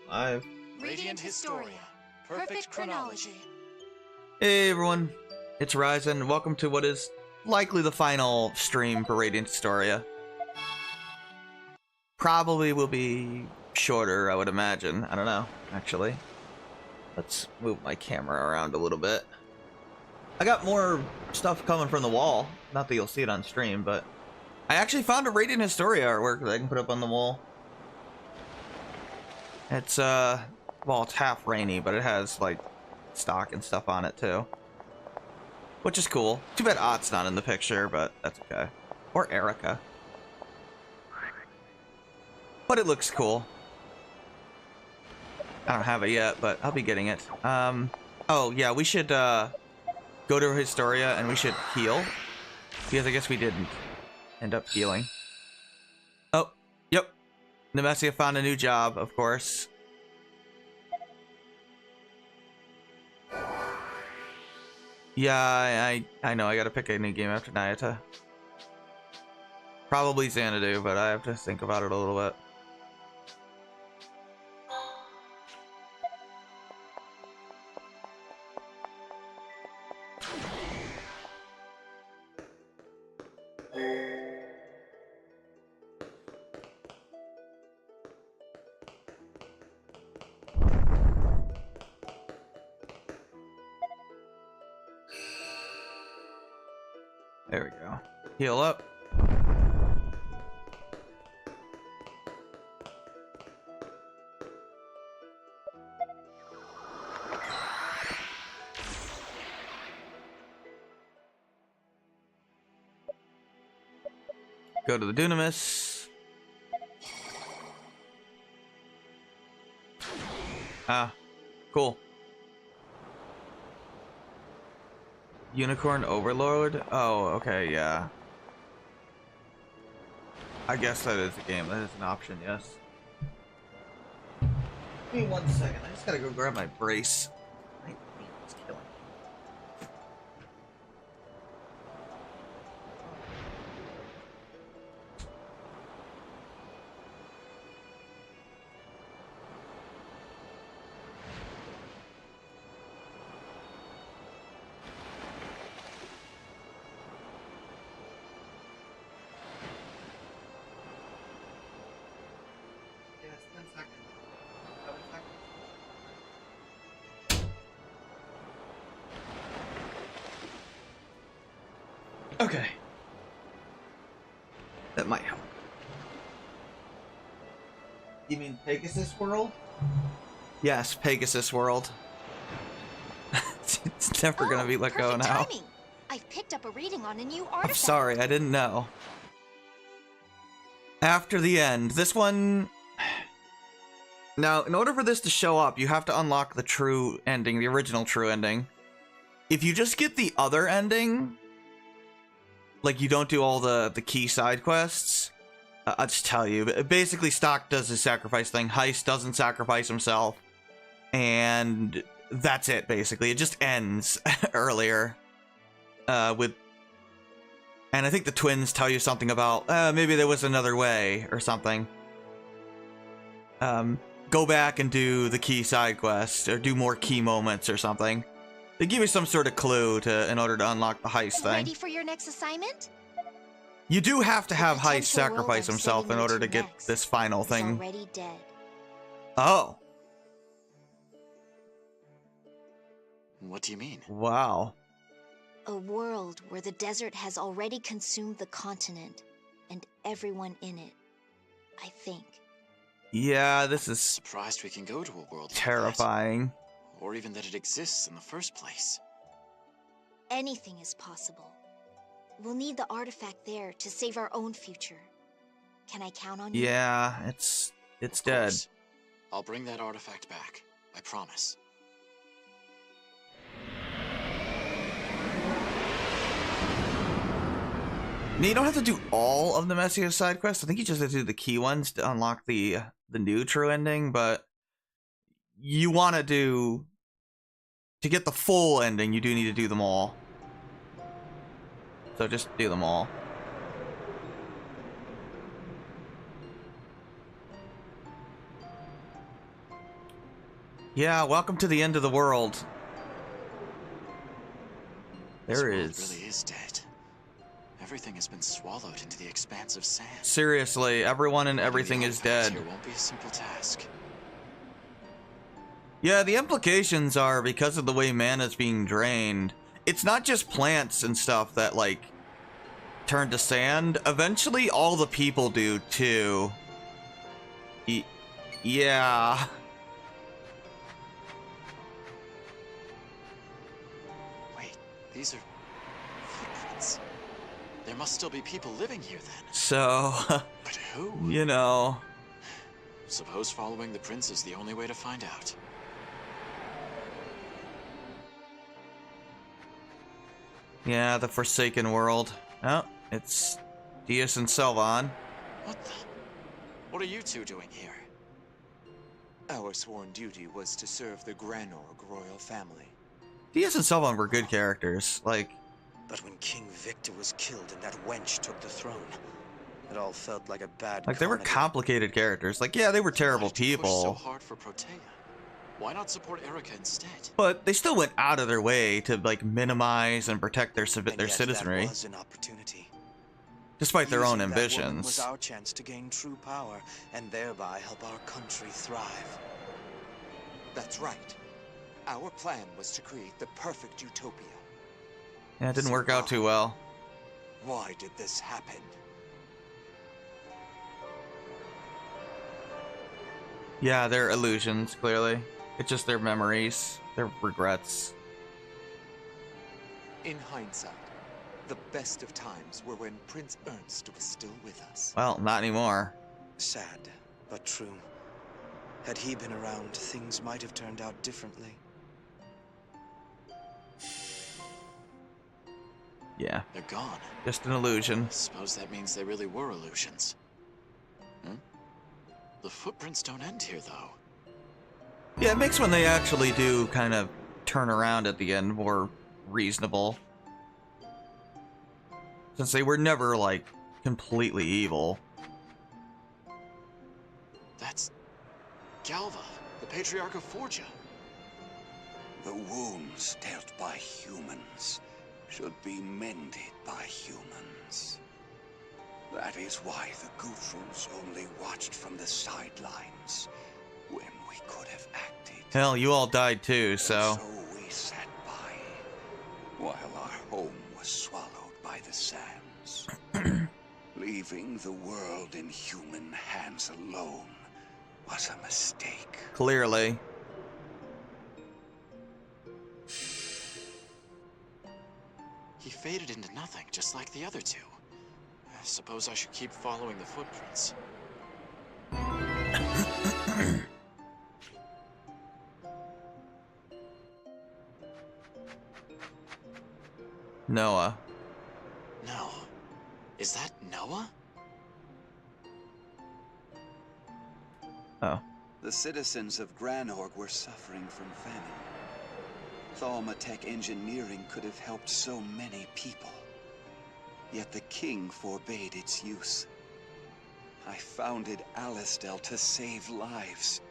Live. Radiant Historia Perfect Chronology. Hey everyone, it's Ryzen. Welcome to what is likely the final stream for Radiant Historia. Probably will be shorter, I would imagine. I don't know, actually. Let's move my camera around a little bit. I got more stuff coming from the wall. Not that you'll see it on stream, but I actually found a Radiant Historia artwork that I can put up on the wall. It's, well, it's half rainy, but it has, like, stock and stuff on it, too. Which is cool. Too bad Ott's not in the picture, but that's okay. Or Erica. But it looks cool. I don't have it yet, but I'll be getting it. Oh, yeah, we should, go to Historia and we should heal. Because I guess we didn't end up healing. Oh, yep. Nemesia found a new job, of course. Yeah, I know I gotta pick a new game after Nayata. Probably Xanadu, but I have to think about it a little bit. There we go. Heal up. Go to the Dunamis. Ah, cool. Unicorn Overlord? Oh, okay, yeah. I guess that is a game. That is an option, yes. Give me 1 second. I just gotta go grab my brace. My knee is killing me. Okay. That might help. You mean Pegasus World? Yes, Pegasus World. It's never gonna be let go now. Timing. I've picked up a reading on a new artifact. I'm sorry, I didn't know. After the end, this one... Now, in order for this to show up, you have to unlock the true ending, the original true ending. If you just get the other ending... Like, you don't do all the key side quests. I'll just tell you. Basically, Stock does his sacrifice thing. Heist doesn't sacrifice himself. And that's it, basically. It just ends earlier. And I think the twins tell you something about, maybe there was another way or something. Go back and do the key side quest. Or do more key moments or something. They give you some sort of clue in order to unlock the heist thing. Ready for your next assignment? You do have to have Heist potential world sacrifice I'm himself in sending you order to to get next this final is thing. already dead. Oh. What do you mean? Wow. A world where the desert has already consumed the continent and everyone in it, I think. Yeah, this is Surprised we can go to a world like terrifying. that. Or even that it exists in the first place. Anything is possible. We'll need the artifact there to save our own future. Can I count on you? Yeah, it's Of dead. course. I'll bring that artifact back. I promise. Now, you don't have to do all of the Nemesia side quests. I think you just have to do the key ones to unlock the new true ending, but you want to get the full ending, you do need to do them all. So just do them all. Yeah, welcome to the end of the world. This There world is. really is dead. Everything has been swallowed into the expanse of sand. Seriously, everyone and Finding the everything is artifacts dead. Here won't be a simple task. Yeah, the implications are because of the way mana's being drained. It's not just plants and stuff that, like, turn to sand. Eventually, all the people do, too. Yeah. Wait, these are footprints. There must still be people living here then. So, But who? you know. Suppose following the prince is the only way to find out. Yeah, the Forsaken World. Oh, it's Diaz and Selvan. What the? What are you two doing here? Our sworn duty was to serve the Granorg royal family. Diaz and Selvan were good characters. Like, But when King Victor was killed and that wench took the throne, it all felt like a bad they were comedy. complicated characters. Like, yeah, they were terrible Why did you push so people. hard for Protea? Why not support Erica instead? But they still went out of their way to, like, minimize and protect their And their yet citizenry, that was an opportunity. despite their own Using that woman was ambitions. our chance to gain true power and thereby help our country thrive. That's right. Our plan was to create the perfect utopia. Yeah, it didn't So work out too well. Why did this happen? Yeah, they're illusions, clearly. It's just their memories, their regrets. In hindsight, the best of times were when Prince Ernst was still with us. Well, not anymore. Sad, but true. Had he been around, things might have turned out differently. Yeah, They're gone. just an illusion. Suppose that means they really were illusions. Hmm? The footprints don't end here, though. Yeah, it makes when they actually do kind of turn around at the end more reasonable. Since they were never, like, completely evil. That's Galva, the Patriarch of Forja. The wounds dealt by humans should be mended by humans. That is why the Guthrums only watched from the sidelines when we could have acted. Hell, you all died too, so... So we sat by while our home was swallowed by the sands. Leaving the world in human hands alone was a mistake. Clearly. He faded into nothing, just like the other two. I suppose I should keep following the footprints. Noah. No. Is that Noah? Oh. The citizens of Granorg were suffering from famine. Thaumatek engineering could have helped so many people. Yet the king forbade its use. I founded Alistel to save lives.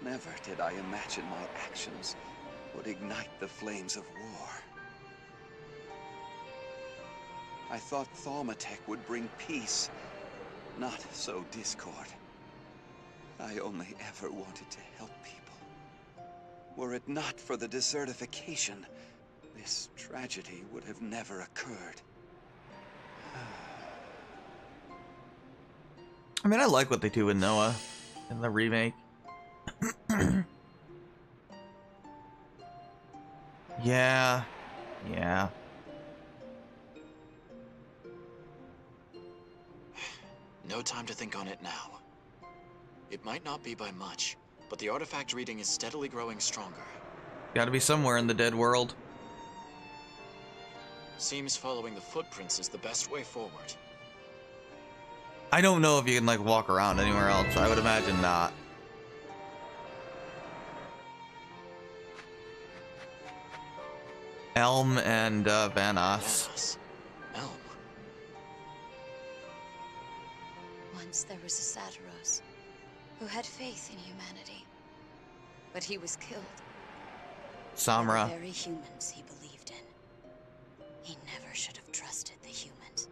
Never did I imagine my actions would ignite the flames of war. I thought Thaumatek would bring peace, not sow discord. I only ever wanted to help people. Were it not for the desertification, this tragedy would have never occurred. I mean, I like what they do with Noah in the remake. Yeah. Yeah. No time to think on it now. It might not be by much, but the artifact reading is steadily growing stronger. Gotta be somewhere in the dead world. Seems following the footprints is the best way forward. I don't know if you can, like, walk around anywhere else. I would imagine not. Elm and Vanos. Vanos. Elm. Once there was a Satiros who had faith in humanity. but he was killed. Samra. The very humans he believed in. He never should have trusted the humans.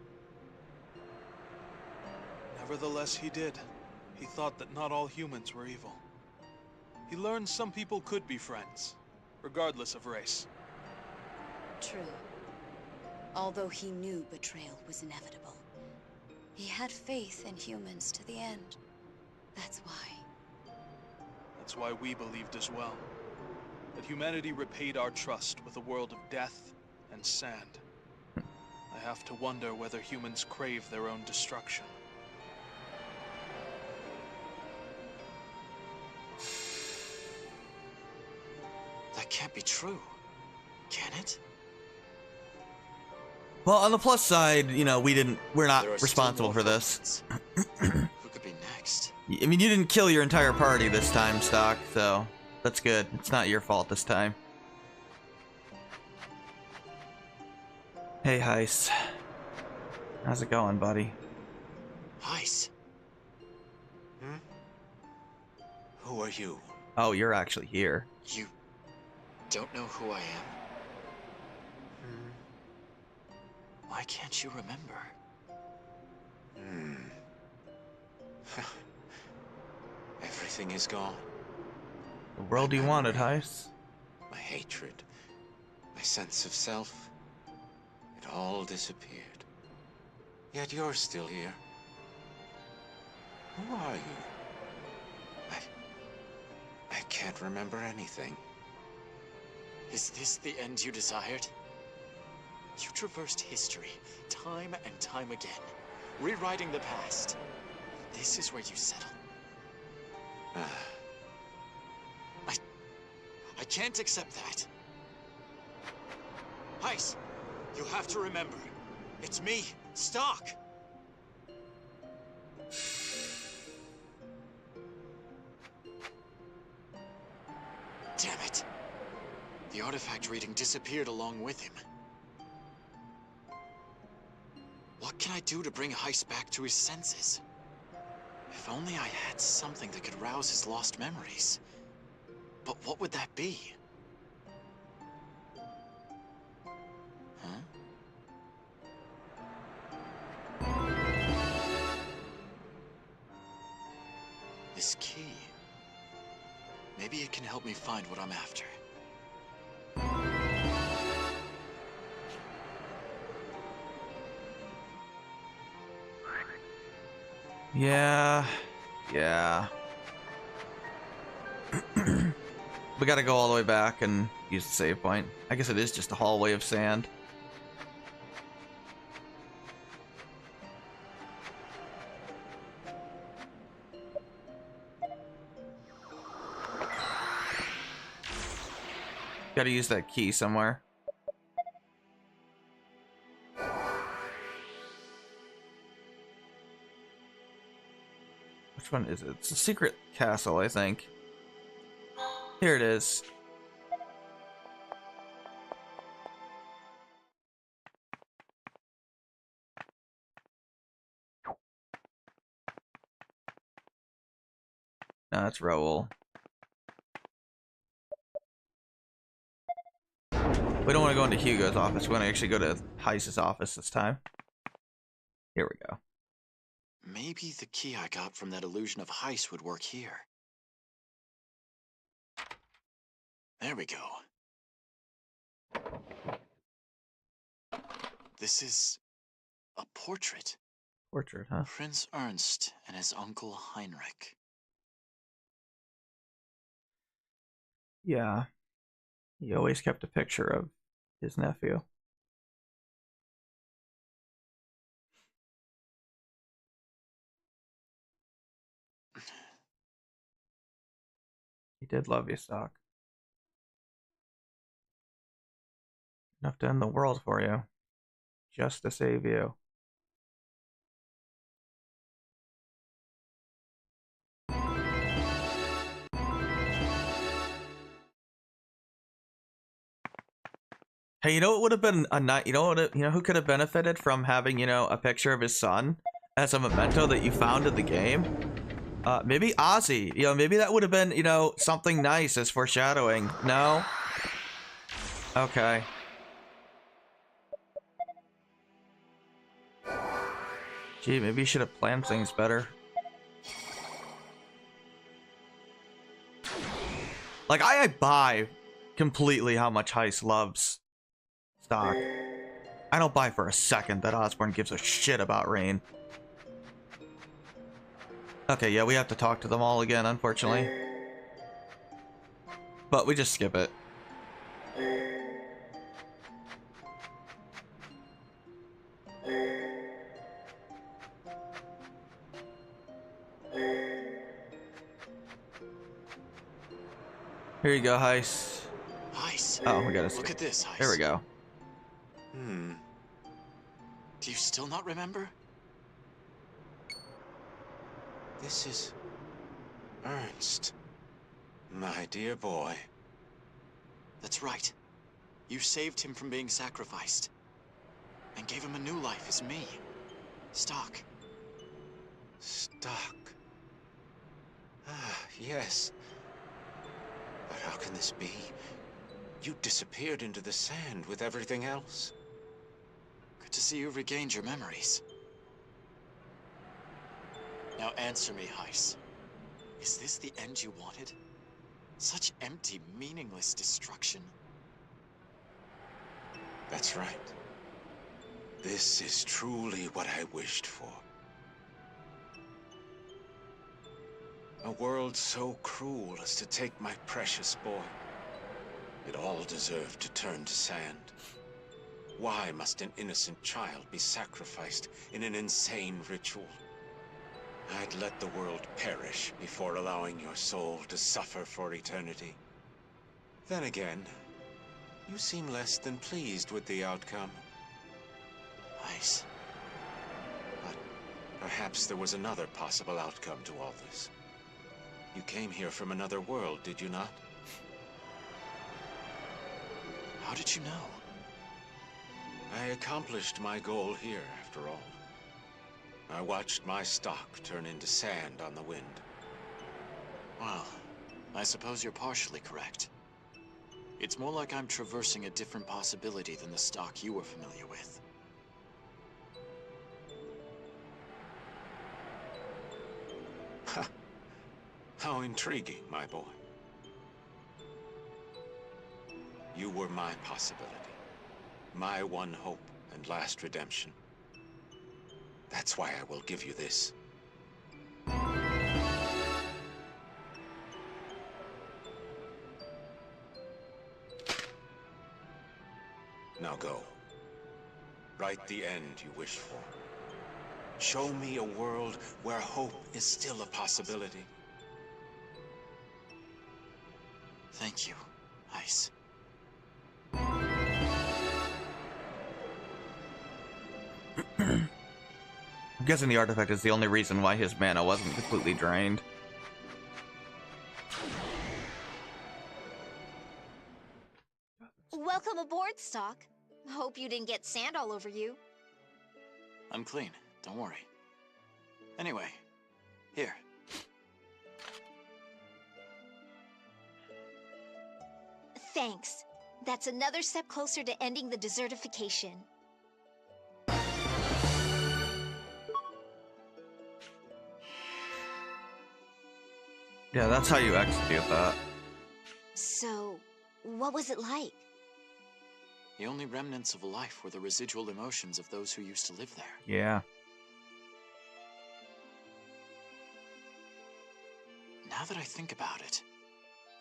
Nevertheless, he did. He thought that not all humans were evil. He learned some people could be friends, regardless of race. True. Although he knew betrayal was inevitable, he had faith in humans to the end. That's why. That's why we believed as well. That humanity repaid our trust with a world of death and sand. I have to wonder whether humans crave their own destruction. That can't be true. Can it? Well, on the plus side, you know, we're not There are still responsible more for this. Who could be next? I mean, you didn't kill your entire party this time, Stock, so that's good. It's not your fault this time. Hey, Heist. How's it going, buddy? Heist. Who are you? Oh, you're actually here. You don't know who I am? Why can't you remember? Everything is gone. The world you wanted, Heist. My hatred, my sense of self, it all disappeared. Yet you're still here. Who are you? I can't remember anything. Is this the end you desired? You traversed history, time and time again, rewriting the past. This is where you settle. I can't accept that. Heist, you have to remember. It's me, Stock. Damn it. The artifact reading disappeared along with him. What can I do to bring Heist back to his senses? If only I had something that could rouse his lost memories. But what would that be? Huh? This key. Maybe it can help me find what I'm after. Yeah. We gotta go all the way back and use the save point. I guess it is just a hallway of sand. Gotta use that key somewhere. Which one is it? It's a secret castle, I think. Here it is. No, that's Raoul. We don't want to go into Hugo's office. We want to actually go to Heist's office this time. Here we go. Maybe the key I got from that illusion of Heist would work here. There we go. This is a portrait. Portrait, huh? Prince Ernst and his uncle Heinrich. Yeah. He always kept a picture of his nephew. He did love you, Stock. Enough to end the world for you. Just to save you. Hey, you know what would have been a night? You know who could have benefited from having, a picture of his son as a memento that you found in the game? Maybe Ozzy. You know, maybe that would have been, you know, something nice as foreshadowing. No? Okay. Gee, maybe you should have planned things better. Like, I buy completely how much Heist loves stock. I don't buy for a second that Osborne gives a shit about Rain. Okay, yeah, we have to talk to them all again, unfortunately. But we just skip it. Here you go, Heist. Heist. Oh, we gotta Look at this, Heist. There we go. Do you still not remember? This is Ernst. My dear boy. That's right. You saved him from being sacrificed. And gave him a new life as me. Stock. Stock. Ah, yes. But how can this be? You disappeared into the sand with everything else. Good to see you regained your memories. Now answer me, Heist. Is this the end you wanted? Such empty, meaningless destruction? That's right. This is truly what I wished for. A world so cruel as to take my precious boy. It all deserved to turn to sand. Why must an innocent child be sacrificed in an insane ritual? I'd let the world perish before allowing your soul to suffer for eternity. Then again, you seem less than pleased with the outcome. Nice. But perhaps there was another possible outcome to all this. You came here from another world, did you not? How did you know? I accomplished my goal here, after all. I watched my stock turn into sand on the wind. Well, I suppose you're partially correct. It's more like I'm traversing a different possibility than the stock you were familiar with. Ha! How intriguing, my boy. You were my possibility. My one hope and last redemption. That's why I will give you this. Now go. Write the end you wish for. Show me a world where hope is still a possibility. Thank you, Ice. I'm guessing the artifact is the only reason why his mana wasn't completely drained. Welcome aboard, Stock. Hope you didn't get sand all over you. I'm clean, don't worry. Anyway, here. Thanks. That's another step closer to ending the desertification. Yeah, that's how you execute that. So, what was it like? The only remnants of a life were the residual emotions of those who used to live there. Yeah. Now that I think about it,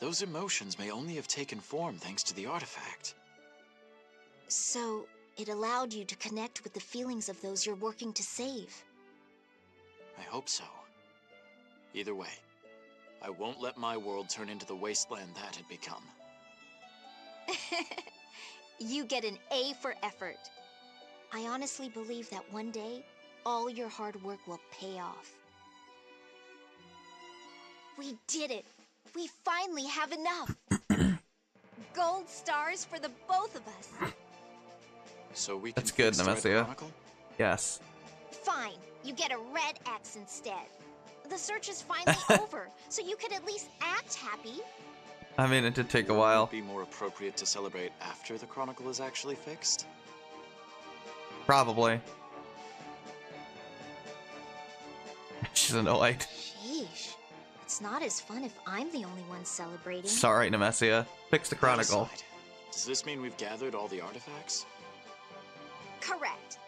those emotions may only have taken form thanks to the artifact. So, it allowed you to connect with the feelings of those you're working to save. I hope so. Either way, I won't let my world turn into the wasteland that had become. You get an A for effort. I honestly believe that one day, all your hard work will pay off. We did it! We finally have enough! Gold stars for the both of us! So we can That's good, fix the Red Nemesia. Chronicle? Yes. Fine, you get a red X instead. The search is finally over, so you could at least act happy. I mean, it did take a Wouldn't while. it be more appropriate to celebrate after the Chronicle is actually fixed? Probably. She's annoyed. Sheesh. It's not as fun if I'm the only one celebrating. Sorry, Nemesia. Fix the Chronicle. That aside, does this mean we've gathered all the artifacts? Correct.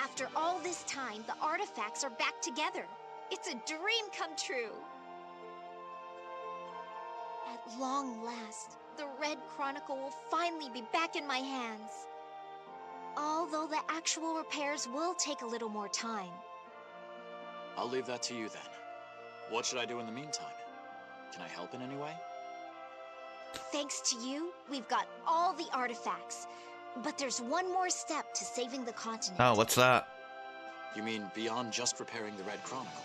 After all this time, the artifacts are back together. It's a dream come true. At long last, the Red Chronicle will finally be back in my hands. Although the actual repairs will take a little more time. I'll leave that to you then. What should I do in the meantime? Can I help in any way? Thanks to you, we've got all the artifacts. But there's one more step to saving the continent. Oh, what's that? You mean beyond just repairing the Red Chronicle?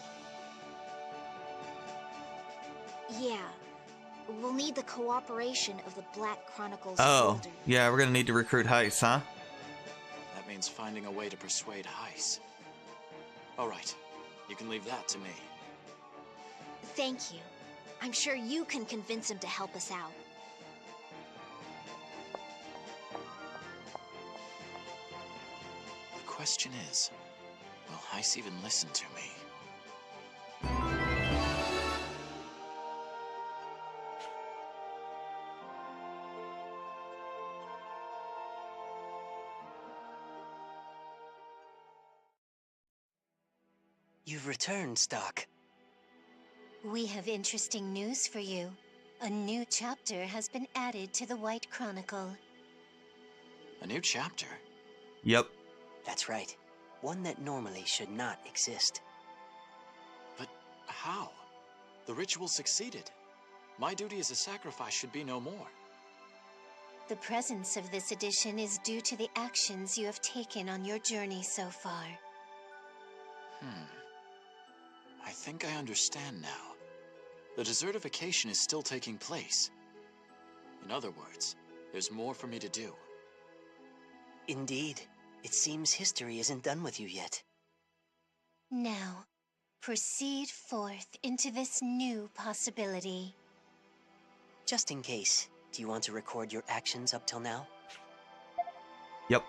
Yeah. We'll need the cooperation of the Black Chronicle's Oh, elders. yeah, we're gonna need to recruit Heist, huh? That means finding a way to persuade Heiss. Alright, you can leave that to me. Thank you. I'm sure you can convince him to help us out. The question is, will Heiss even listen to me? You've returned, Stock. We have interesting news for you. A new chapter has been added to the White Chronicle. A new chapter? Yep. That's right. One that normally should not exist. But how? The ritual succeeded. My duty as a sacrifice should be no more. The presence of this edition is due to the actions you have taken on your journey so far. I think I understand now. The desertification is still taking place. In other words, there's more for me to do. Indeed. It seems history isn't done with you yet. Now, proceed forth into this new possibility. Just in case, do you want to record your actions up till now? Yep.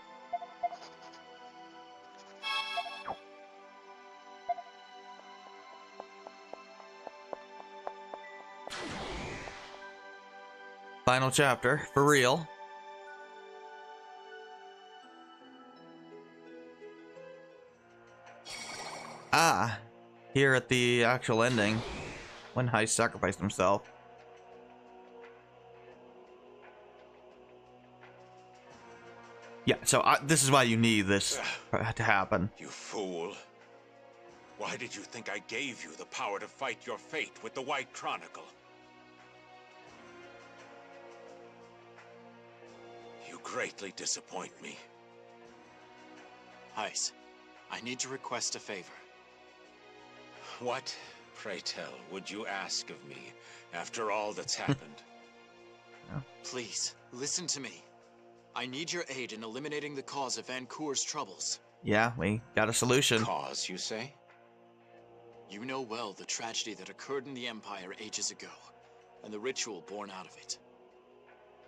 Final chapter, for real. Ah, here at the actual ending, when Heist sacrificed himself. Yeah, so this is why you need this to happen. You fool. Why did you think I gave you the power to fight your fate with the White Chronicle? You greatly disappoint me. Heiss, I need to request a favor. What, pray tell, would you ask of me after all that's happened? Please, listen to me. I need your aid in eliminating the cause of Vancour's troubles. Yeah, we got a solution. Cause, you say? You know well the tragedy that occurred in the Empire ages ago, and the ritual born out of it.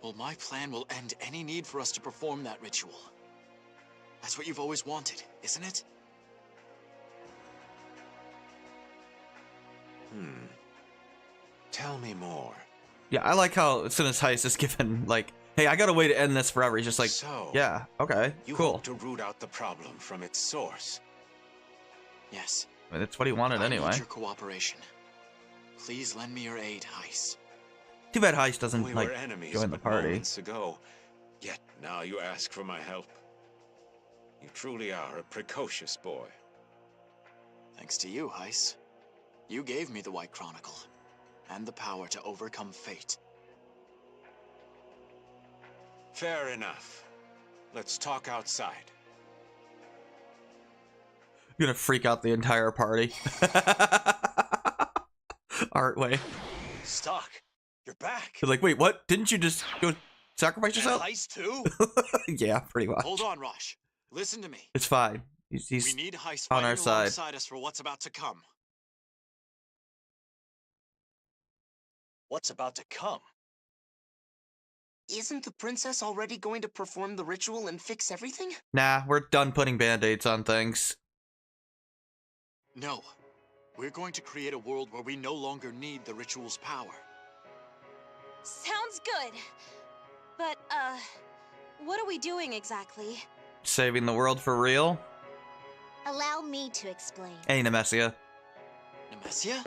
Well, my plan will end any need for us to perform that ritual. That's what you've always wanted, isn't it? Tell me more. Yeah, I like how as soon as Heist is given, like, hey, I got a way to end this forever, he's just like, So, yeah, okay, you cool. hope to root out the problem from its source. Yes. I mean, that's what he wanted I anyway. need your cooperation. Please lend me your aid, Heiss. Too bad Heist doesn't, We like, were enemies join the but party. moments ago, yet now you ask for my help. You truly are a precocious boy. Thanks to you, Heiss. You gave me the White Chronicle, and the power to overcome fate. Fair enough. Let's talk outside. You're gonna freak out the entire party. Artway. Stock, you're back. You're like, wait, what? Didn't you just go sacrifice yourself? Heist too? Yeah, pretty much. Hold on, Rosh. Listen to me. It's fine. He's We need Heiss on fighting our side. alongside us for what's about to come. what's about to come. Isn't the princess already going to perform the ritual and fix everything? Nah, we're done putting band-aids on things. No. We're going to create a world where we no longer need the ritual's power. Sounds good. But, what are we doing exactly? Saving the world for real? Allow me to explain. Hey, Nemesia. Nemesia?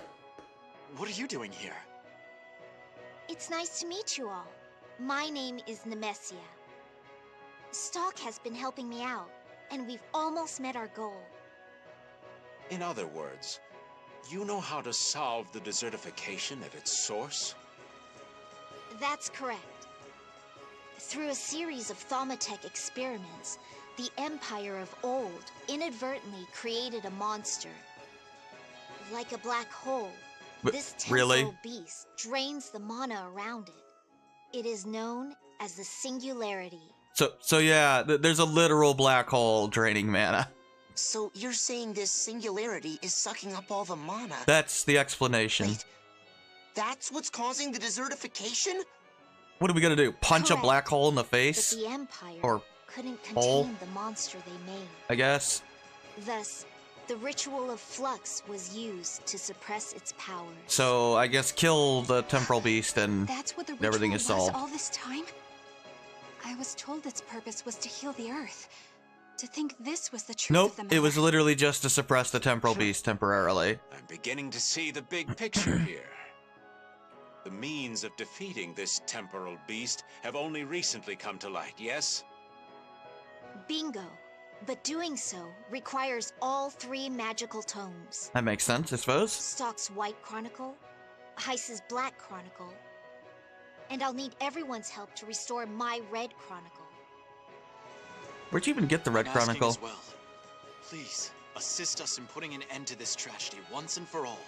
What are you doing here? It's nice to meet you all. My name is Nemesia. Stalk has been helping me out, and we've almost met our goal. In other words, you know how to solve the desertification at its source? That's correct. Through a series of Thaumatech experiments, the Empire of Old inadvertently created a monster. Like a black hole, this temporal beast drains the mana around it. It is known as the Singularity. So yeah, there's a literal black hole draining mana. So you're saying this Singularity is sucking up all the mana? That's the explanation. Wait, that's what's causing the desertification? What are we gonna do? Punch Correct. a black hole in the face? But the Empire Or couldn't hole? contain the monster they made. I guess. Thus, the ritual of flux was used to suppress its powers. So I guess kill the temporal beast and That's what the ritual everything is was solved. all this time? I was told its purpose was to heal the Earth. To think this was the truth Nope, of the matter. it was literally just to suppress the temporal beast temporarily. I'm beginning to see the big picture here. The means of defeating this temporal beast have only recently come to light, yes? Bingo. But doing so requires all 3 magical tomes. That makes sense, I suppose. Stalk's White Chronicle, Heiss's Black Chronicle, and I'll need everyone's help to restore my Red Chronicle. Where'd you even get the Red I'm asking Chronicle? as well. Please, assist us in putting an end to this tragedy once and for all.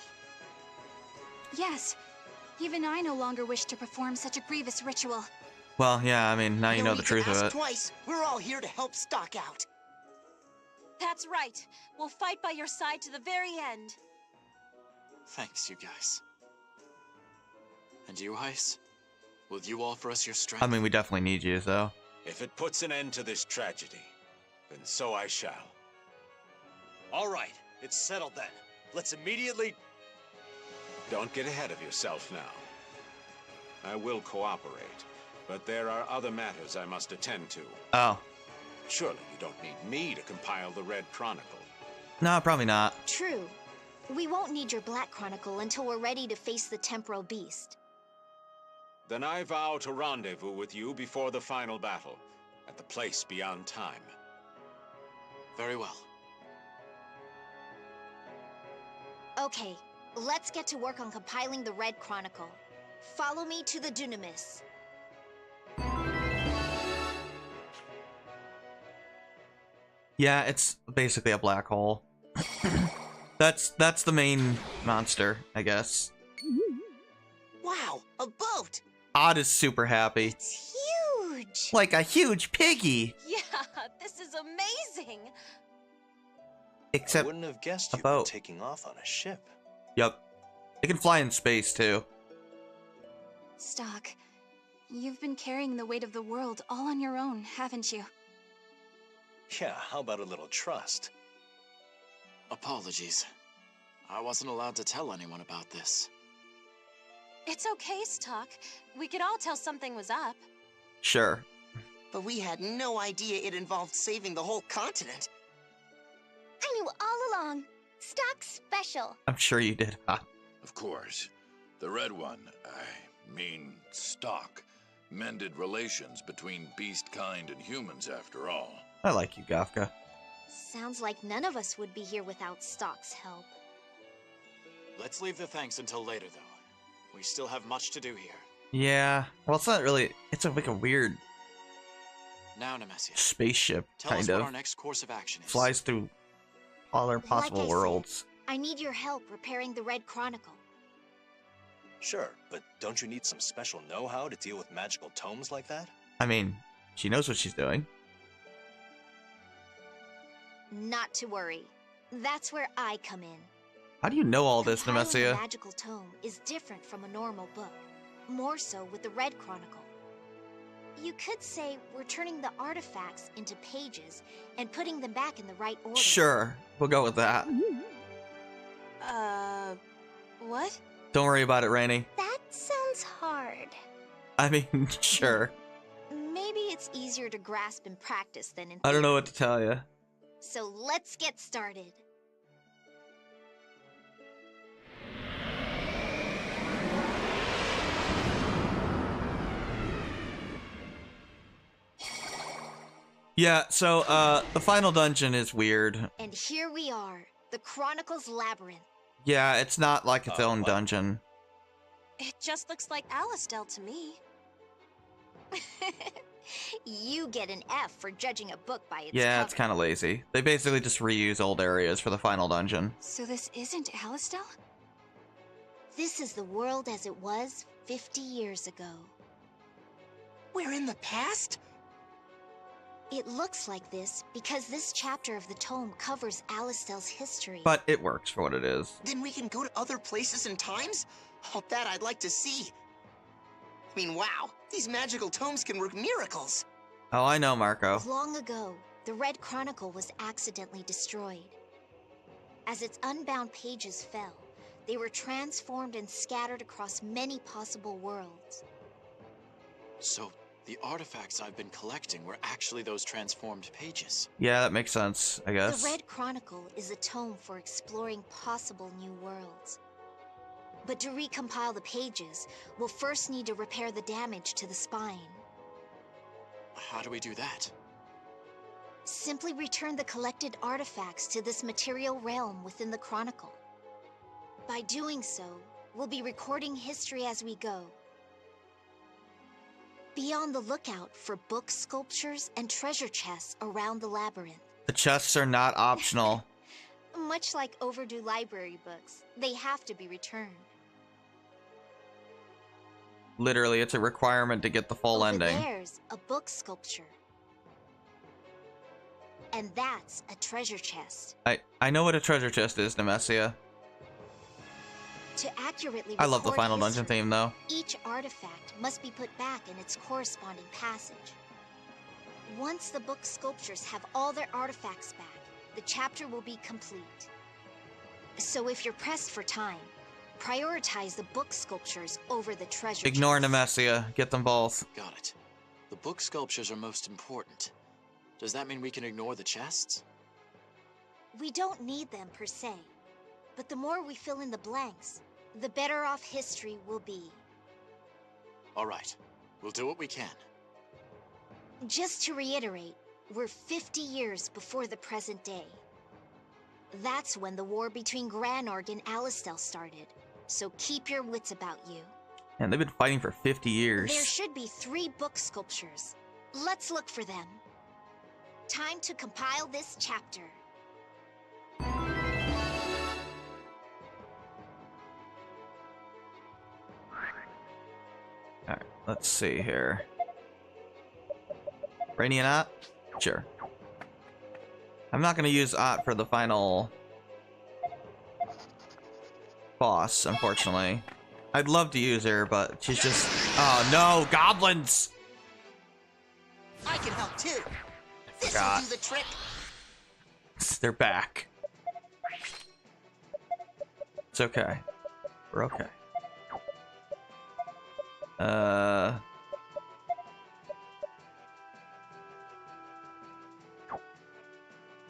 Yes. Even I no longer wish to perform such a grievous ritual. Well, yeah, I mean, now you know the need to truth of ask it. twice. We're all here to help Stalk out. That's right. We'll fight by your side to the very end. Thanks, you guys. And you, Heiss? Will you offer us your strength? I mean, we definitely need you, though. If it puts an end to this tragedy, then so I shall. All right, it's settled then. Let's immediately... Don't get ahead of yourself now. I will cooperate, but there are other matters I must attend to. Oh. Surely you don't need me to compile the Red Chronicle. No, probably not. True. We won't need your Black Chronicle until we're ready to face the temporal beast. Then I vow to rendezvous with you before the final battle, at the place beyond time. Very well. Okay, let's get to work on compiling the Red Chronicle. Follow me to the Dunamis. Yeah, it's basically a black hole. That's the main monster, I guess. Wow, a boat! Odd is super happy. It's huge! Like a huge piggy! Yeah, this is amazing! Except I wouldn't have guessed a you'd been boat. taking off on a ship. Yep. It can fly in space, too. Stalk, you've been carrying the weight of the world all on your own, haven't you? Yeah, how about a little trust? Apologies. I wasn't allowed to tell anyone about this. It's okay, Stalk. We could all tell something was up. Sure. But we had no idea it involved saving the whole continent. I knew all along. Stalk's special. I'm sure you did, huh? Of course. The Red One, I mean Stalk, mended relations between beast kind and humans after all. I like you, Gafka. Sounds like none of us would be here without Stalk's help. Let's leave the thanks until later, though. We still have much to do here. Yeah. Well, it's not really... It's like a weird Now, Nemesia, spaceship, tell kind us of. what our next course of action is. Flies through all our possible Like I said, worlds. I need your help repairing the Red Chronicle. Sure, but don't you need some special know-how to deal with magical tomes like that? I mean, she knows what she's doing. Not to worry. That's where I come in. How do you know all this, Compiling a Nemesia? magical tome is different from a normal book. more so with the Red Chronicle. You could say we're turning the artifacts into pages and putting them back in the right order. Sure, we'll go with that. What? Don't worry about it, Rainy. That sounds hard. I mean, sure. Maybe it's easier to grasp in practice than in I don't know theory. what to tell you. So let's get started. Yeah, so, the final dungeon is weird. And here we are, the Chronicles Labyrinth. Yeah, it's not like its own what? dungeon. It just looks like Alistel to me. You get an F for judging a book by its Yeah, cover. it's kind of lazy. They basically just reuse old areas for the final dungeon. So this isn't Alistel? This is the world as it was 50 years ago. We're in the past? It looks like this because this chapter of the tome covers Alistel's history. But it works for what it is. Then we can go to other places and times? Oh, that I'd like to see. I mean, wow, these magical tomes can work miracles. Oh, I know, Marco. Long ago, the Red Chronicle was accidentally destroyed. As its unbound pages fell, they were transformed and scattered across many possible worlds. So, the artifacts I've been collecting were actually those transformed pages. Yeah, that makes sense, I guess. The Red Chronicle is a tome for exploring possible new worlds. But to recompile the pages, we'll first need to repair the damage to the spine. How do we do that? Simply return the collected artifacts to this material realm within the Chronicle. By doing so, we'll be recording history as we go. Be on the lookout for book sculptures and treasure chests around the labyrinth. The chests are not optional. Much like overdue library books, they have to be returned. Literally, it's a requirement to get the full ending. There's a book sculpture. And that's a treasure chest. I know what a treasure chest is, Nemesia. To accurately I love the record final dungeon history, theme, though. each artifact must be put back in its corresponding passage. Once the book sculptures have all their artifacts back, the chapter will be complete. So if you're pressed for time, prioritize the book sculptures over the treasure Ignore chests. Nemesia. Get them both. Got it. The book sculptures are most important. Does that mean we can ignore the chests? We don't need them per se, but the more we fill in the blanks, the better off history will be. All right. We'll do what we can. Just to reiterate, we're 50 years before the present day. That's when the war between Granorg and Alistel started, so keep your wits about you. And they've been fighting for 50 years. There should be 3 book sculptures. Let's look for them. Time to compile this chapter. Alright, let's see here. Rainy and Ott? Sure. I'm not gonna use Ott for the final boss, unfortunately. I'd love to use her, but she's just... Oh no, goblins! I can help too. This'll Forgot. do the trick. They're back. It's okay. We're okay.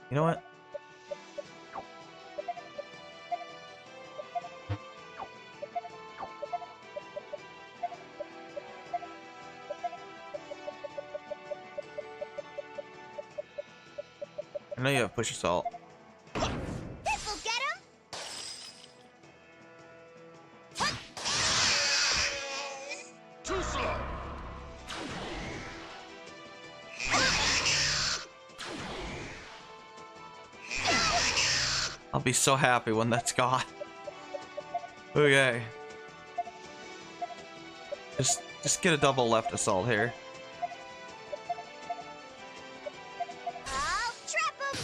You know what? I know you have push assault. This'll get him! Too slow! I'll be so happy when that's gone. Okay. Just get a double left assault here. I'll trap him!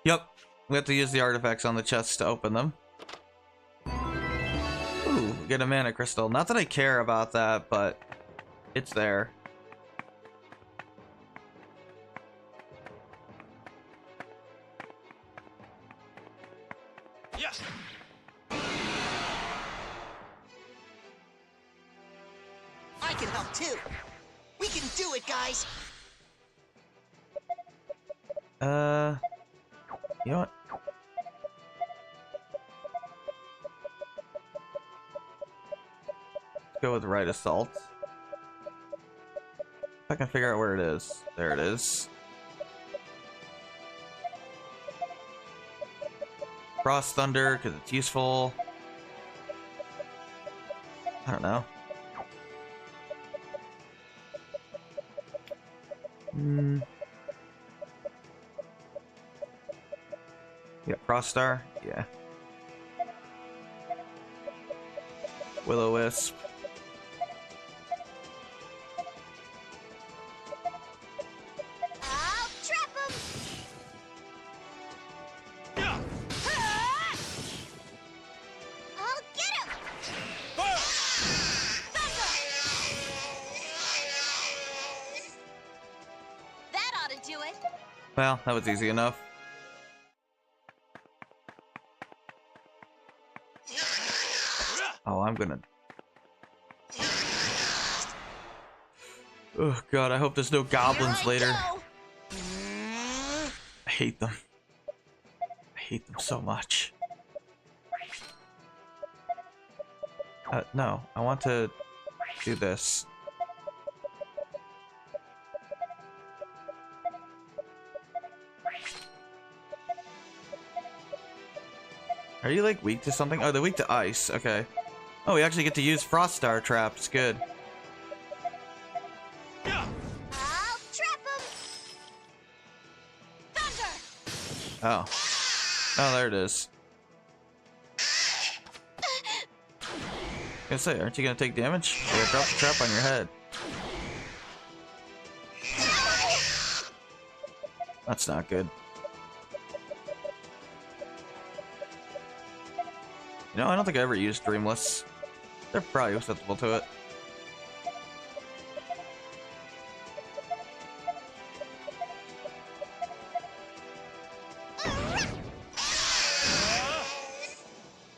Yep. We have to use the artifacts on the chests to open them. Ooh, get a mana crystal. Not that I care about that, but it's there. Yes. I can help too. We can do it, guys. You know what? Let's go with right assault. If I can figure out where it is. There it is. Frost Thunder, because it's useful. I don't know. Yeah, Frost Star. Yeah. Will-O-Wisp. I'll trap him. I'll get him. That ought to do it. Well, that was easy enough. Oh, I'm gonna... Oh god, I hope there's no goblins later. I hate them. I hate them so much. No, I want to do this. Are you like weak to something? Oh, they're weak to ice. Okay. Oh, we actually get to use Frost Star traps. Good. I'll trap him. Thunder. Oh. Oh, there it is. I was gonna say, aren't you gonna take damage? Yeah, drop the trap on your head. That's not good. You know, I don't think I ever used Dreamless. They're probably susceptible to it.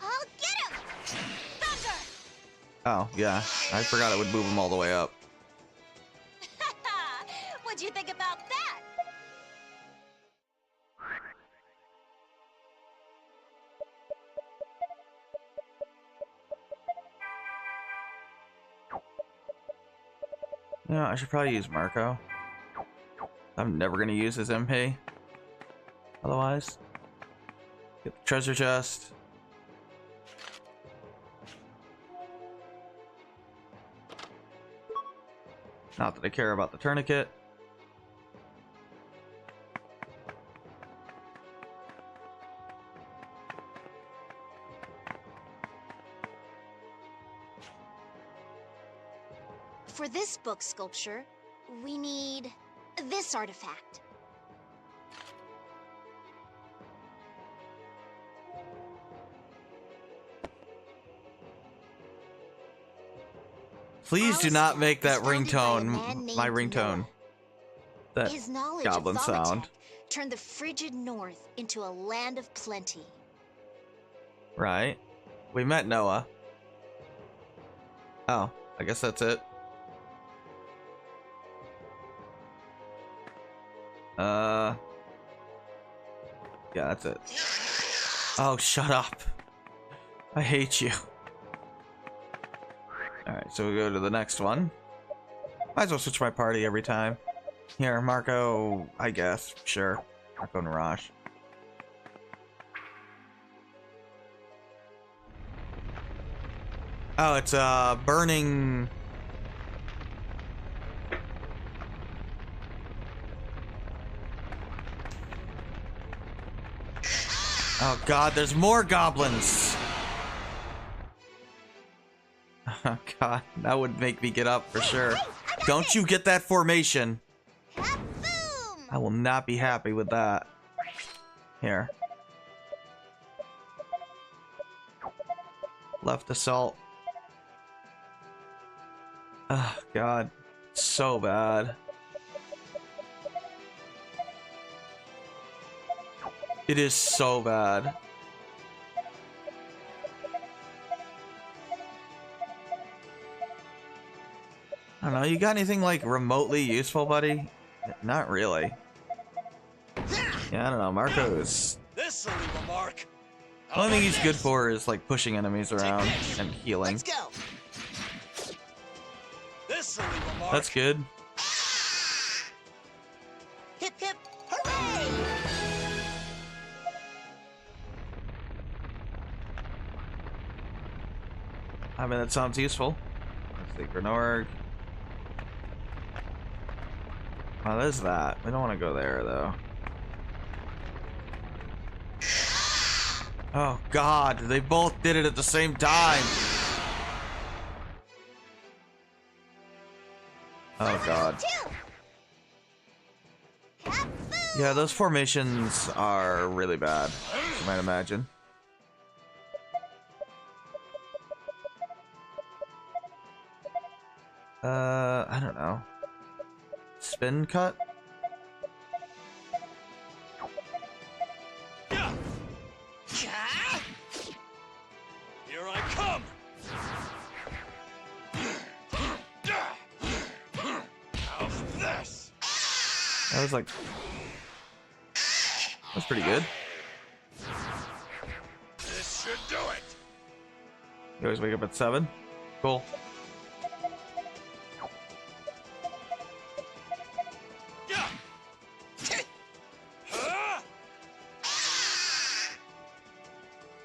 I'll get him. Thunder. Oh, yeah. I forgot it would move them all the way up. What'd you think about that? You know, I should probably use Marco. I'm never gonna use his MP. Otherwise. Get the treasure chest. Not that I care about the tourniquet. For this book sculpture, we need this artifact. Please do not make that Founded by a ringtone man my named ringtone. Noah. That His knowledge goblin of sound. Thaumaturg turned the frigid north into a land of plenty. Right. We met Noah. Oh, I guess that's it. Yeah, that's it. Oh, shut up. I hate you. Alright, so we go to the next one. Might as well switch my party every time. Here, Marco, I guess. Sure. Marco and Raj. Oh, it's burning... Oh god, there's more goblins! Oh god, that would make me get up for sure. Don't you get that formation! I will not be happy with that. Here. Left assault. Oh, God. So bad. It is so bad. I don't know, you got anything like remotely useful, buddy? Not really. Yeah, I don't know, Marco's... This'll leave a mark. The only thing he's good for is like pushing enemies around and healing. Let's go. This'll leave a mark. That's good. Hip hip, hooray! I mean, that sounds useful. Let's see, Grenorg. Oh, there's that. We don't want to go there, though. Oh, God. They both did it at the same time. Oh, God. Yeah, those formations are really bad, as you might imagine. I don't know. Spin cut? Here I come. How's this? That was like... That's pretty good. This should do it. You always wake up at 7? Cool.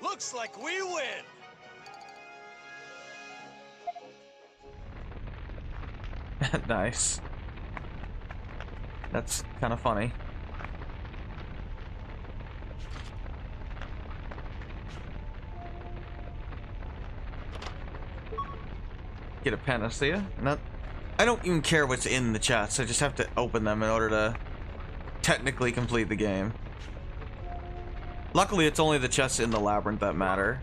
Looks like we win. Nice. That's kind of funny. Get a panacea? Not. I don't even care what's in the chests. I just have to open them in order to technically complete the game. Luckily, it's only the chests in the labyrinth that matter.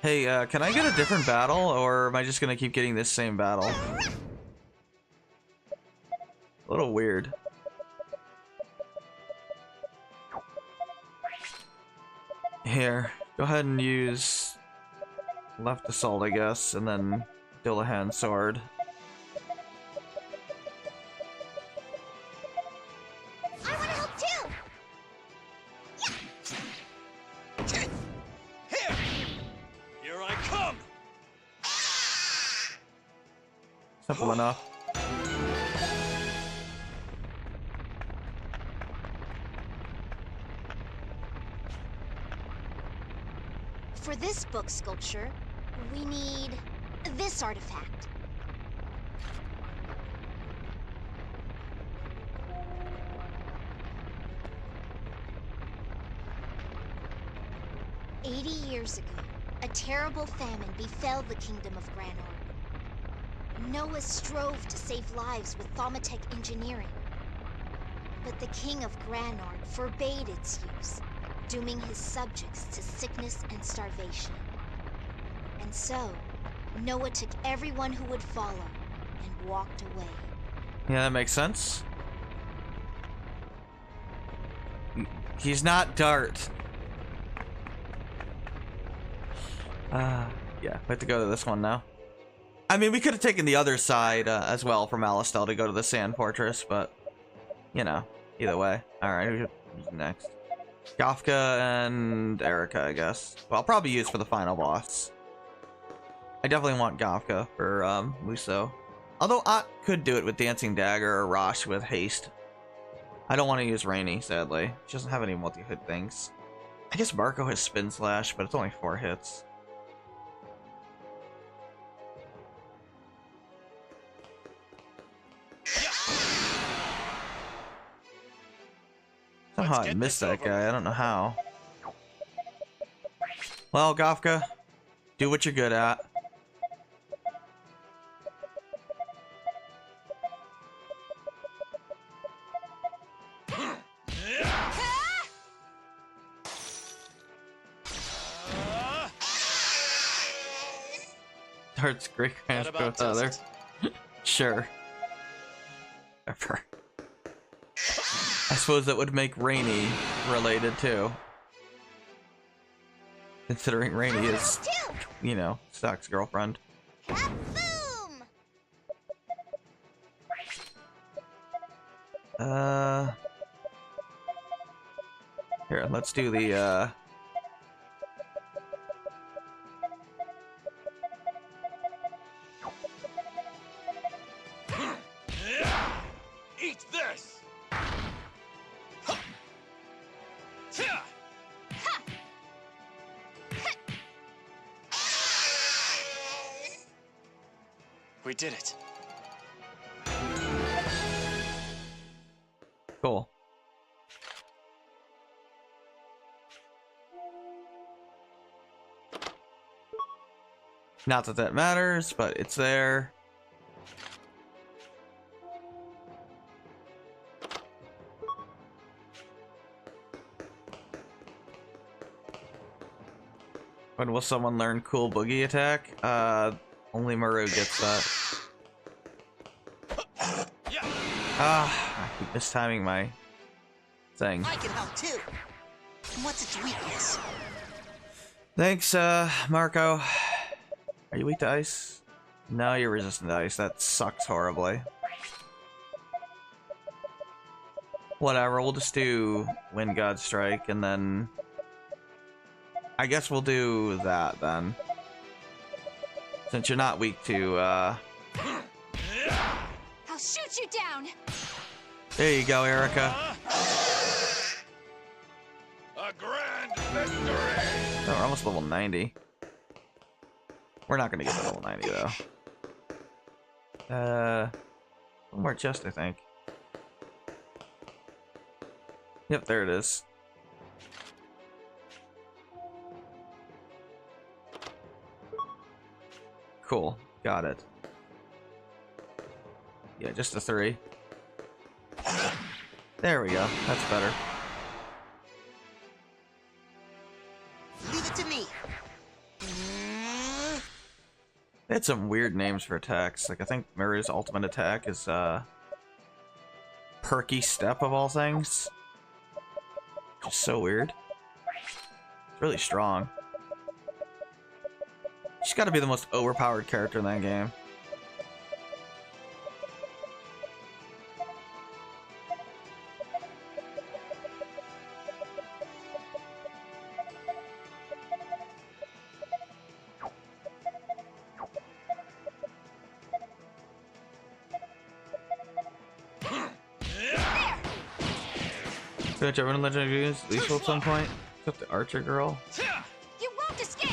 Hey, can I get a different battle, or am I just gonna keep getting this same battle? A little weird. Here, go ahead and use left assault, I guess, and then Dillahan sword. I want to help too. Here I come. Simple enough. For this book sculpture, we need this artifact. Years ago, a terrible famine befell the kingdom of Granorg. Noah strove to save lives with Thaumatech engineering, but the king of Granorg forbade its use, dooming his subjects to sickness and starvation. And so, Noah took everyone who would follow and walked away. Yeah, that makes sense. He's not Dart. Yeah, we have to go to this one now. I mean, we could have taken the other side as well from Alistel to go to the Sand Fortress, but, you know, either way. Alright, who's next? Gafka and Erica, I guess. Well, I'll probably use for the final boss. I definitely want Gafka for Muso. Although I could do it with Dancing Dagger or Rosh with Haste. I don't want to use Rainy, sadly. She doesn't have any multi-hit things. I guess Marco has Spin Slash, but it's only 4 hits. Somehow I missed that guy. I don't know how. Well, Gafka, Do what you're good at. Dart's great grandfather. Sure. Whatever. I suppose that would make Rainy related too. Considering Rainy is, you know, Stock's girlfriend. Boom! Here, let's do the, Eat this! We did it. cool. Not that that matters, but it's there. When will someone learn cool boogie attack? Only Maru gets that. I keep mistiming my thing. I can help too. What's its weakness? Thanks, Marco. Are you weak to ice? No, you're resistant to ice. That sucks horribly. Whatever, we'll just do Wind God Strike, and then... I guess we'll do that, then. Since you're not weak to, I'll shoot you down! There you go, Erica. A grand victory! Oh, we're almost level 90. We're not gonna get to level 90, though. One more chest, I think. Yep, there it is. Cool, got it. Yeah, just a 3. There we go, that's better. Leave it to me. They had some weird names for attacks. Like, I think Maru's ultimate attack is, Perky Step of all things. Just so weird. It's really strong. She's gotta be the most overpowered character in that game. Could I ever legendary use lethal at some point? Except the archer girl. You won't escape!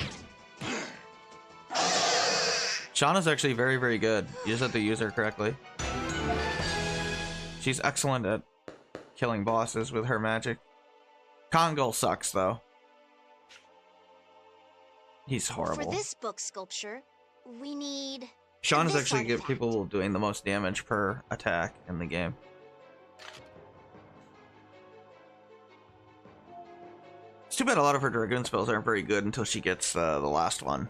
Shauna's actually very, very good. You just have to use her correctly. She's excellent at killing bosses with her magic. Kongol sucks, though. He's horrible. For this book sculpture, we need... Shauna's this actually artifact. people doing the most damage per attack in the game. It's too bad a lot of her Dragoon spells aren't very good until she gets the last one.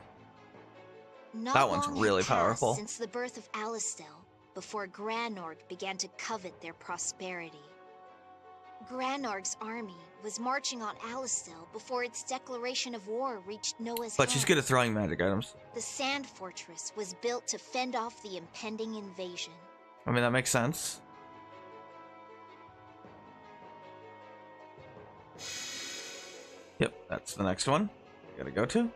Not That one's long had really passed powerful. Since the birth of Alistel, before Granorg began to covet their prosperity. Granorg's army was marching on Alistel before its declaration of war reached Noah's But she's hand. good at throwing magic items. The Sand Fortress was built to fend off the impending invasion. I mean, that makes sense. Yep, that's the next one. Gotta go to.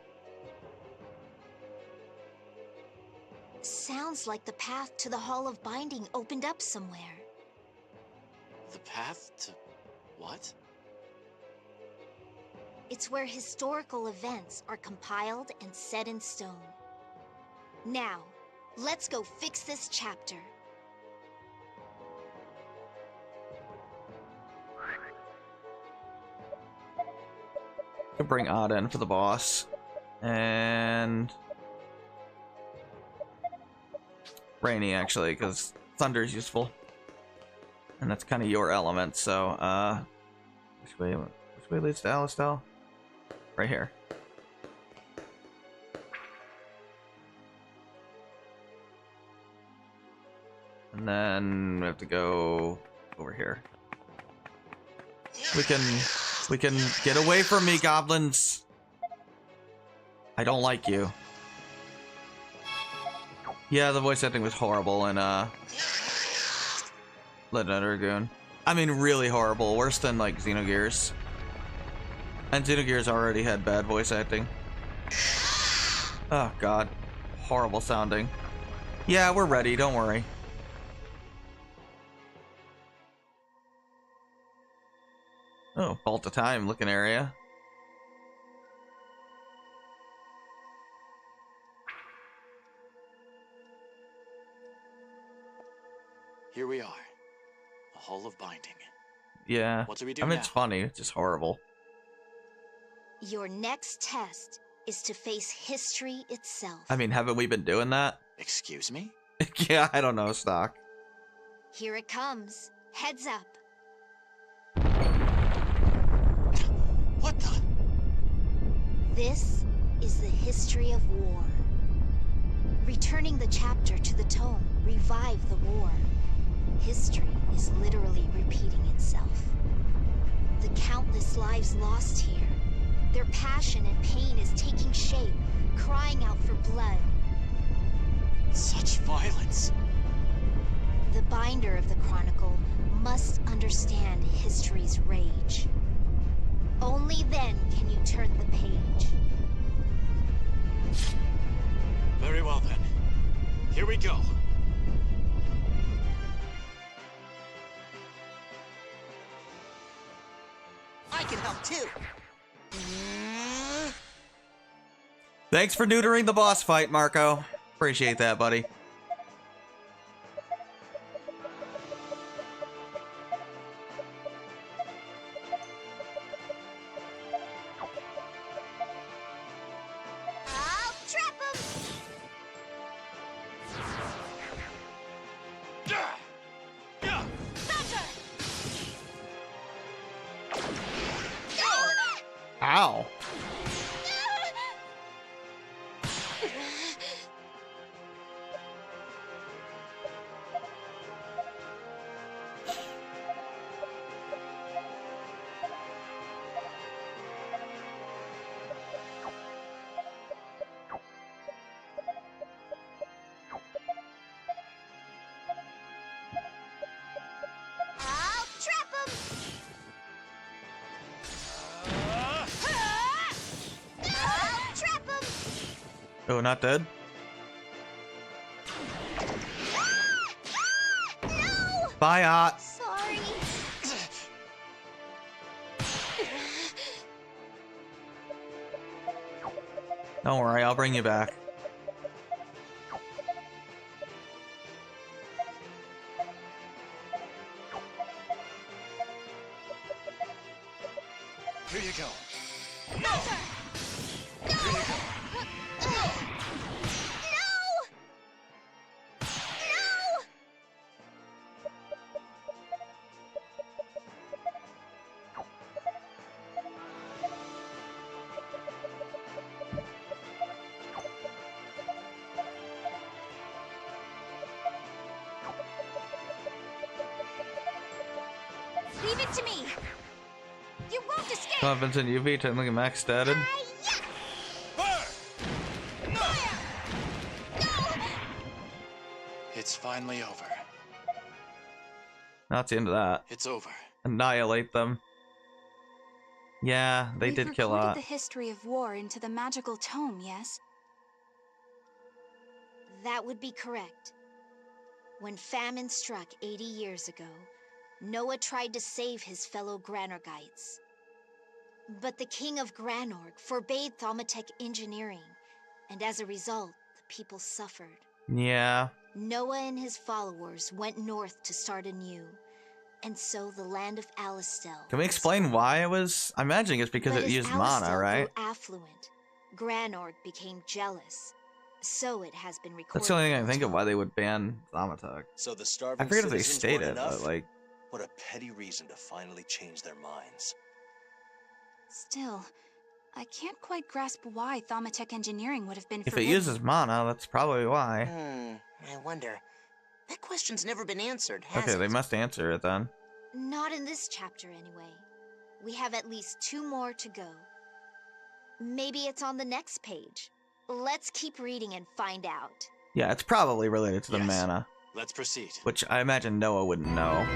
Sounds like the path to the Hall of Binding opened up somewhere. The path to what? It's where historical events are compiled and set in stone. Now, let's go fix this chapter. Could bring Ada in for the boss. And rainy, actually, because thunder is useful. And that's kind of your element, so, which way leads to Alistel? Right here. And then we have to go over here. We can get away from me, goblins. I don't like you. Yeah, the voice acting was horrible in Legend Dragoon. I mean, really horrible. Worse than like Xenogears. And Xenogears already had bad voice acting. Oh god, horrible sounding. Yeah, we're ready. Don't worry. Oh, Vault of Time looking area. Here we are. The Hall of Binding. Yeah. What do we do I mean, now? it's funny. It's just horrible. Your next test is to face history itself. I mean, haven't we been doing that? Excuse me? Yeah, I don't know, Stock. Here it comes. Heads up. What the? This is the history of war. Returning the chapter to the tome revived the war. History is literally repeating itself. The countless lives lost here. Their passion and pain is taking shape, crying out for blood. Such violence. The binder of the chronicle must understand history's rage. Only then can you turn the page. Very well then. Here we go. I can help too. Thanks for neutering the boss fight, Marco. Appreciate that, buddy. I'll trap him! Ow. I'll trap him! I'll trap him! Oh, not dead? No! Bye, Ot. Sorry. Don't worry, I'll bring you back. Here you go. Leave it to me. You won't escape. Confidence in UV, technically max statted. It's finally over. That's the end of that. It's over. Annihilate them. Yeah, they did kill recorded Ot. the history of war into the magical tome, yes? That would be correct. When famine struck 80 years ago, Noah tried to save his fellow Granorgites. But the king of Granorg forbade Thaumatek engineering, and as a result, the people suffered. Yeah. Noah and his followers went north to start anew, and so the land of Alistel. Can we explain why it was? I'm imagining it's because But it as used Alistel mana, right? grew affluent, Granorg became jealous. So it has been recorded. That's the only thing I in can think of Tome. why they would ban Thaumaturg. So the I starving forget if they citizens state weren't it, enough? but like, What a petty reason to finally change their minds. Still, I can't quite grasp why Thaumaturg engineering would have been if it forbidden. uses mana, that's probably why. I wonder. That question's never been answered, has Okay, it? they must answer it then. Not in this chapter, anyway. We have at least 2 more to go. Maybe it's on the next page. Let's keep reading and find out. Yeah, it's probably related to the Yes. mana, Let's proceed. which I imagine Noah wouldn't know.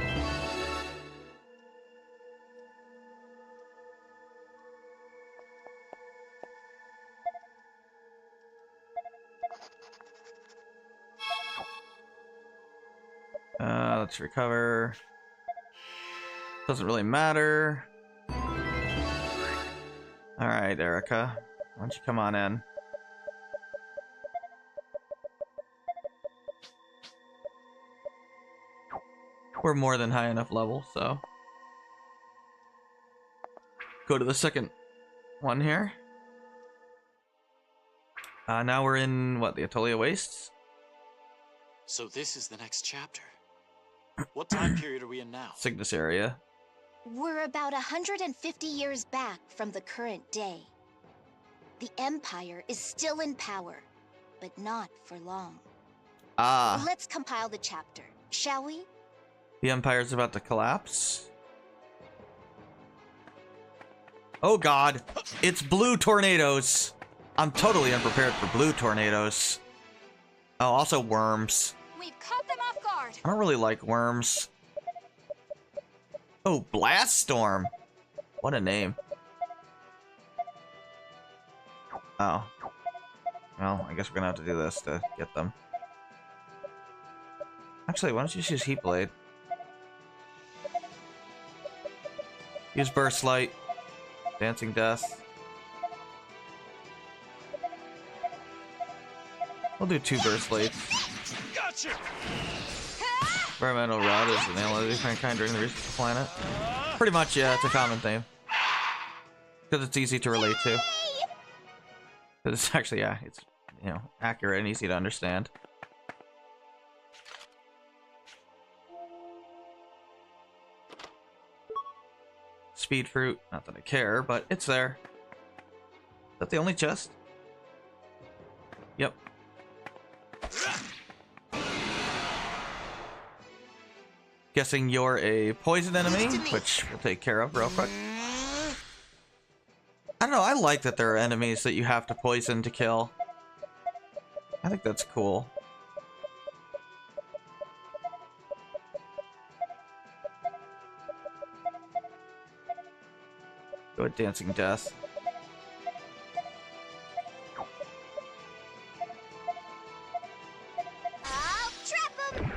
Let's recover. Doesn't really matter. Alright, Erica. Why don't you come on in? We're more than high enough level, so. Go to the second one here. Now we're in, what, the Atolia Wastes? So this is the next chapter. What time period are we in now? Cygnus area. We're about 150 years back from the current day. The Empire is still in power, but not for long. Ah, Let's compile the chapter, shall we? the Empire's about to collapse. Oh god, it's blue tornadoes. I'm totally unprepared for blue tornadoes. Oh, also worms. We've caught them off guard. I don't really like worms. Oh, Blast Storm. What a name. Oh. Well, I guess we're gonna have to do this to get them. Actually, why don't you just use Heat Blade? Use Burst Light. Dancing Death. We'll do 2 Burst Lights. Gotcha! Environmental Rod is an analytic kind during the research of the planet. Pretty much, yeah, it's a common theme. Because it's easy to relate to. Because it's actually, yeah, it's, you know, accurate and easy to understand. Speed Fruit, not that I care, but it's there. Is that the only chest? Yep. Guessing you're a poison enemy, which we'll take care of real quick. I don't know, I like that there are enemies that you have to poison to kill. I think that's cool. Go with Dancing Death. I'll trap him!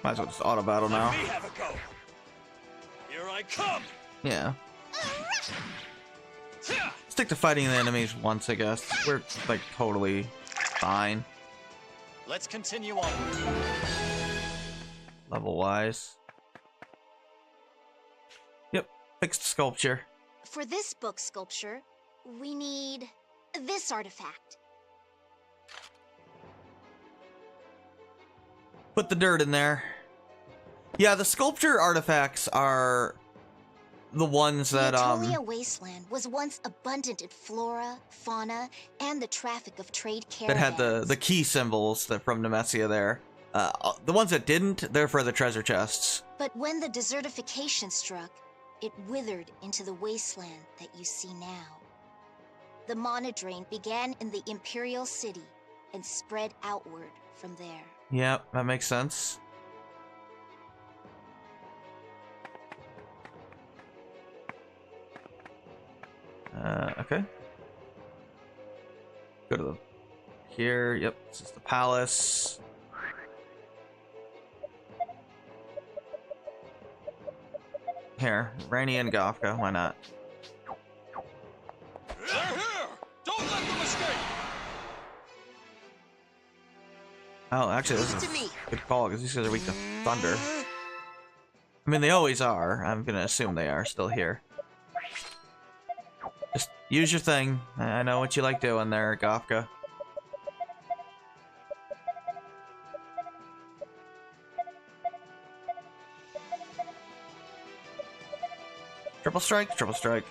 Might as well just auto battle now. Let me have a go. Here I come. Yeah. Stick to fighting the enemies once, I guess. We're like totally fine. Let's continue on. Level wise. Yep, fixed sculpture. For this book sculpture, we need this artifact. Put the dirt in there. Yeah, the sculpture artifacts are the ones that The Atolia Wasteland was once abundant in flora, fauna, and the traffic of trade that caravans. had the key symbols that from Nemesia there. The ones that didn't, they're for the treasure chests. But when the desertification struck, it withered into the wasteland that you see now. The monodrain began in the Imperial City and spread outward from there. Yep, that makes sense. Okay. Go to the here. Yep, this is the palace. Here, Rainy and Gofka, why not? They're here! Don't let them escape! Oh, actually, this is a good call, because these guys are weak to thunder. I mean, they always are. I'm gonna assume they are still here. Just use your thing. I know what you like doing there, Gofka. Triple strike, triple strike.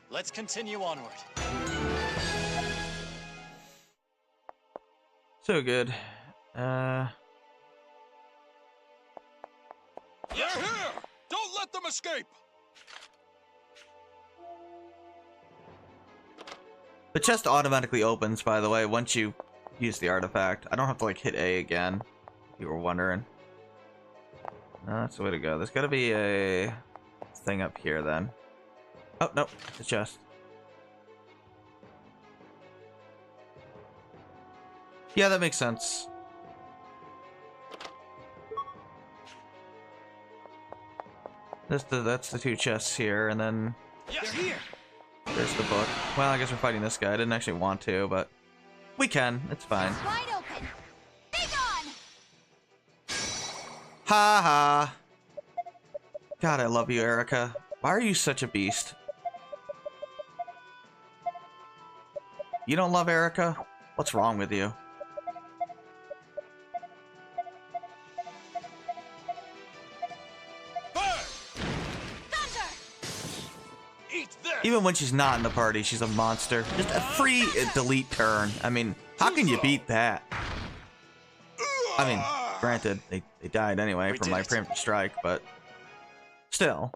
Let's continue onward. So good. They're here! Don't let them escape! The chest automatically opens, by the way, once you use the artifact. I don't have to, like, hit A again, if you were wondering. No, that's the way to go. There's gotta be a thing up here, then. Oh, no, the chest. Yeah, that makes sense. That's the two chests here, and then... Yes, here! There's the book. Well, I guess we're fighting this guy. I didn't actually want to, but we can. It's fine. Wide open. Be gone. Ha ha. God, I love you, Erica. Why are you such a beast? You don't love Erica? What's wrong with you? Even when she's not in the party, she's a monster. Just a free delete turn. I mean, how can you beat that? I mean, granted, they died anyway from my preemptive strike, but still.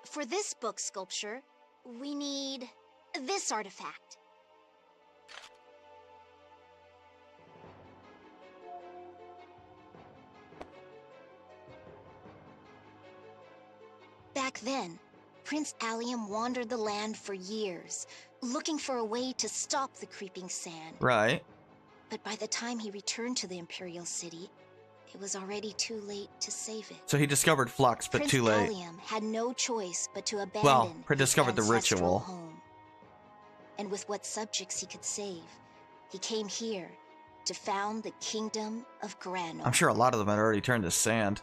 For this book sculpture, we need this artifact. Back then, Prince Allium wandered the land for years, looking for a way to stop the creeping sand. Right. But by the time he returned to the Imperial City, it was already too late to save it. So he discovered Flux, but too late. Prince Allium had no choice but to abandon Well, his discovered the ancestral ritual. home. And with what subjects he could save, he came here to found the Kingdom of Granorg. I'm sure a lot of them had already turned to sand.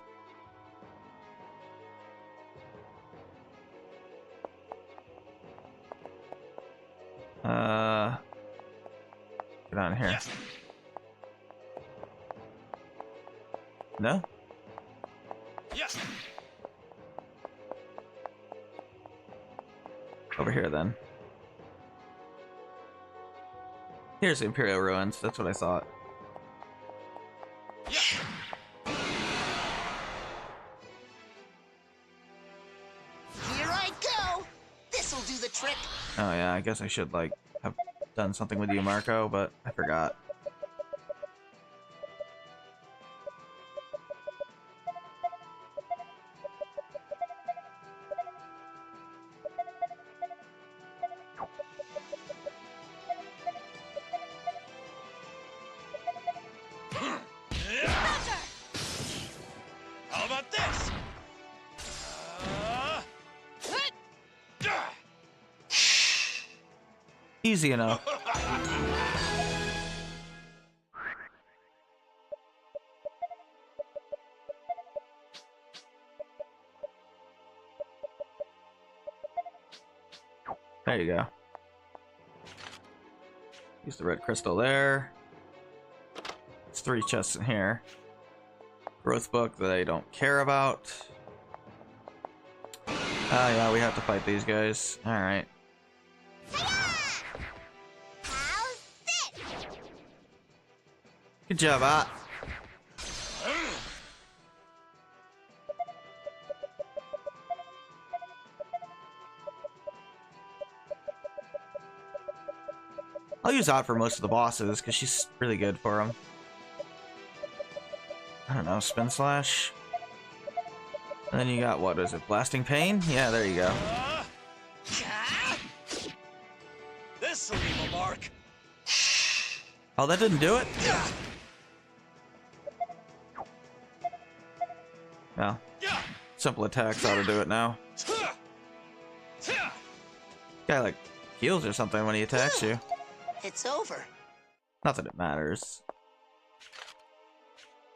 Get on here. Yes. No? Yes. Over here, then. Here's the Imperial Ruins. That's what I thought. Yes. Here I go! This'll do the trick! Oh yeah, I guess I should, like, have done something with you, Marco, but I forgot. How about this? Easy enough. There you go. Use the red crystal there. It's 3 chests in here. Growth book that I don't care about. Oh yeah, we have to fight these guys. Alright. Good job, Art. I'll use Art for most of the bosses, because she's really good for them. I don't know, Spin Slash? And then you got, what is it, Blasting Pain? Yeah, there you go. This'll leave a mark. Oh, that didn't do it? Well, simple attacks ought to do it now. Guy, like, heals or something when he attacks you. It's over. Not that it matters.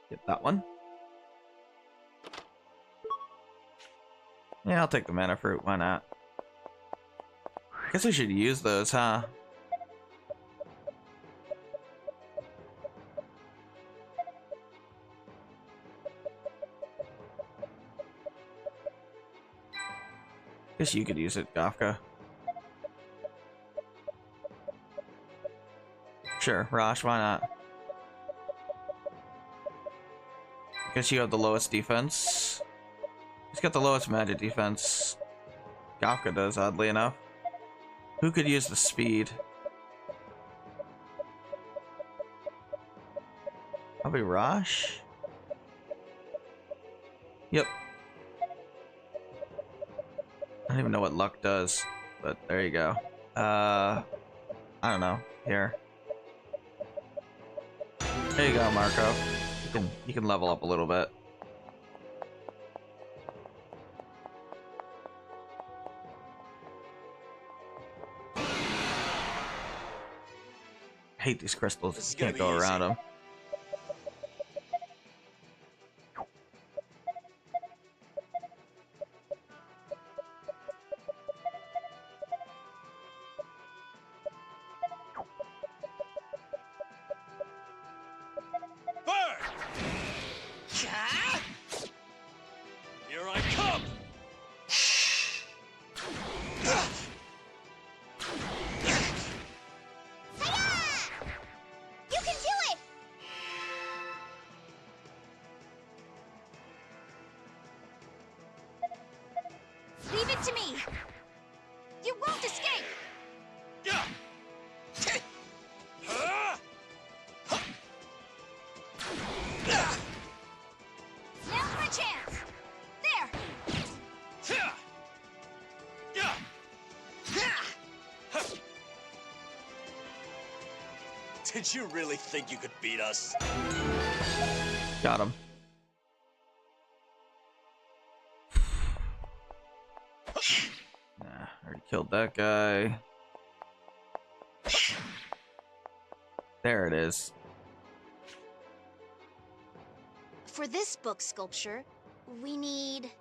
Get that one. Yeah, I'll take the mana fruit. Why not? Guess we should use those, huh? Guess you could use it, Gafka. Sure, Rosh, why not? Guess you have the lowest defense. He's got the lowest magic defense. Gafka does, oddly enough. Who could use the speed? Probably Rosh? Yep. I don't even know what luck does, but there you go. I don't know. Here. There you go, Marco. You can level up a little bit. I hate these crystals. You can't go around them. Here I come! You can do it! Leave it to me! You won't escape! Now's my chance! There! Did you really think you could beat us? Got him. Nah, already killed that guy. There it is. For this book sculpture, we need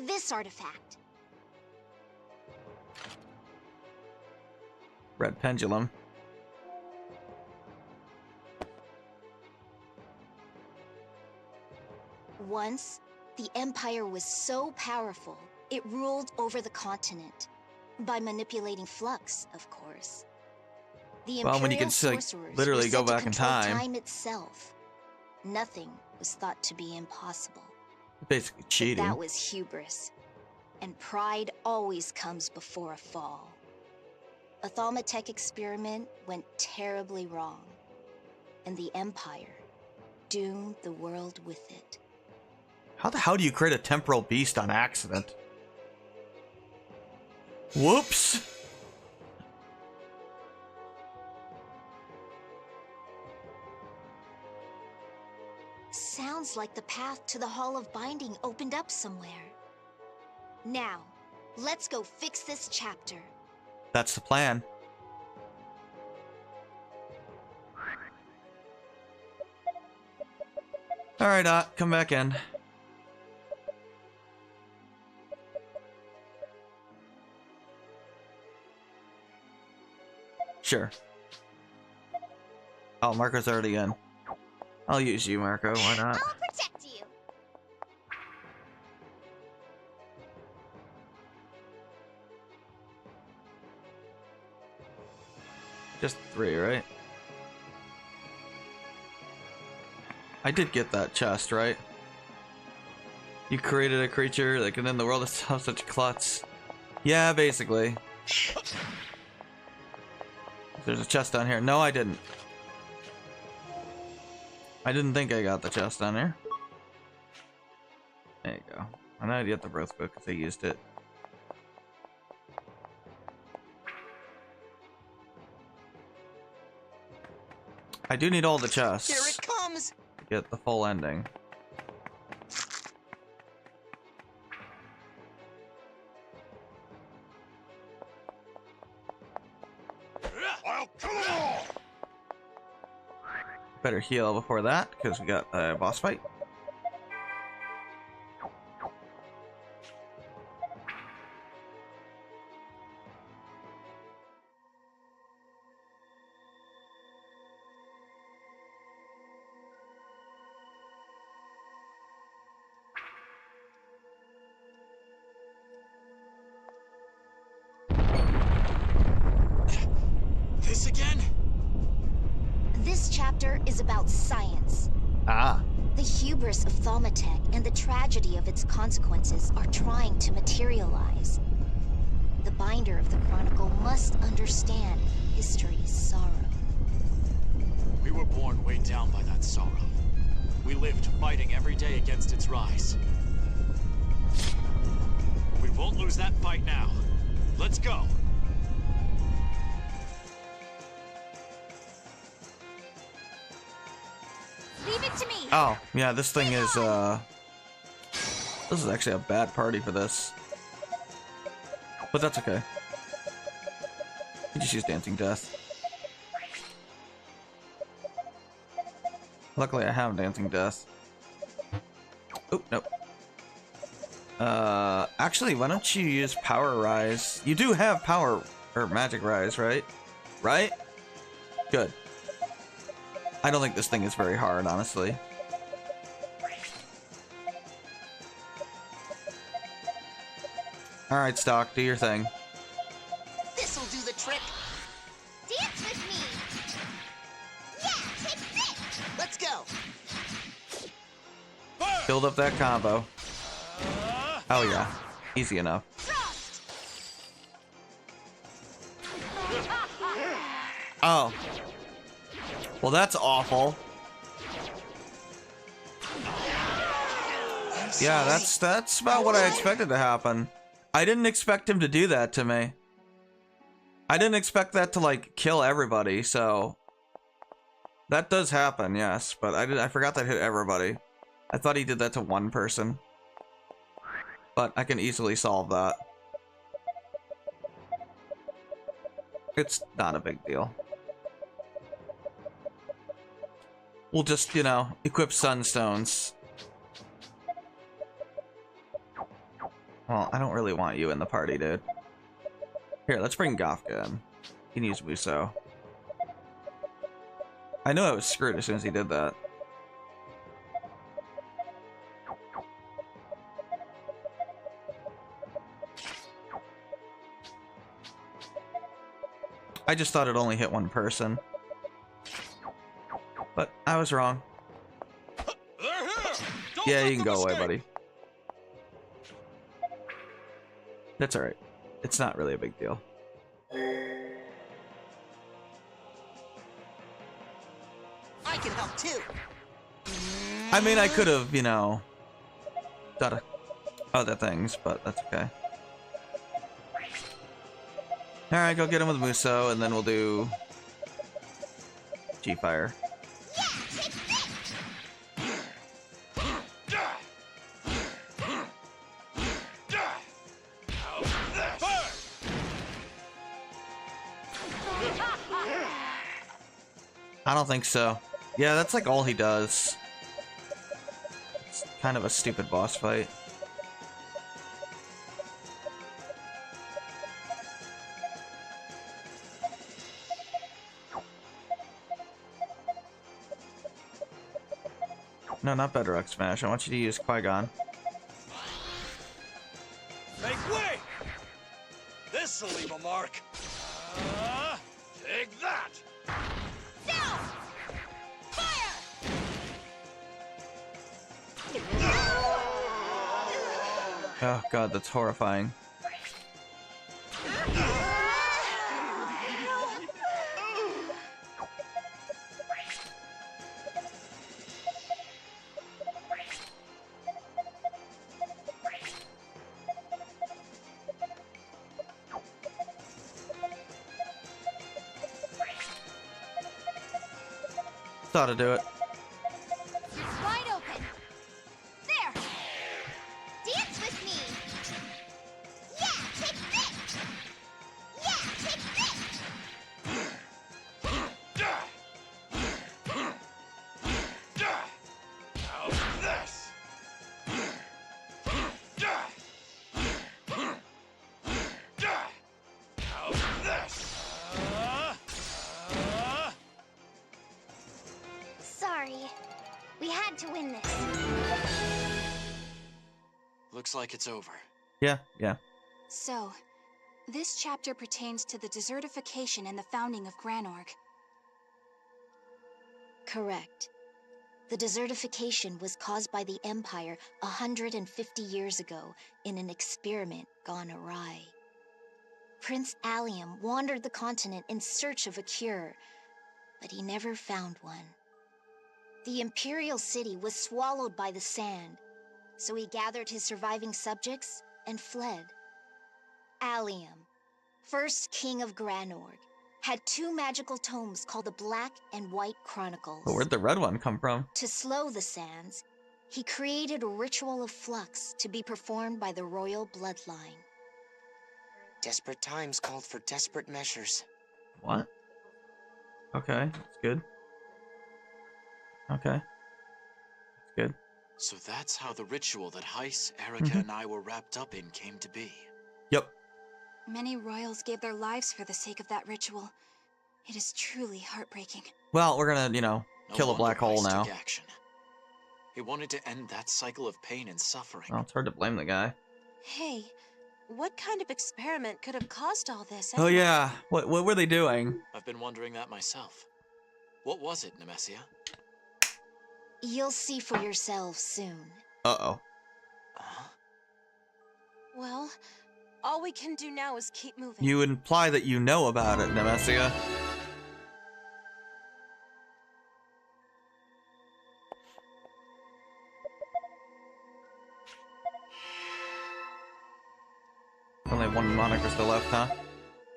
this artifact. Red pendulum. Once, the Empire was so powerful, it ruled over the continent. By manipulating flux, of course. The Well, when you Imperial can sorcerers literally were go said to back in control time. time itself. Nothing was thought to be impossible. Basically cheating. That was hubris. And pride always comes before a fall. A Thaumatek experiment went terribly wrong. And the Empire doomed the world with it. How the hell do you create a temporal beast on accident? Whoops! Sounds like the path to the Hall of Binding opened up somewhere. Now, let's go fix this chapter. That's the plan. Alright, come back in. Sure. Oh, Marco's already in. I'll use you, Marco. Why not? I'll protect you. Just 3, right? I did get that chest, right? You created a creature, like, and then the world is such a klutz. Yeah, basically. There's a chest down here. No, I didn't. I didn't think I got the chest down here. There you go. I know I'd get the birth book if they used it. I do need all the chests. Here it comes. To get the full ending. Better heal before that, because we got a boss fight. This again? This chapter is about science. Ah. The hubris of Thaumatek and the tragedy of its consequences are trying to materialize. The binder of the Chronicle must understand history's sorrow. We were born weighed down by that sorrow. We lived fighting every day against its rise. We won't lose that fight now. Let's go. Leave it to me! Oh, yeah, this thing is, this is actually a bad party for this. But that's okay. We just use Dancing Death. Luckily, I have Dancing Death. Oh, nope. Actually, why don't you use Power Rise? You do have Power, or Magic Rise, right? Right? Good. I don't think this thing is very hard, honestly. Alright, Stock, do your thing. This'll do the trick. Dance with me! Yeah, take this! Let's go. Build up that combo. Oh yeah, easy enough. Oh. Well, that's awful. Yeah, that's about what I expected to happen. I didn't expect him to do that to me. I didn't expect that to like kill everybody, so that does happen, yes, but I forgot that hit everybody. I thought he did that to one person. But I can easily solve that. It's not a big deal. We'll just, you know, equip Sunstones. Well, I don't really want you in the party, dude. Here, let's bring Gofka in. He can use Muso. I knew I was screwed as soon as he did that. I just thought it only hit one person. But I was wrong. Yeah, you can go away, buddy. That's alright. It's not really a big deal. I can help too. I mean, I could have, you know, done other things, but that's okay. Alright, go get him with Muso, and then we'll do G-Fire. I don't think so. Yeah, that's like all he does. It's kind of a stupid boss fight. No, not Bedrock Smash. I want you to use Qui-Gon. Make way! This'll leave a mark. Take that! Down! Fire! Oh god, that's horrifying. Thought to do it. Wide open. There. Dance with me. Yeah, take this. Yeah, take this. How's this? How's this? Sorry. We had to win this. Looks like it's over. Yeah, yeah. So, this chapter pertains to the desertification and the founding of Granorg. Correct. The desertification was caused by the Empire 150 years ago in an experiment gone awry. Prince Allium wandered the continent in search of a cure, but he never found one. The Imperial City was swallowed by the sand, so he gathered his surviving subjects and fled. Allium, first king of Granorg, had two magical tomes called the Black and White Chronicles. But where'd the red one come from? To slow the sands, he created a ritual of flux to be performed by the royal bloodline. Desperate times called for desperate measures. What? Okay, that's good. Okay. That's good. So that's how the ritual that Heiss, Erica, and I were wrapped up in came to be. Yep. Many royals gave their lives for the sake of that ritual. It is truly heartbreaking. Well, we're gonna, No kill a black wonder hole Heiss now. took action. He wanted to end that cycle of pain and suffering. Well, it's hard to blame the guy. Hey, what kind of experiment could have caused all this? Oh yeah, what were they doing? I've been wondering that myself. What was it, Nemesia? You'll see for yourselves soon. Uh-oh. Well, all we can do now is keep moving. You imply that you know about it, Nemesia. Only have one moniker still left, huh?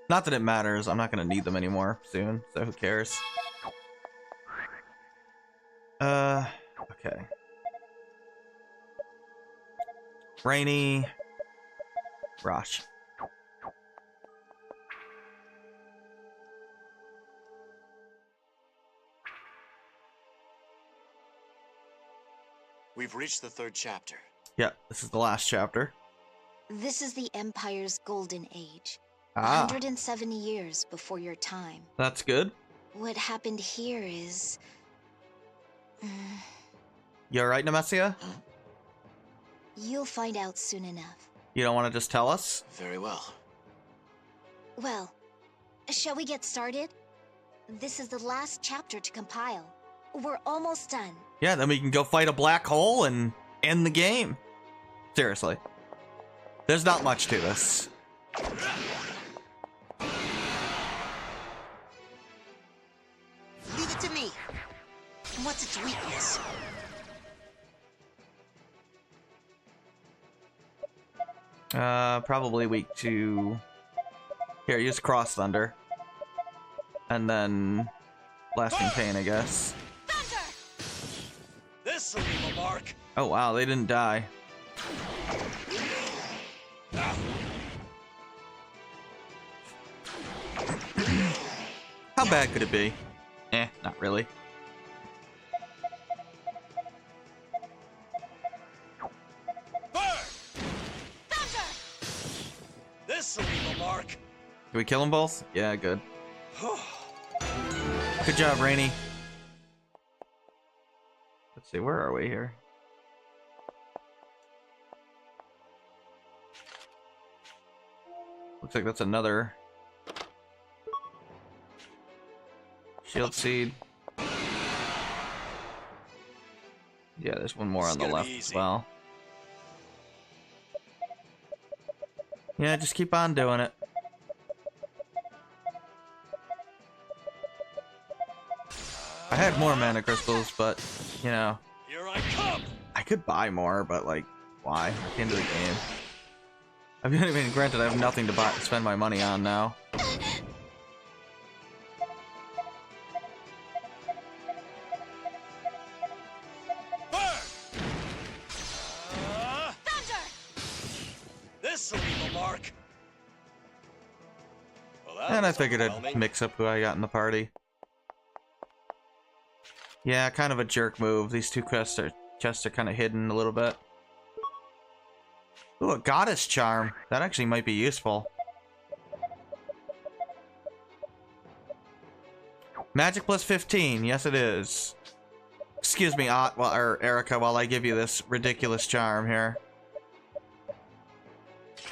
Not that it matters. I'm not gonna need them anymore soon, so who cares? Okay. Rainy. Rosh. We've reached the third chapter. Yeah, this is the last chapter. This is the Empire's golden age. Ah. 170 years before your time. That's good. What happened here is... You alright, Nemesia? You'll find out soon enough. You don't want to just tell us? Very well. Well, shall we get started? This is the last chapter to compile. We're almost done. Yeah, then we can go fight a black hole and end the game. Seriously. There's not much to this. Leave it to me. What's its weakness? Probably weak to... Here, use Cross Thunder. And then... Blasting Pain, I guess. This'll leave a mark. Oh wow, they didn't die. How bad could it be? Not really. This'll leave a mark. Can we kill them both? Yeah, good. Good job, Rainy. Let's see, where are we here? Looks like that's another Shield Seed. Yeah, there's one more on the left as well. Yeah, just keep on doing it. I had more mana crystals, but, you know. Here I come. I could buy more, but, like, why? At the end of the game. I mean, granted, I have nothing to spend my money on now. And I figured I'd mix up who I got in the party. Yeah, kind of a jerk move. These two chests are kind of hidden a little bit. Ooh, a goddess charm. That actually might be useful. Magic plus 15. Yes, it is. Excuse me, or Erica, while I give you this ridiculous charm here.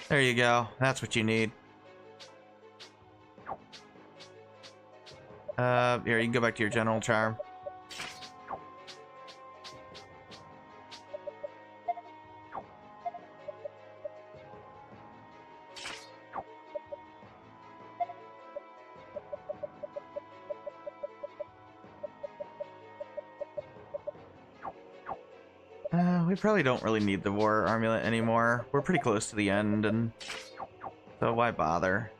There you go. That's what you need. Here, you can go back to your general charm. We probably don't really need the war amulet anymore. We're pretty close to the end, and so why bother?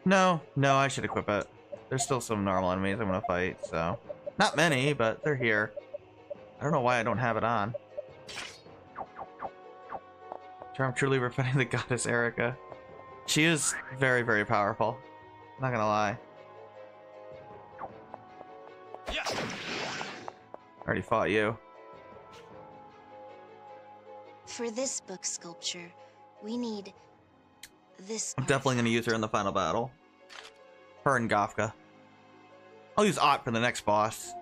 No, I should equip it. There's still some normal enemies I'm gonna fight, so not many, but they're here. I don't know why I don't have it on. Charm truly refining the goddess Erica. She is very, very powerful. Not gonna lie. Already fought you. For this book sculpture, we need this. I'm definitely going to use her in the final battle. Her and Gofka. I'll use Ott for the next boss.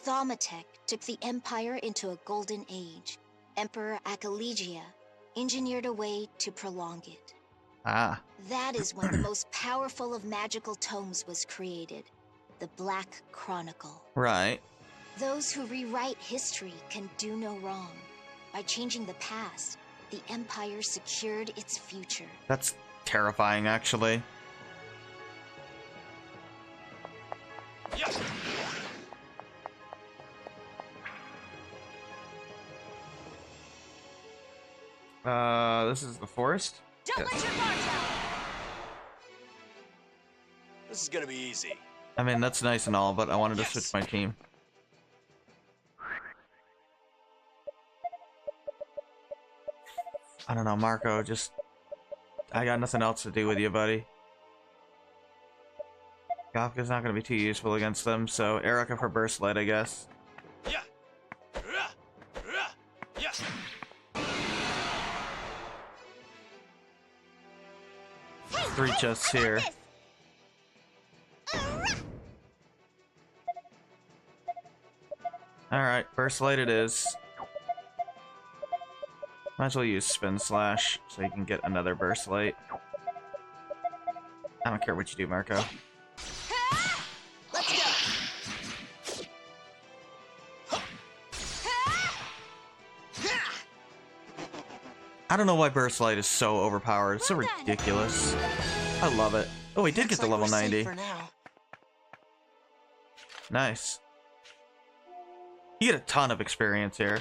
Thaumatek took the Empire into a golden age. Emperor Akalegia engineered a way to prolong it. Ah. That is when the most powerful of magical tomes was created. The Black Chronicle. Right. Those who rewrite history can do no wrong. By changing the past, the Empire secured its future. That's terrifying, actually. This is the forest? Don't let your guard down! This is gonna be easy. I mean, that's nice and all, but I wanted to switch my team. I don't know, Marco, just... I got nothing else to do with you, buddy. Gofka's not going to be too useful against them, so Erica for Burst Light, I guess. Three chests here. Alright, Burst Light it is. Might as well use Spin Slash so you can get another Burst Light. I don't care what you do, Marco. Let's go. I don't know why Burst Light is so overpowered. It's so ridiculous. I love it. Oh, we did get to level 90. For now. Nice. You get a ton of experience here.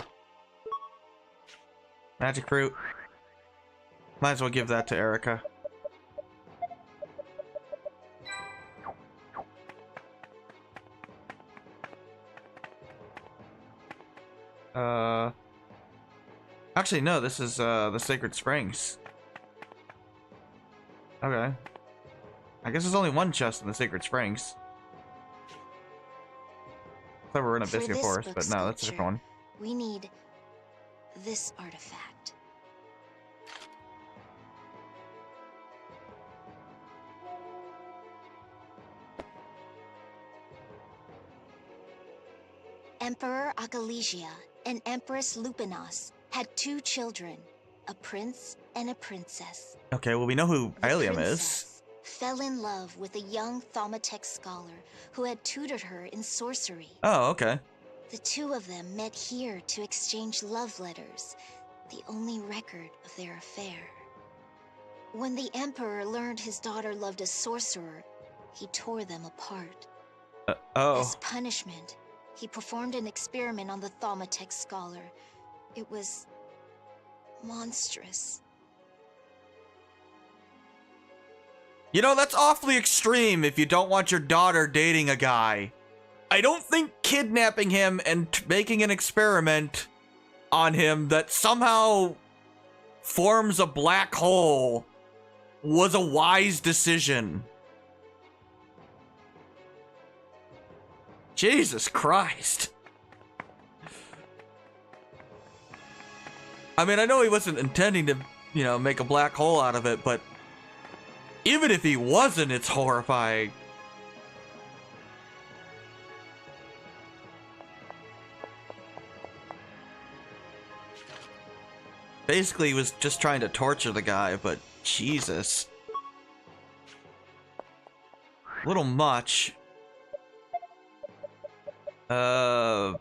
Magic Fruit. Might as well give that to Erica. Actually, no, this is the Sacred Springs. Okay. I guess there's only one chest in the Sacred Springs. I thought we were in Abyssea Forest, but no, that's a different one. We need this artifact. Emperor Akalegia and Empress Lupinas had 2 children, a prince and a princess. Okay, well, we know who Ilium is. Fell in love with a young Thaumatek scholar who had tutored her in sorcery. Oh, okay. The 2 of them met here to exchange love letters, the only record of their affair. When the Emperor learned his daughter loved a sorcerer, he tore them apart. As punishment, he performed an experiment on the Thaumatek scholar. It was monstrous. You know, that's awfully extreme if you don't want your daughter dating a guy. I don't think kidnapping him and making an experiment on him that somehow forms a black hole was a wise decision. Jesus Christ. I mean, I know he wasn't intending to, you know, make a black hole out of it, but even if he wasn't, it's horrifying. Basically, he was just trying to torture the guy, but Jesus. A little much. But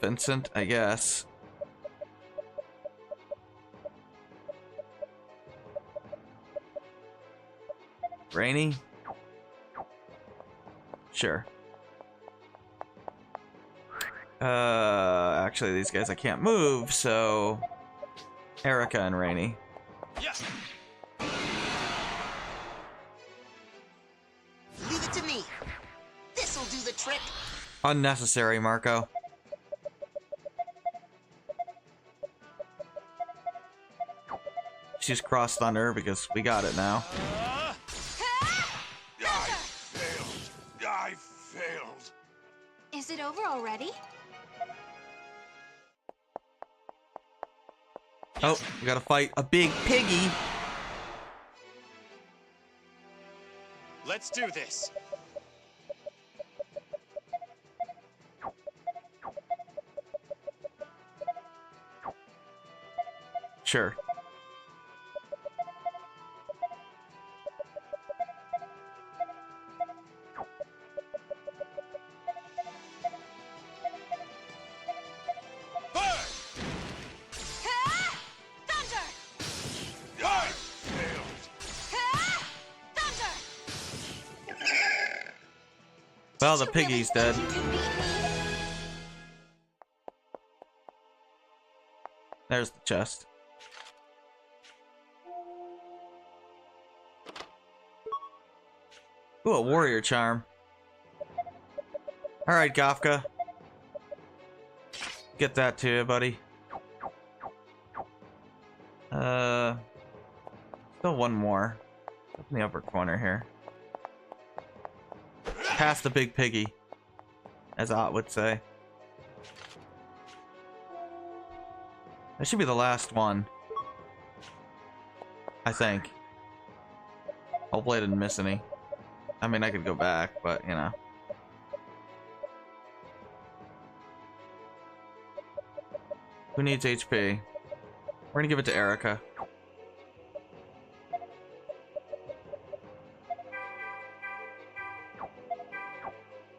Vincent, I guess. Rainy? Sure. Actually, these guys I can't move, so Erica and Rainy. Yes. Leave it to me. This'll do the trick. Unnecessary, Marco. She's Cross Thunder because we got it now. I failed. Is it over already? Oh, we gotta fight a big piggy. Let's do this. Sure. Well, the piggy's dead. There's the chest. Ooh, a warrior charm. Alright, Gafka. Get that to you, buddy. Still one more. Up in the upper corner here. Past the big piggy, as Ott would say. That should be the last one. I think. Hopefully I didn't miss any. I mean, I could go back, but, you know. Who needs HP? We're gonna give it to Erica.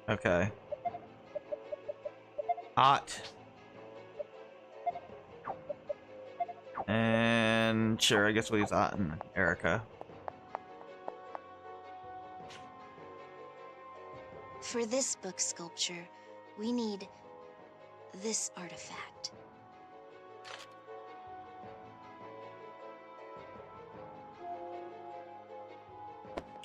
Okay. Ott. And sure, I guess we'll use Ott and Erica. For this book sculpture, we need this artifact.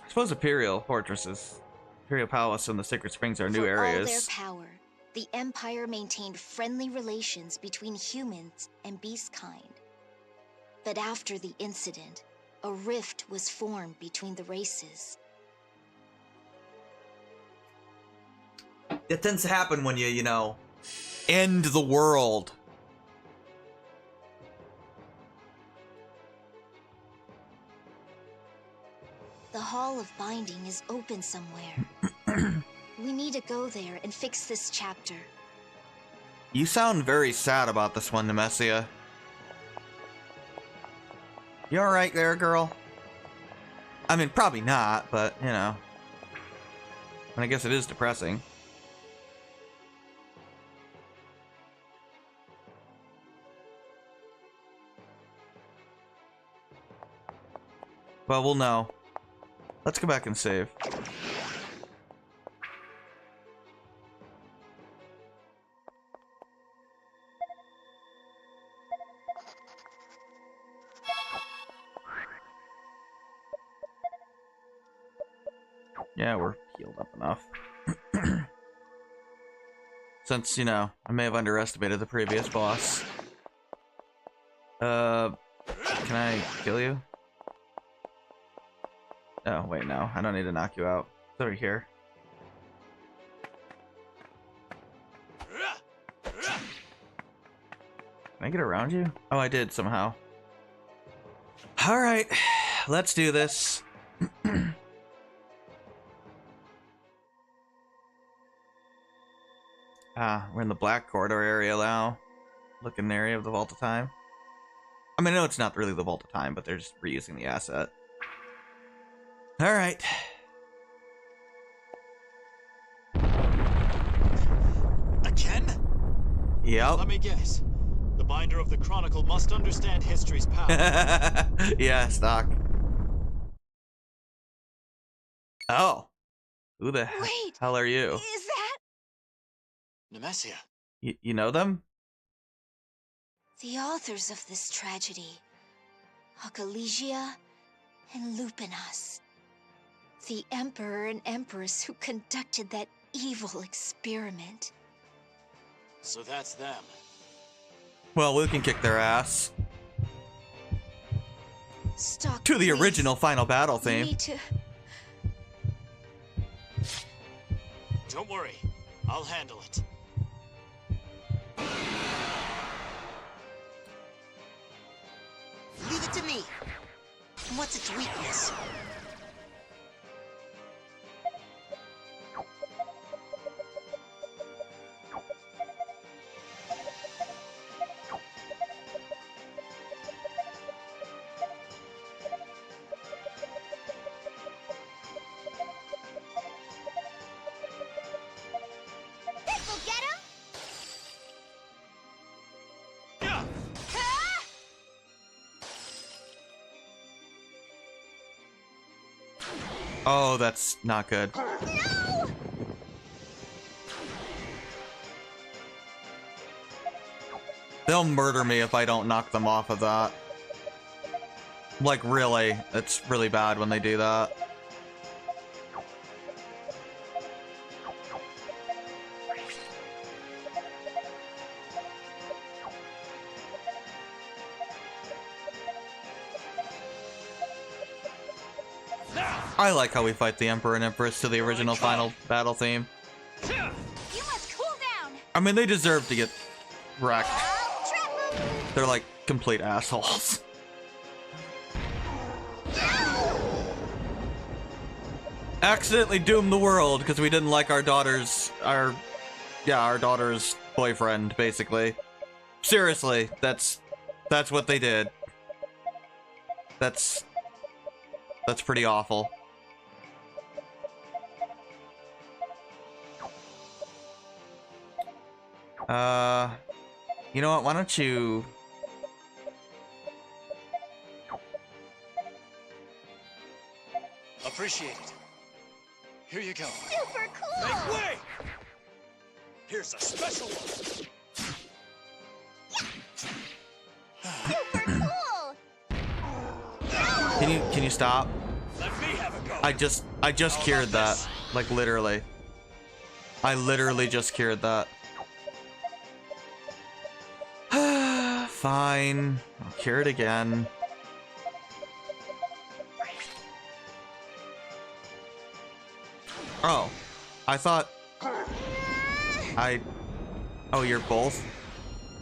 I suppose Imperial fortresses, Imperial Palace and the Sacred Springs are new areas. For all their power, the Empire maintained friendly relations between humans and beast kind. But after the incident, a rift was formed between the races. It tends to happen when you know, end the world. The Hall of Binding is open somewhere. We need to go there and fix this chapter. You sound very sad about this one, Nemesia. You alright there, girl? I mean, probably not, but, you know. I guess it is depressing. Well, we'll know. Let's go back and save. Yeah, we're healed up enough. Since, you know, I may have underestimated the previous boss. Can I kill you? Oh, wait, no. I don't need to knock you out. It's over here. Can I get around you? Oh, I did somehow. Alright, let's do this. We're in the Black Corridor area now. Looking area of the Vault of Time. I mean, I know it's not really the Vault of Time, but they're just reusing the asset. Alright. Again? Yep. Let me guess. The binder of the Chronicle must understand history's power. Yeah, Stock. Oh. Who the hell are you? Is that Nemesia. You know them? the authors of this tragedy? Ocalegia and Lupinas. The Emperor and Empress who conducted that evil experiment. So that's them. Well, we can kick their ass. Stock, To the please. original Final Battle You theme. need to... Don't worry. I'll handle it. Leave it to me. What's its weakness? This'll get him! Oh, that's not good. No! They'll murder me if I don't knock them off of that. Like, really. It's really bad when they do that. I like how we fight the Emperor and Empress to the original Final Battle theme. You must cool down! I mean, they deserve to get wrecked. I'll trap him! They're like complete assholes. Accidentally doomed the world because we didn't like our daughter's boyfriend, basically. Seriously, that's what they did. That's pretty awful. You know what? Why don't you... Appreciate it. Here you go. Super cool! Make way! Here's a special one. Super cool! Can you stop? Let me have a go. I just cured that. Like, literally. I literally just cured that. Fine. I'll cure it again. Oh. I thought... Oh, you're both?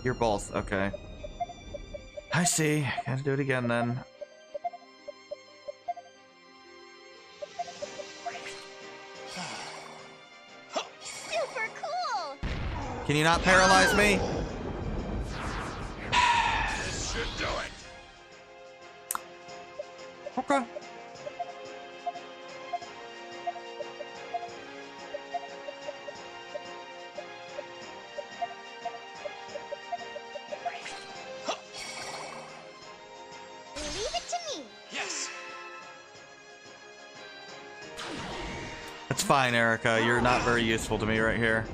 You're both. Okay. I see. Gotta do it again, then. Super cool! Can you not paralyze me? This should do it. Okay. Leave it to me! Yes. It's fine, Erica. You're not very useful to me right here.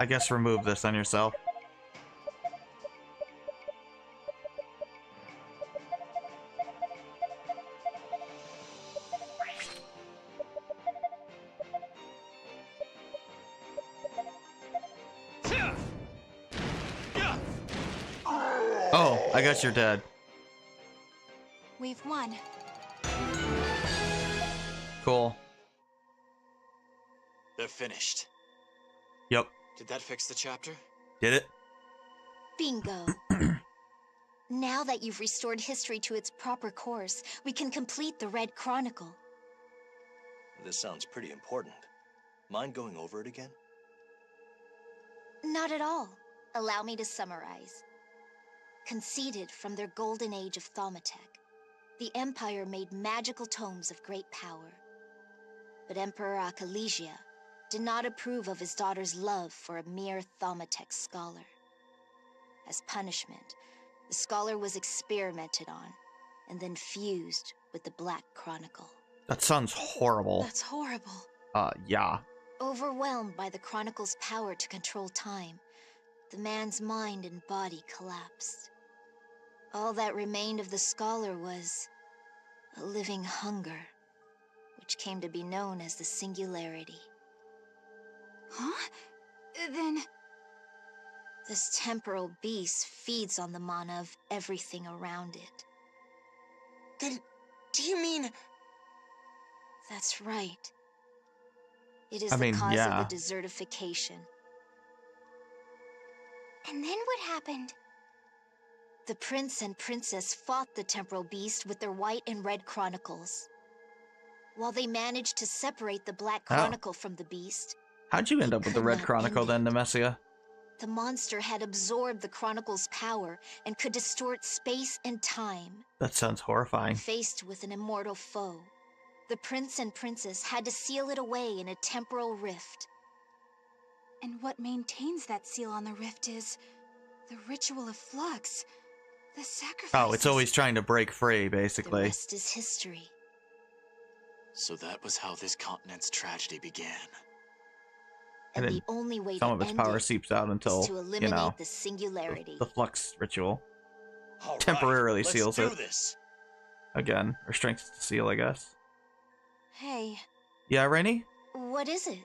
I guess remove this on yourself. Oh, I guess you're dead. We've won. Cool. They're finished. Yep. Did that fix the chapter? Did it? Bingo. Now that you've restored history to its proper course, we can complete the Red Chronicle. This sounds pretty important. Mind going over it again? Not at all. Allow me to summarize. Conceded from their golden age of Thaumatek, the Empire made magical tomes of great power. But Emperor Akalesia did not approve of his daughter's love for a mere Thaumatek scholar. As punishment, the scholar was experimented on and then fused with the Black Chronicle. That sounds horrible. That's horrible. Yeah. Overwhelmed by the Chronicle's power to control time, the man's mind and body collapsed. All that remained of the scholar was a living hunger, which came to be known as the Singularity. Huh? Then... This temporal beast feeds on the mana of everything around it. Then, do you mean... That's right. It is I the mean, cause yeah. of the desertification. And then what happened? The prince and princess fought the temporal beast with their white and red chronicles. While they managed to separate the Black Chronicle from the beast, How'd you end up with the could Red not Chronicle end then, Nemesia? the monster had absorbed the Chronicle's power and could distort space and time. That sounds horrifying. Faced with an immortal foe, the prince and princess had to seal it away in a temporal rift. And what maintains that seal on the rift is the ritual of flux, the sacrifice. Oh, it's always trying to break free, The basically. rest is history. So that was how this continent's tragedy began. And And then the only way some to of its end power it seeps out until, is to eliminate you know, the singularity. the flux ritual. All right, Temporarily let's seals do it. this. Again, or strengths to seal, I guess. Hey, Yeah, Rainy? What is it?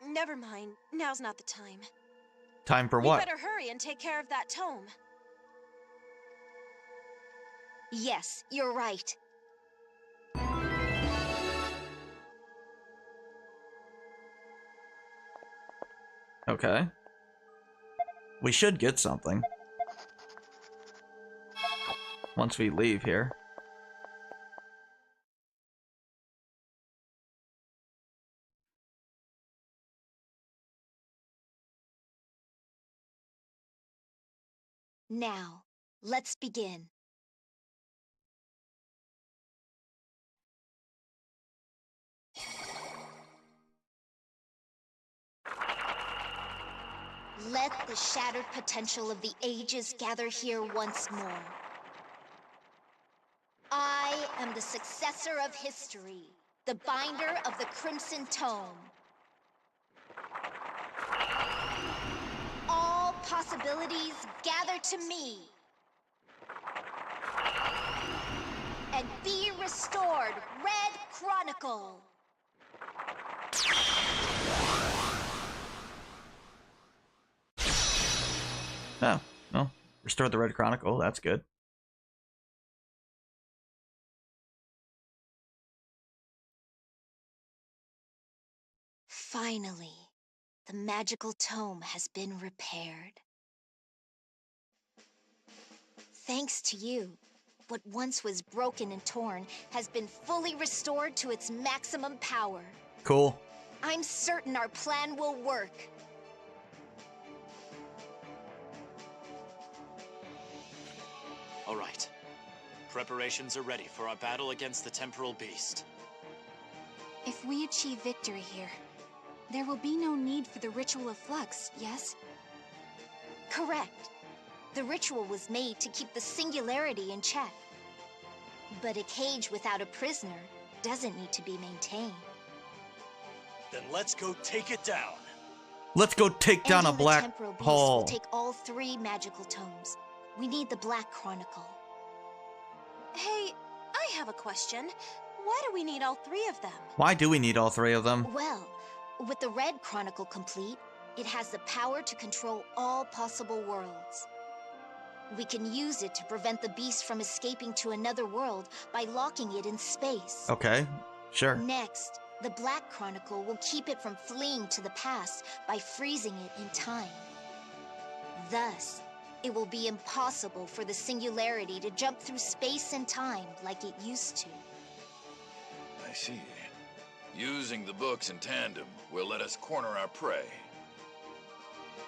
Never mind. Now's not the time. Time for We what? better hurry and take care of that tome. Yes, you're right. Okay. We should get something. Once we leave here. Now, let's begin. Let the shattered potential of the ages gather here once more. I am the successor of history, the binder of the Crimson Tome. All possibilities gather to me. And be restored, Red Chronicle! Oh, well, restore the Red Chronicle, that's good. Finally, the magical tome has been repaired. Thanks to you, what once was broken and torn has been fully restored to its maximum power. Cool. I'm certain our plan will work. All right. Preparations are ready for our battle against the temporal beast. if we achieve victory here, there will be no need for the ritual of flux, yes? Correct. The ritual was made to keep the singularity in check. But a cage without a prisoner doesn't need to be maintained. Then let's go take it down. Let's go take down a Ending the black temporal beast hole. will take all 3 magical tomes. We need the Black Chronicle. Hey, I have a question. Why do we need all 3 of them? Why do we need all 3 of them? Well, with the Red Chronicle complete, it has the power to control all possible worlds. We can use it to prevent the beast from escaping to another world by locking it in space. Okay, sure. Next, the Black Chronicle will keep it from fleeing to the past by freezing it in time. Thus, it will be impossible for the Singularity to jump through space and time like it used to. I see. Using the books in tandem will let us corner our prey.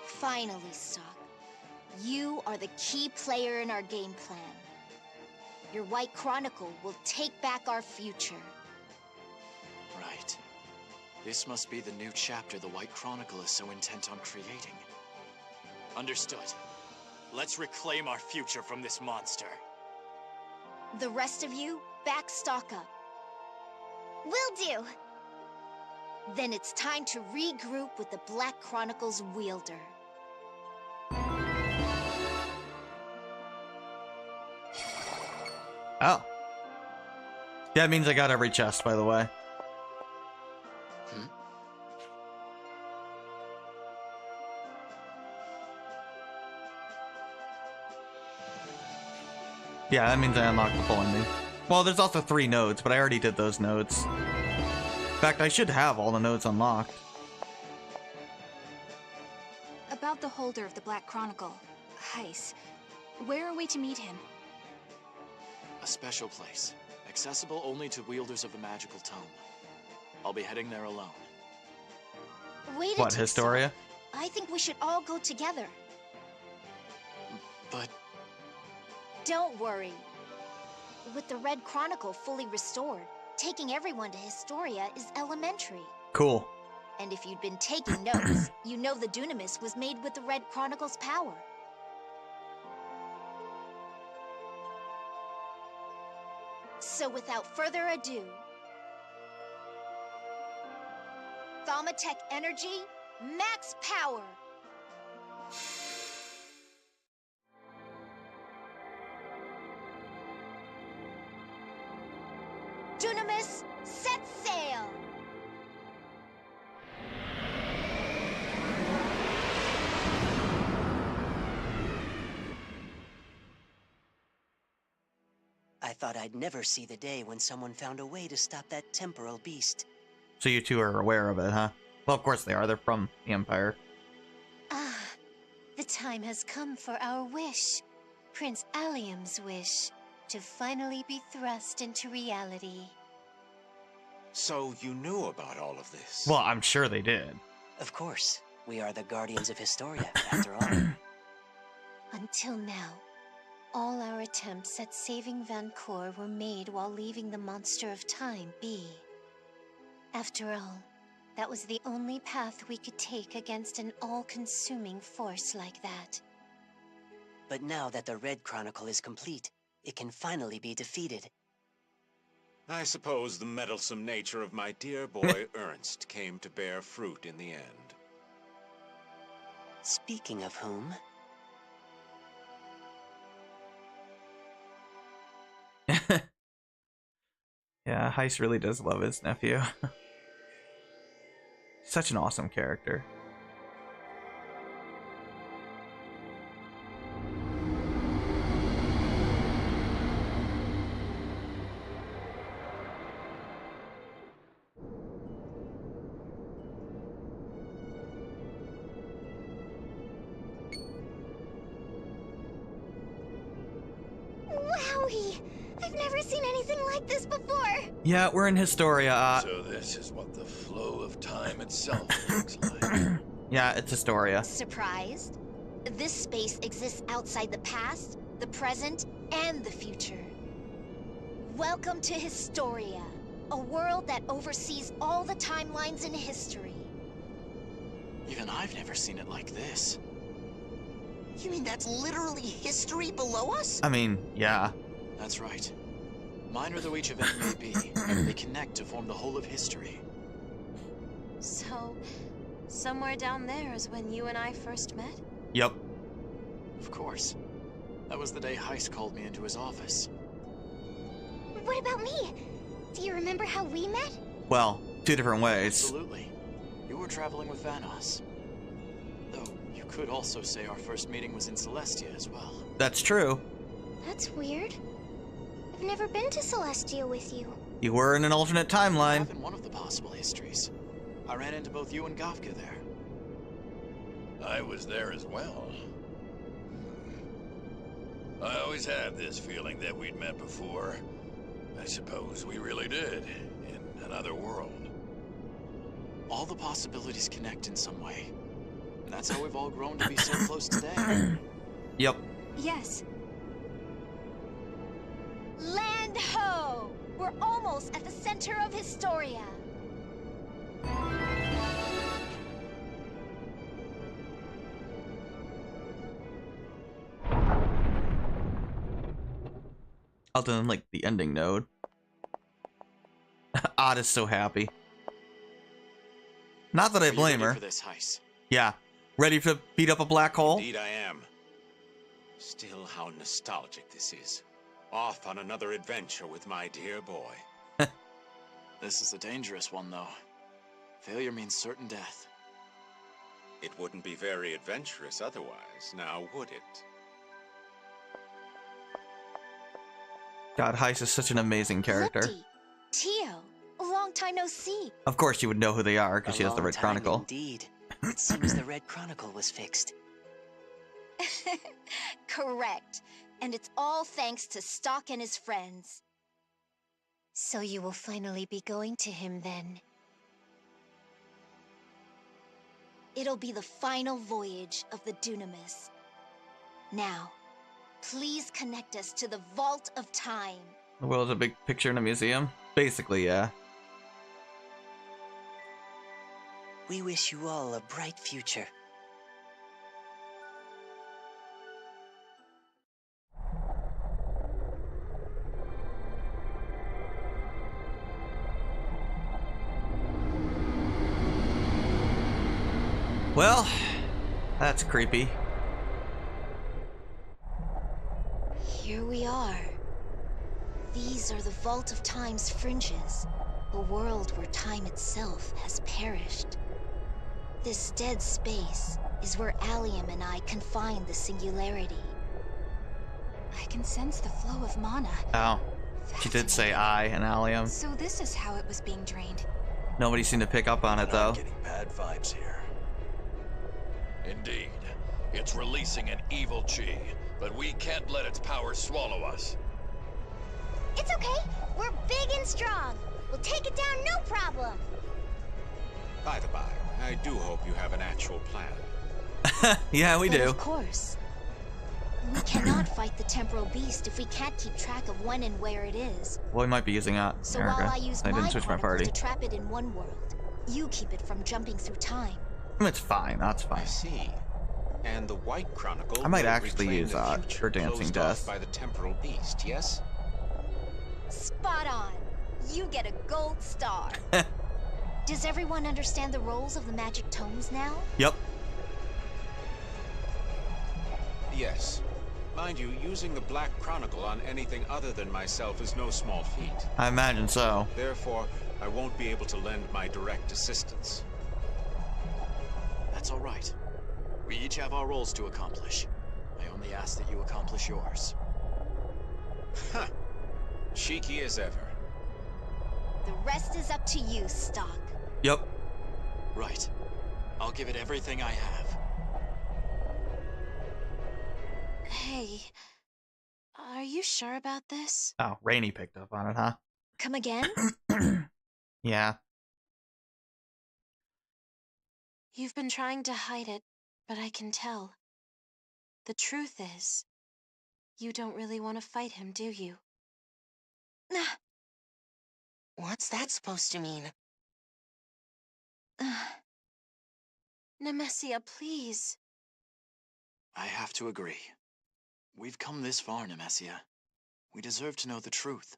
Finally, Stock. You are the key player in our game plan. Your White Chronicle will take back our future. Right. This must be the new chapter the White Chronicle is so intent on creating. Understood. Let's reclaim our future from this monster. The rest of you, back Stock up. Will do. Then it's time to regroup with the Black Chronicle's wielder. Oh. That means I got every chest, by the way. Yeah, that means I unlocked the full ending. Well, there's also 3 nodes, but I already did those nodes. In fact, I should have all the nodes unlocked. About the holder of the Black Chronicle, Heiss. Where are we to meet him? A special place, accessible only to wielders of the magical tome. I'll be heading there alone. Wait What, a tick, Historia? Stock. I think we should all go together. But Don't worry. With the Red Chronicle fully restored, taking everyone to Historia is elementary. Cool. And if you'd been taking notes, you know the Dunamis was made with the Red Chronicle's power. So without further ado, Thaumatech Energy, max power! Dunamis, set sail! I thought I'd never see the day when someone found a way to stop that temporal beast. So you two are aware of it, huh? Well, of course they are. They're from the Empire. Ah, the time has come for our wish. Prince Allium's wish. To finally be thrust into reality. So you knew about all of this? Well, I'm sure they did. Of course. We are the Guardians of Historia, after all. Until now, all our attempts at saving Vancour were made while leaving the Monster of Time be. After all, that was the only path we could take against an all-consuming force like that. But now that the Red Chronicle is complete, it can finally be defeated. I suppose the meddlesome nature of my dear boy Ernst came to bear fruit in the end. Speaking of whom... Yeah, Heiss really does love his nephew. Such an awesome character. Wowie! I've never seen anything like this before! Yeah, we're in Historia. So this is what the flow of time itself looks like. Yeah, it's Historia. Surprised? This space exists outside the past, the present, and the future. Welcome to Historia, a world that oversees all the timelines in history. even I've never seen it like this. You mean that's literally history below us? I mean, yeah. That's right. Minor though each event may be, they connect to form the whole of history. So, somewhere down there is when you and I first met? Yep. Of course. That was the day Heist called me into his office. What about me? Do you remember how we met? Well, 2 different ways. Absolutely. You were traveling with Vanos. Though, you could also say our first meeting was in Celestia as well. That's true. That's weird. I've never been to Celestia with you. You were in an alternate timeline. In one of the possible histories. I ran into both you and Gafka there. I was there as well. I always had this feeling that we'd met before. I suppose we really did, in another world. All the possibilities connect in some way. And that's how we've all grown to be so close today. Yep. Yes. Land ho! We're almost at the center of Historia. Other than, like, the ending node. Odd is so happy. Not that I blame her. For this heist? Yeah. Ready to beat up a black hole? Indeed I am. Still, how nostalgic this is. Off on another adventure with my dear boy. This is a dangerous one, though. Failure means certain death. It wouldn't be very adventurous otherwise, now would it? God, Heist is such an amazing character. Lipti, Tio, a long time no see. Of course you would know who they are, because she has the Red Chronicle. Indeed. It seems the Red Chronicle was fixed. Correct. And it's all thanks to Stock and his friends. So you will finally be going to him then. It'll be the final voyage of the Dunamis. Now, please connect us to the Vault of Time. The world's a big picture in a museum? Basically, yeah. We wish you all a bright future. Well, that's creepy. Here we are. These are the Vault of Time's fringes, a world where time itself has perished. This dead space is where Allium and I confine the singularity. I can sense the flow of mana. Oh, she did say I and Allium. So this is how it was being drained. Nobody seemed to pick up on it, though. I'm getting bad vibes here. Indeed. It's releasing an evil chi, but we can't let its power swallow us. It's okay. We're big and strong. We'll take it down, no problem. By the by, I do hope you have an actual plan. Yeah, we But do. of course. We cannot fight the temporal beast if we can't keep track of when and where it is. Well, we might be using that. So Erica. while I use I my didn't switch my chronicle party. to trap it in one world, you keep it from jumping through time. It's fine. That's I fine. see. And the White Chronicle I might will actually reclaim use the that future for Dancing closed Death. off by the temporal beast, yes? Spot on. You get a gold star. Does everyone understand the roles of the magic tomes now? Yep. Yes. Mind you, using the Black Chronicle on anything other than myself is no small feat. I imagine so. Therefore, I won't be able to lend my direct assistance. That's all right. We each have our roles to accomplish. I only ask that you accomplish yours. Huh. Cheeky as ever. The rest is up to you, Stock. Yep. Right. I'll give it everything I have. Hey, are you sure about this? Oh, Rainy picked up on it, huh? Come again? Yeah. You've been trying to hide it, but I can tell. The truth is, you don't really want to fight him, do you? What's that supposed to mean? Nemesia, please. I have to agree. We've come this far, Nemesia. We deserve to know the truth.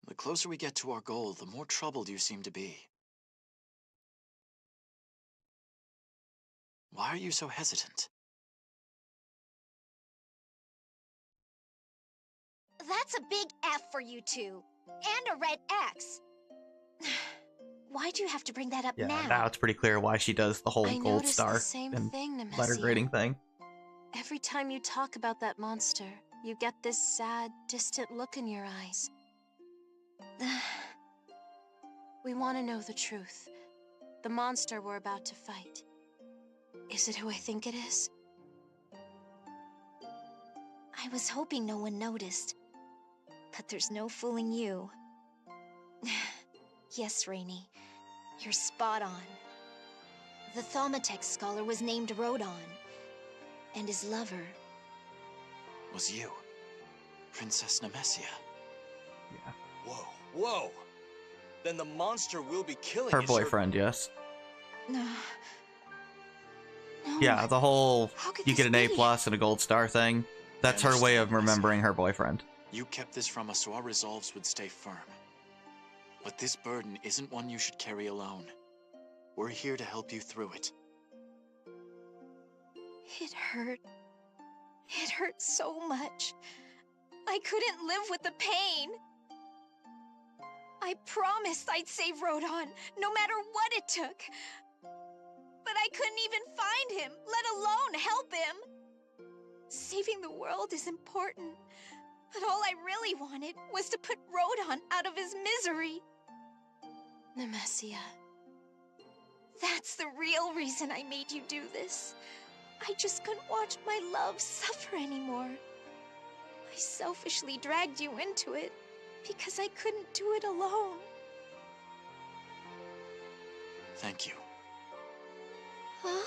The closer we get to our goal, the more troubled you seem to be. Why are you so hesitant? That's a big F for you two. And a red X. Why'd you have to bring that up Yeah, now? now it's pretty clear why she does the whole I gold noticed star the same and thing, letter Nemesia. grading thing. Every time you talk about that monster, you get this sad, distant look in your eyes. We want to know the truth. The monster we're about to fight. Is it who I think it is? I was hoping no one noticed. But there's no fooling you. Yes, Rainy. You're spot on. The Thaumatex scholar was named Rodon. And his lover... Was you, Princess Nemesia. Yeah. Whoa, whoa! Then the monster will be killing Her is boyfriend, yes. No. Yeah, the whole How could you this get an A+ be? and a gold star thing. That's her way of remembering her boyfriend. You kept this from us so our resolves would stay firm. But this burden isn't one you should carry alone. We're here to help you through it. It hurt. It hurt so much. I couldn't live with the pain. I promised I'd save Rodon, no matter what it took. But I couldn't even find him, let alone help him. Saving the world is important, but all I really wanted was to put Rodon out of his misery. Nemesia. That's the real reason I made you do this. I just couldn't watch my love suffer anymore. I selfishly dragged you into it because I couldn't do it alone. Thank you. Huh?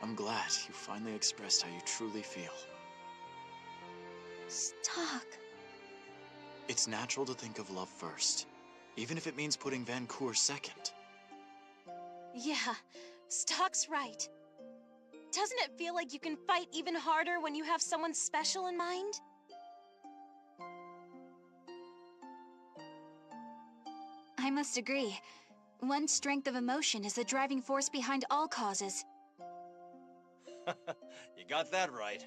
I'm glad you finally expressed how you truly feel. Stock. It's natural to think of love first, even if it means putting Vancour second. Yeah, Stock's right. Doesn't it feel like you can fight even harder when you have someone special in mind? I must agree. One's strength of emotion is the driving force behind all causes. You got that right.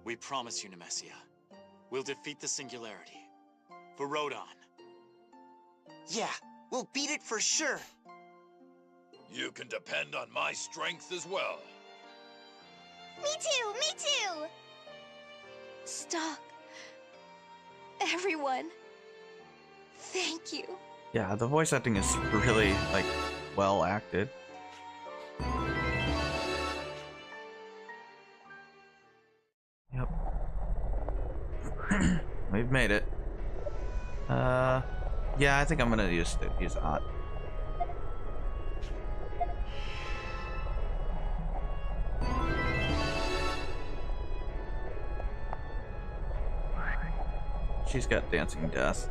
We promise you, Nemesia. We'll defeat the Singularity. For Rodon. Yeah, we'll beat it for sure. You can depend on my strength as well. Me too, me too! Stock. Everyone. Thank you. Yeah, the voice acting is really, like, well acted. Yep. We've made it. Yeah, I think I'm gonna use Ott. She's got Dancing Death.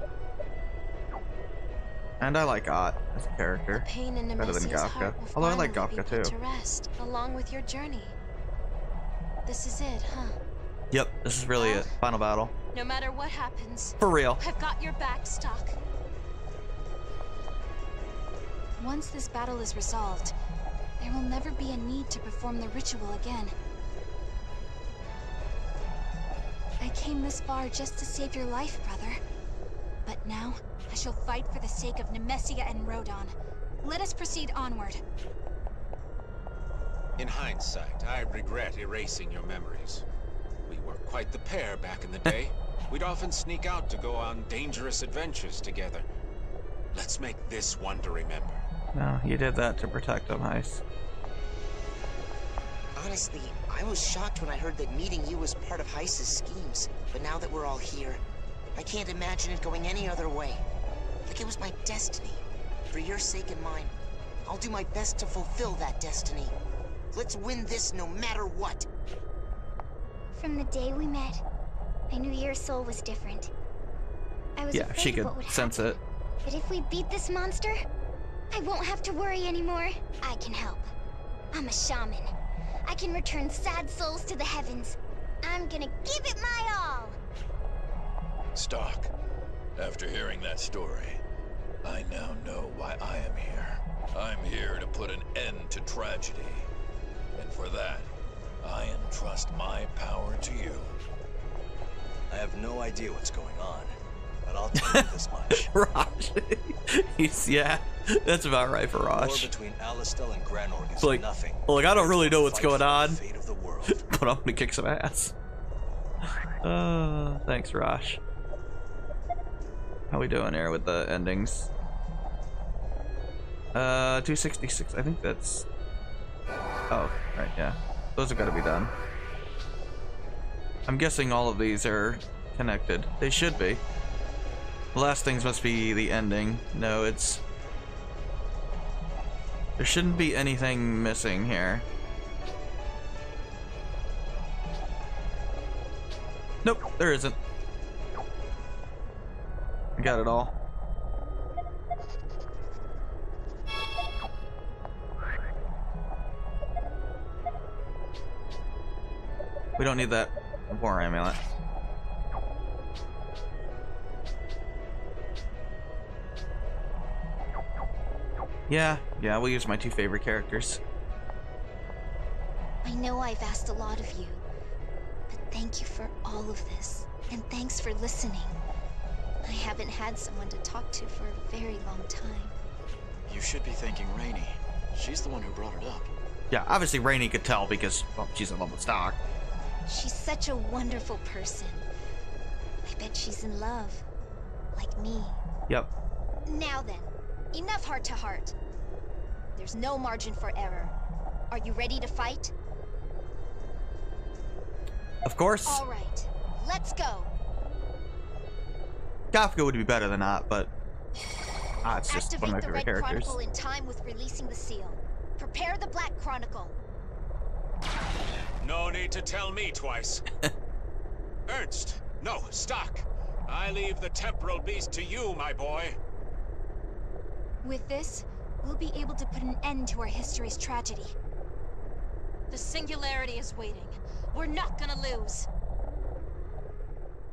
And I like Ott as a character. Pain in Better than Nemesia's Gafka. heart will Although I like finally be Gafka put too. to rest, along with your journey. This is it, huh? Yep, this is really it. Final battle. No matter what happens, For real. I've got your back, Stock. Once this battle is resolved, there will never be a need to perform the ritual again. I came this far just to save your life, brother. But now, I shall fight for the sake of Nemesia and Rodon. Let us proceed onward. In hindsight, I regret erasing your memories. We were quite the pair back in the day. We'd often sneak out to go on dangerous adventures together. Let's make this one to remember. No, you did that to protect him, Heist. Honestly, I was shocked when I heard that meeting you was part of Heist's schemes. But now that we're all here, I can't imagine it going any other way. Like it was my destiny. For your sake and mine, I'll do my best to fulfill that destiny. Let's win this no matter what. From the day we met, I knew your soul was different. I was Yeah, afraid she of could what would sense happen. it. But if we beat this monster, I won't have to worry anymore. I can help. I'm a shaman. I can return sad souls to the heavens. I'm gonna give it my all. Stock, after hearing that story, I now know why I am here. I'm here to put an end to tragedy. And for that, I entrust my power to you. I have no idea what's going on, but I'll tell you this much. Raj. Yeah, that's about right for Raj. War between Alistel and Granorg is Like, nothing. Look, I don't really know what's Fight going for the on, fate of the world. but I'm gonna kick some ass. Thanks, Raj. How we doing here with the endings? 266. I think that's. Oh, right, yeah. Those have got to be done. I'm guessing all of these are connected. They should be. The last things must be the ending. No, it's. There shouldn't be anything missing here. Nope, there isn't. I got it all. We don't need that war amulet. Yeah, we'll use my two favorite characters. I know I've asked a lot of you, but thank you for all of this, and thanks for listening. I haven't had someone to talk to for a very long time. You should be thanking Rainey. She's the one who brought it up. Yeah, obviously Rainey could tell because, well, she's in love with Stock. She's such a wonderful person. I bet she's in love. Like me. Yep. Now then, enough heart-to-heart. There's no margin for error. Are you ready to fight? Of course. All right, let's go. Kafka would be better than that, but it's just one of my Activate the favorite Red characters. Chronicle in time with releasing the seal. Prepare the Black Chronicle. No need to tell me twice. Ernst, no, Stock. I leave the temporal beast to you, my boy. With this, we'll be able to put an end to our history's tragedy. The singularity is waiting. We're not gonna lose.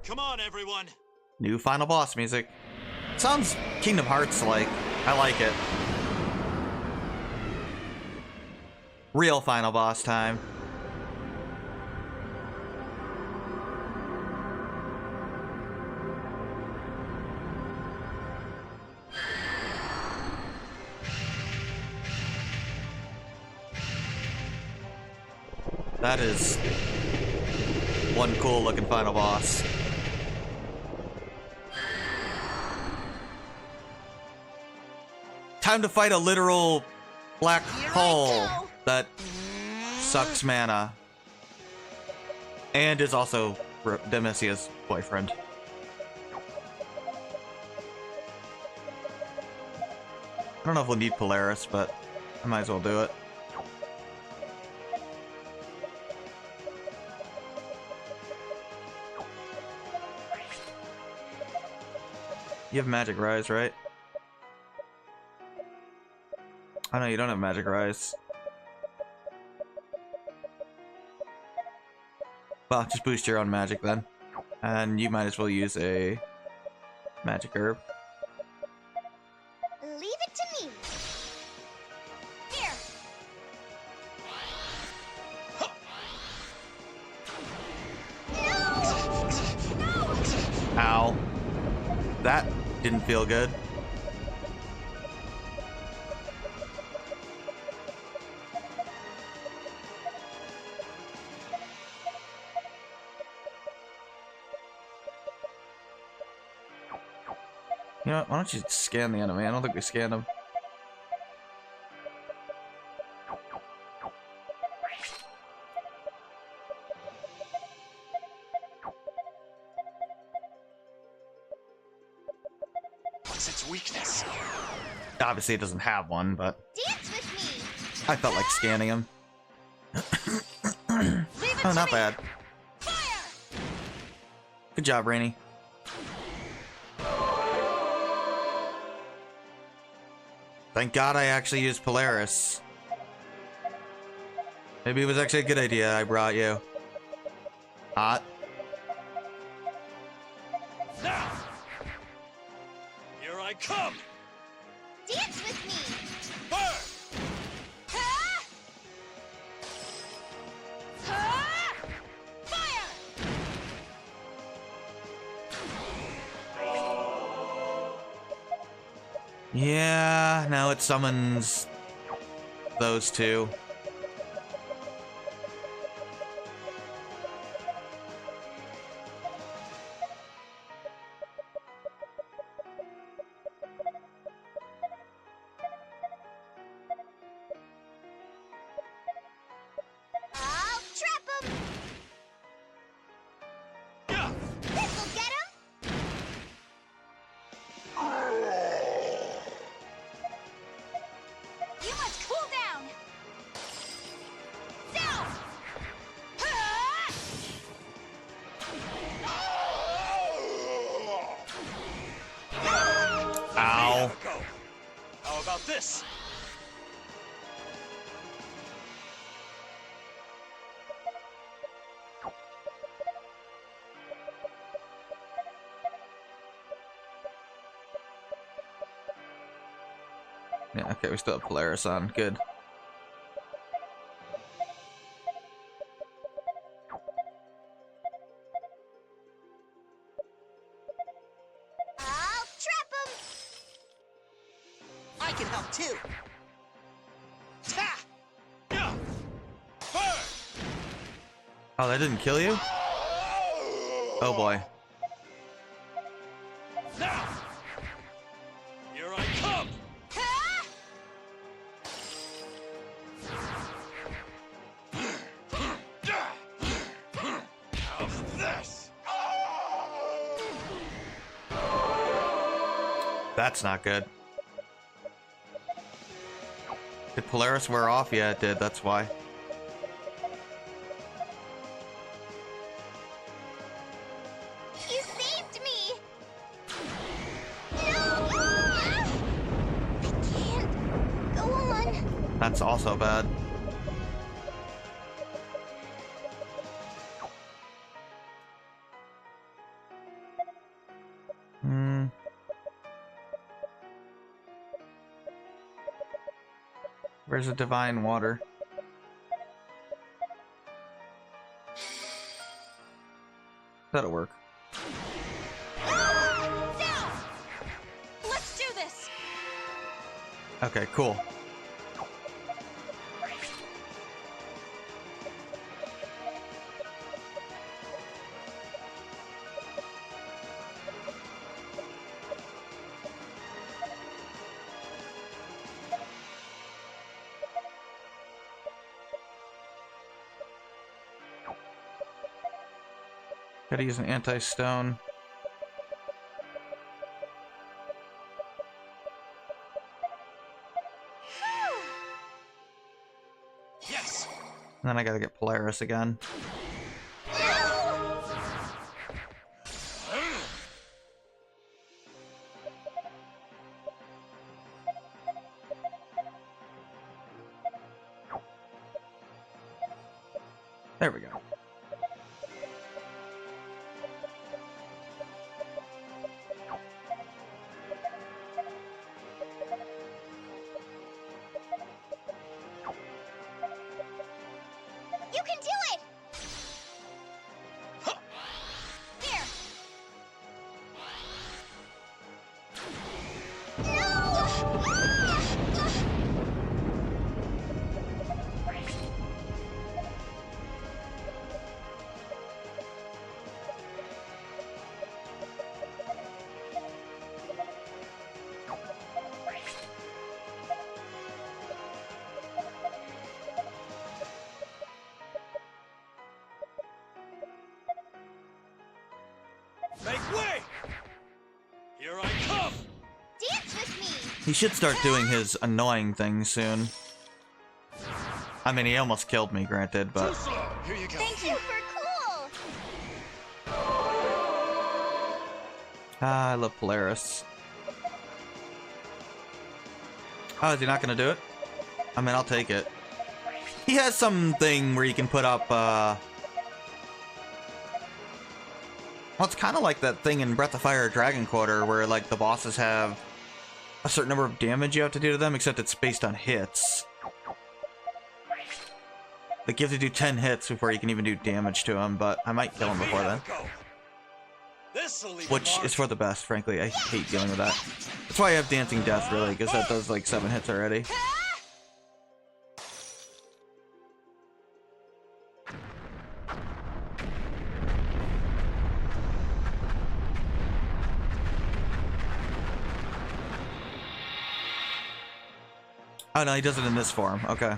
Come on, everyone. New final boss music. Sounds Kingdom Hearts like. I like it. Real final boss time. That is one cool looking final boss. Time to fight a literal black hole that sucks mana and is also Demisia's boyfriend. I don't know if we'll need Polaris, but I might as well do it. You have Magic Rise, right? Oh no, you don't have Magic Rise. Well, just boost your own magic then. And you might as well use a magic herb. Leave it to me. Here. Ow. That didn't feel good. You know what? Why don't you scan the enemy? I don't think we scanned him. What's its weakness? Obviously, it doesn't have one, but Dance with me. I felt like scanning him. Oh, not bad. Good job, Rainey. Thank God I actually used Polaris. Maybe it was actually a good idea I brought you. Hot. Now! Here I come! Yeah, now it summons those two. I'll trap him! This'll get him! You must cool down! Down! Ow. How about this? Yeah, okay, we still have Polaris on. Good. I'll trap him! I can help too. Ta! Oh, that didn't kill you? Oh boy. Now! Here I come! How's this? That's not good. Did Polaris wear off? Yeah, it did. That's why. You saved me! No! I can't go on. That's also bad. Hmm. Where's the divine water? That'll work. Down! Let's do this! Okay, cool. Gotta use an anti-stone. Yes! And then I gotta get Polaris again. There we go. You can do it! Here! Make way! Here I come! Dance with me! He should start doing his annoying thing soon. I mean, he almost killed me, granted, but... Here you go. Thank you! Super cool! Ah, I love Polaris. Oh, is he not gonna do it? I mean, I'll take it. He has something where you can put up, well, it's kind of like that thing in Breath of Fire Dragon Quarter where, like, the bosses have a certain number of damage you have to do to them, except it's based on hits. Like, you have to do 10 hits before you can even do damage to him, but I might kill him before then. which is for the best, frankly. I hate dealing with that. That's why I have Dancing Death, really, because that does like 7 hits already. Oh no, he does it in this form. Okay.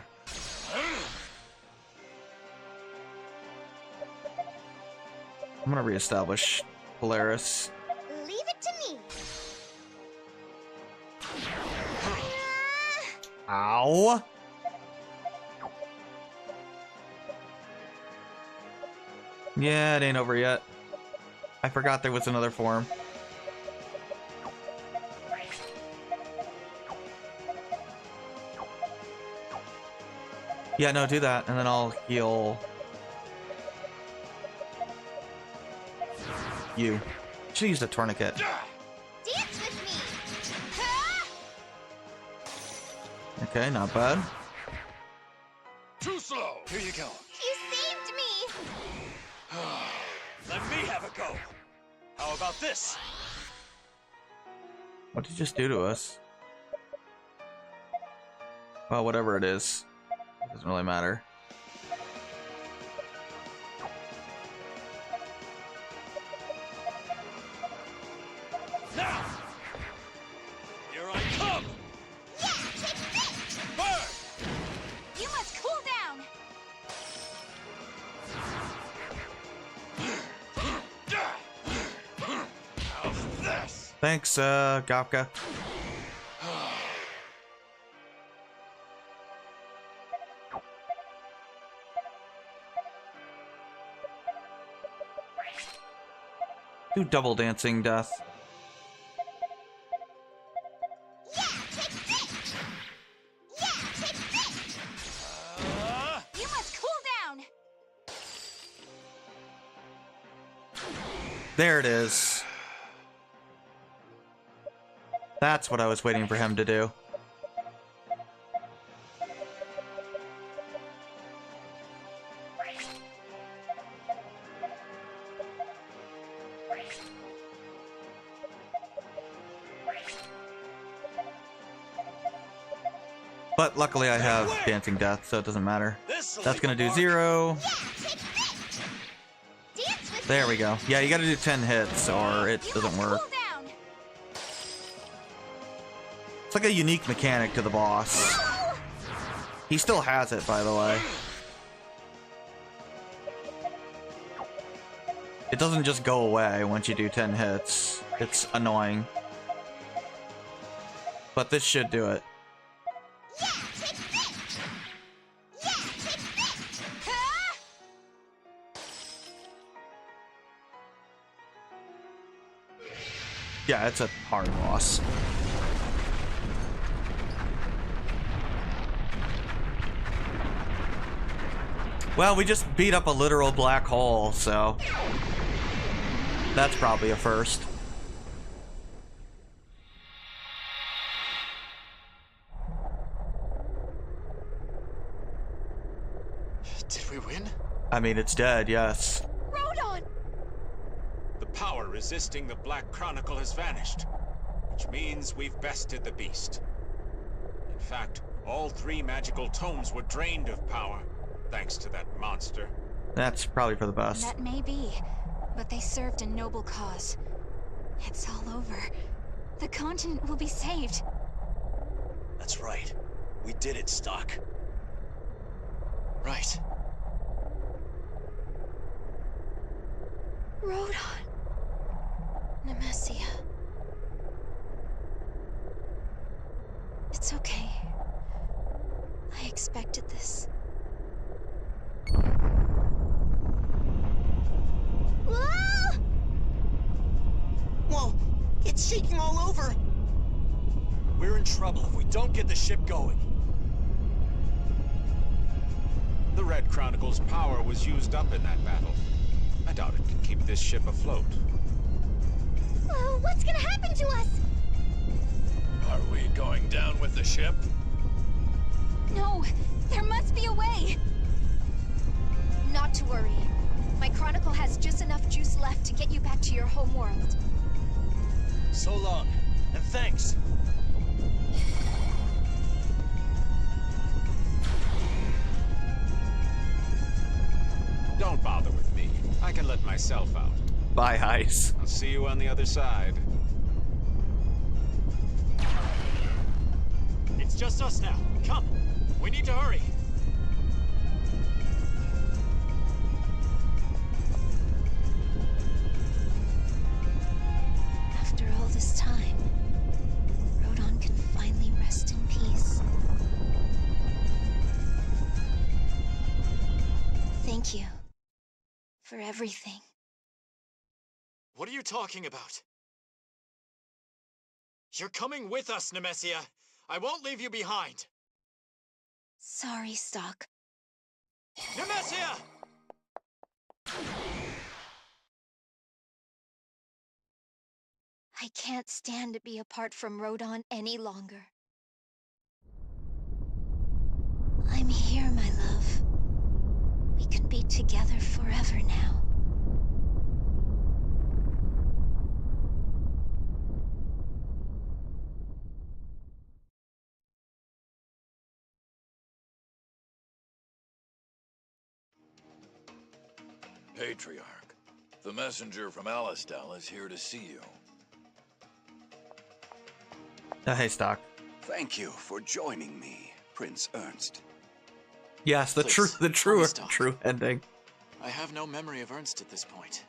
I'm gonna reestablish Polaris. Leave it to me. Ow! Yeah, it ain't over yet. I forgot there was another form. Yeah, no, do that, and then I'll heal you. Should've used a tourniquet. Dance with me. Okay, not bad. Too slow. Here you go. You saved me. Let me have a go. How about this? What did you just do to us? Well, whatever it is. It doesn't really matter. Now! Here I come! Yeah, take this. Burn! You must cool down. How's this? Thanks, Gopka. Do double dancing death. Yeah, take this. Yeah, take this. You must cool down. There it is. That's what I was waiting for him to do. But luckily I have Dancing Death, so it doesn't matter. That's gonna do 0. There we go. Yeah, you gotta do 10 hits or it doesn't work. It's like a unique mechanic to the boss. He still has it, by the way. It doesn't just go away once you do 10 hits. It's annoying. But this should do it. Yeah, it's a hard boss. Well, we just beat up a literal black hole, so that's probably a first. Did we win? I mean, it's dead, yes. Rodon! The power resisting the Black Chronicle has vanished, which means we've bested the beast. In fact, all 3 magical tomes were drained of power, thanks to that monster. That's probably for the best. That may be, but they served a noble cause. It's all over. The continent will be saved. That's right. We did it, Stock. Right. Rodon. Nemesia. It's okay. I expected this. Whoa! It's shaking all over! We're in trouble if we don't get the ship going. The Red Chronicle's power was used up in that battle. I doubt it can keep this ship afloat. What's gonna happen to us? Are we going down with the ship? No, there must be a way. Not to worry. My chronicle has just enough juice left to get you back to your home world. So long, and thanks. Don't bother with me. I can let myself out. Bye, Heis. I'll see you on the other side. It's just us now. Come. We need to hurry. After all this time, Rodon can finally rest in peace. Thank you for everything. What are you talking about? You're coming with us, Nemesia. I won't leave you behind. Sorry, Stock. Nemesia! I can't stand to be apart from Rodon any longer. I'm here, my love. We can be together forever now. Patriarch, the messenger from Alistal is here to see you. Hey, Stock. Thank you for joining me, Prince Ernst. Yes, the Please, true ending. I have no memory of Ernst at this point.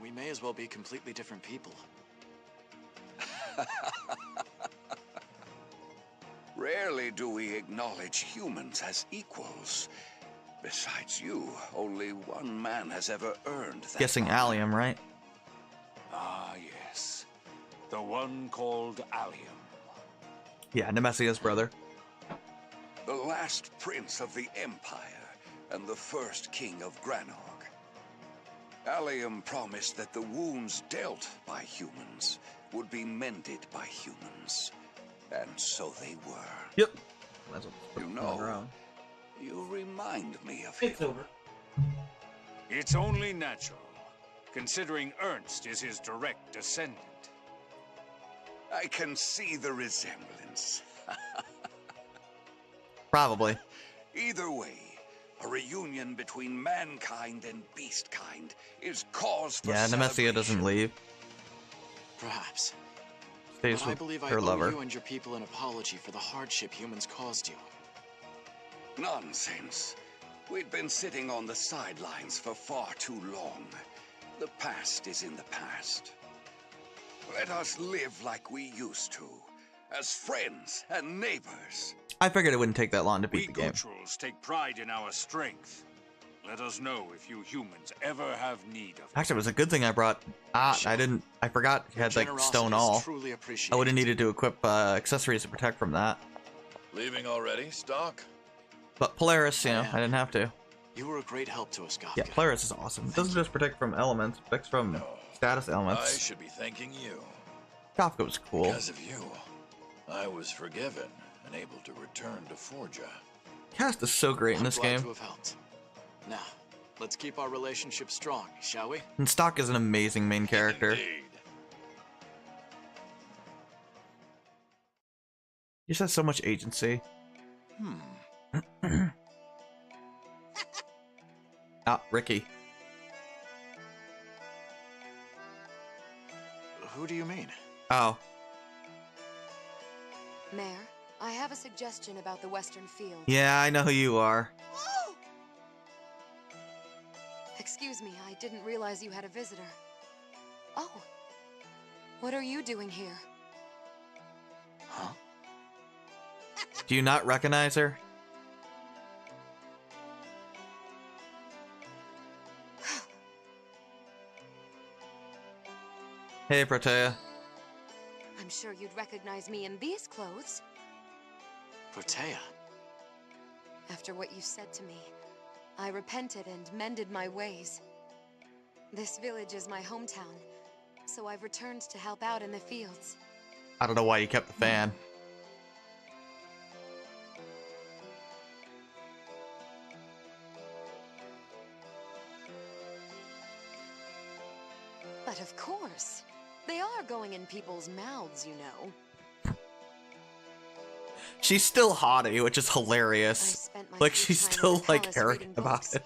We may as well be completely different people. Rarely do we acknowledge humans as equals. Besides you, only one man has ever earned that. Guessing Allium, right? Ah, yes. The one called Allium. Yeah, Nemesia's brother. The last prince of the Empire and the first king of Granog. Allium promised that the wounds dealt by humans would be mended by humans. And so they were. Yep. You know, you remind me of him. It's over. It's only natural, considering Ernst is his direct descendant. I can see the resemblance. Probably. Either way, a reunion between mankind and beastkind is cause for Yeah, Nemesia doesn't leave. Perhaps. Stays But I with believe I her owe lover. you and your people an apology for the hardship humans caused you. Nonsense. We'd been sitting on the sidelines for far too long. The past is in the past. Let us live like we used to, as friends and neighbors. I figured it wouldn't take that long to We beat the game. Gutturals take pride in our strength. Let us know if you humans ever have need of it. Actually, it was a good thing I brought. I forgot he had like stone all. I would have needed to equip accessories to protect from that. Leaving already, Stock? But Polaris, you know, I didn't have to. You were a great help to us, Kafka. Yeah, Polaris is awesome. It doesn't just protect from elements, it protects from status I elements. should be thanking you. Kafka was cool. Because of you, I was forgiven and able to return to Forja. Cast is so great in this glad game. to have helped. Now, let's keep our relationship strong, shall we? And Stock is an amazing main character. Indeed. He just has so much agency. Ah, Ricky. Who do you mean? Oh. Mayor, I have a suggestion about the Western Field. Yeah, I know who you are. Excuse me, I didn't realize you had a visitor. Oh. What are you doing here? Huh? Do you not recognize her? Hey, Protea. I'm sure you'd recognize me in these clothes. Protea? After what you said to me, I repented and mended my ways. This village is my hometown, so I've returned to help out in the fields. I don't know why you kept the fan. But of course. They are going in people's mouths, you know. She's still haughty, which is hilarious. Like, she's still, like, arrogant about it.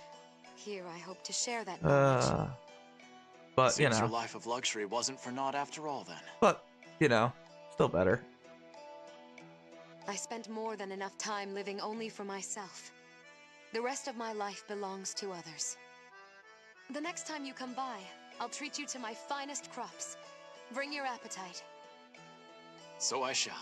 Here I hope to share that knowledge. But, Seems you know. your life of luxury wasn't for naught after all, then. But, you know, still better. I spent more than enough time living only for myself. The rest of my life belongs to others. The next time you come by, I'll treat you to my finest crops. Bring your appetite. So I shall.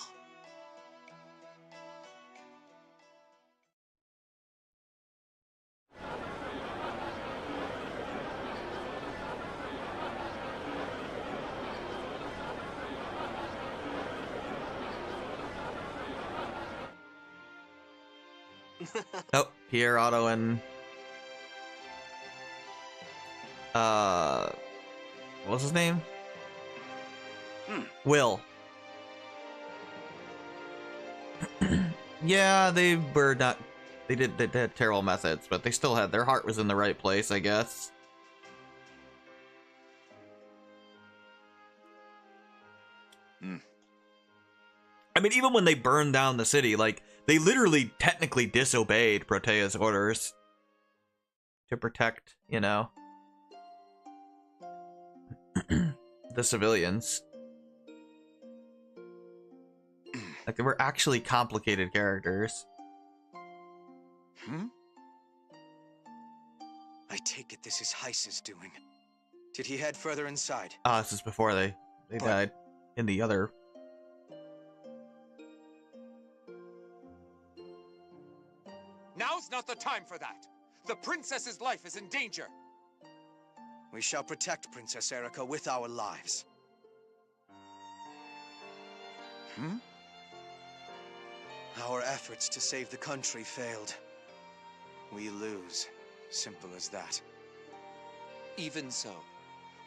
Oh, Pierre, Otto, and what's his name? Will. Yeah, they were not. They had terrible methods, but they still had their heart was in the right place, I guess. I mean, even when they burned down the city, like, they literally technically disobeyed Protea's orders to protect, you know, the civilians. Like, they were actually complicated characters. I take it this is Heiss's doing. Did he head further inside? This is before they died in the other. Now's not the time for that. The princess's life is in danger. We shall protect Princess Erika with our lives. Our efforts to save the country failed. We lose. Simple as that. Even so,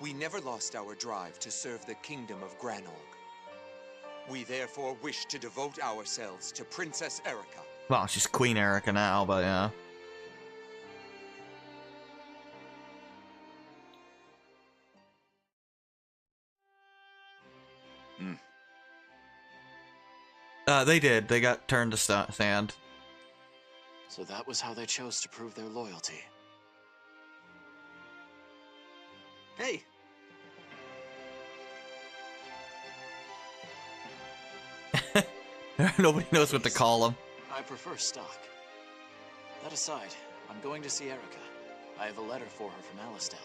we never lost our drive to serve the kingdom of Granorg. We therefore wish to devote ourselves to Princess Erika. Well, she's Queen Erika now, but yeah. They did. They got turned to sand. So that was how they chose to prove their loyalty. Hey! Nobody knows what to call them. I prefer stock. That aside, I'm going to see Erika. I have a letter for her from Alistel.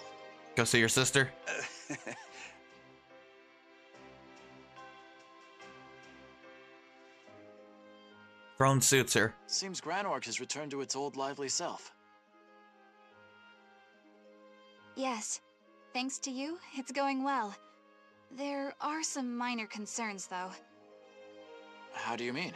Go see your sister? Throne suits her. Seems Granorg has returned to its old lively self. Yes. Thanks to you, it's going well. There are some minor concerns, though. How do you mean?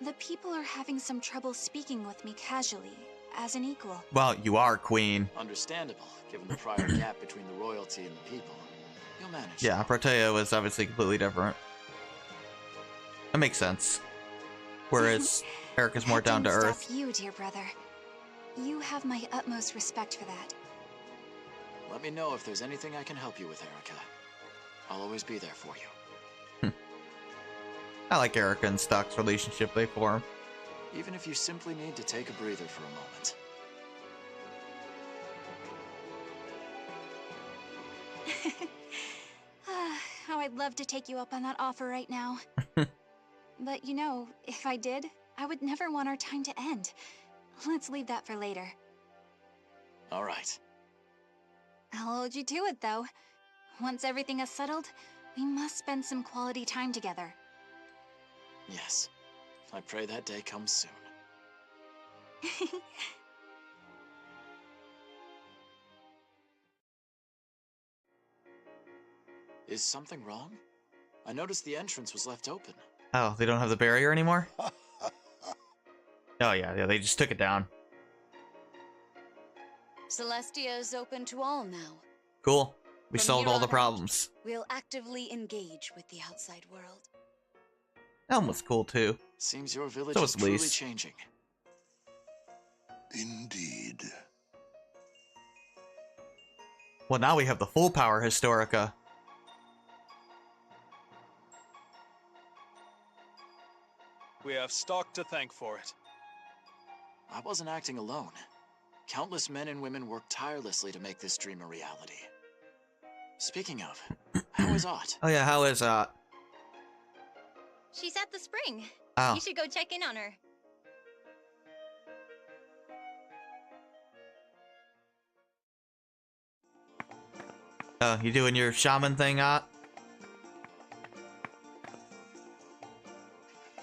The people are having some trouble speaking with me casually, as an equal. Well, you are queen. Understandable, given the prior gap between the royalty and the people. You'll manage. Yeah, Protea was obviously completely different. That makes sense. Whereas Erika's more down to earth. Stop you, dear brother. You have my utmost respect for that. Let me know if there's anything I can help you with, Erika. I'll always be there for you. I like Erika and Stock's relationship they form. Even if you simply need to take a breather for a moment. How I'd love to take you up on that offer right now. But you know, if I did, I would never want our time to end. Let's leave that for later. All right. I'll hold you to it, though. Once everything is settled, we must spend some quality time together. Yes. I pray that day comes soon. Is something wrong? I noticed the entrance was left open. Oh, they don't have the barrier anymore? Oh yeah, they just took it down. Celestia is open to all now. Cool. We From solved here all the on out, problems. We'll actively engage with the outside world. Elm was cool too. Seems your village So is was truly Lise. changing. Indeed. Well, now we have the full power Historica. We have Stock to thank for it. I wasn't acting alone. Countless men and women worked tirelessly to make this dream a reality. Speaking of, how is Ott? Oh yeah, how is Ott? She's at the spring. Oh. You should go check in on her. You doing your shaman thing, Ott?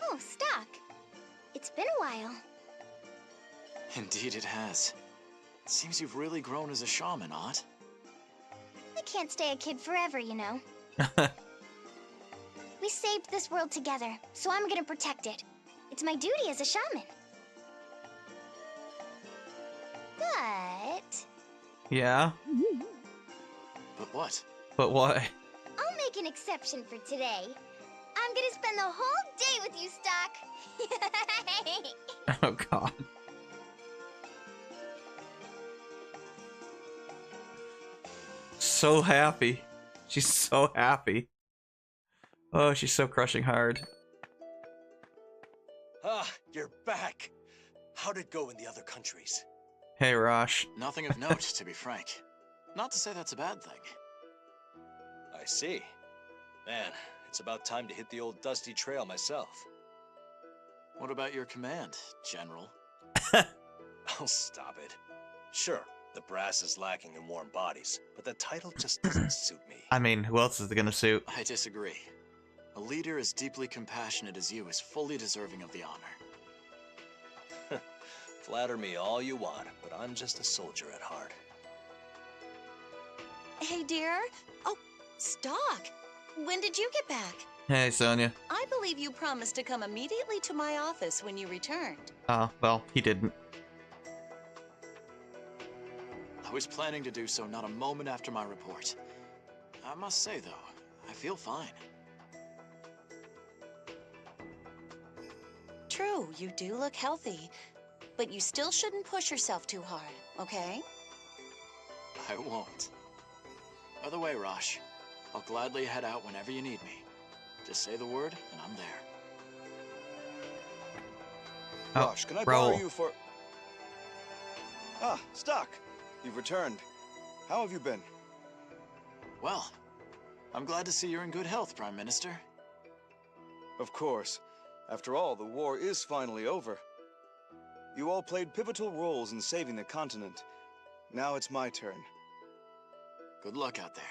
Oh, Stock. It's been a while. Indeed it has. It seems you've really grown as a shaman, Ott. I can't stay a kid forever, you know. We saved this world together, so I'm gonna protect it. It's my duty as a shaman. But... Yeah? But what? But what? I'll make an exception for today. I'm gonna spend the whole day with you, Stock. Oh god. So happy. She's so happy. Oh, she's so crushing hard. Ah, you're back. How'd it go in the other countries? Hey, Rosh. Nothing of note, to be frank. Not to say that's a bad thing. I see. Man, it's about time to hit the old dusty trail myself. What about your command, General? Oh, stop it. Sure, the brass is lacking in warm bodies, but the title just doesn't suit me. I mean, who else is it gonna suit? I disagree. A leader as deeply compassionate as you is fully deserving of the honor. Flatter me all you want, but I'm just a soldier at heart. Hey, dear. Oh, Stock. When did you get back? Hey, Sonia. I believe you promised to come immediately to my office when you returned. Oh, well, he didn't. I was planning to do so not a moment after my report. I must say, though, I feel fine. True, you do look healthy, but you still shouldn't push yourself too hard, okay? I won't. By the way, Rosh, I'll gladly head out whenever you need me. Just say the word, and I'm there. Oh, Rosh, can I Raoul. borrow you for... Ah, Stock. You've returned. How have you been? Well, I'm glad to see you're in good health, Prime Minister. Of course. After all, the war is finally over. You all played pivotal roles in saving the continent. Now it's my turn. Good luck out there.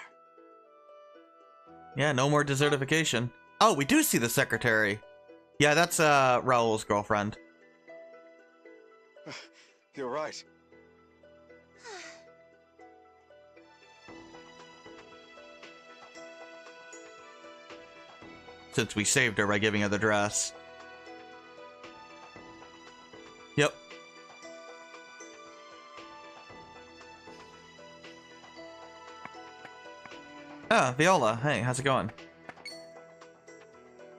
Yeah, no more desertification. Oh, we do see the secretary. Yeah, that's Raoul's girlfriend. You're right. Since we saved her by giving her the dress. Yep. Ah, Viola. Hey, how's it going?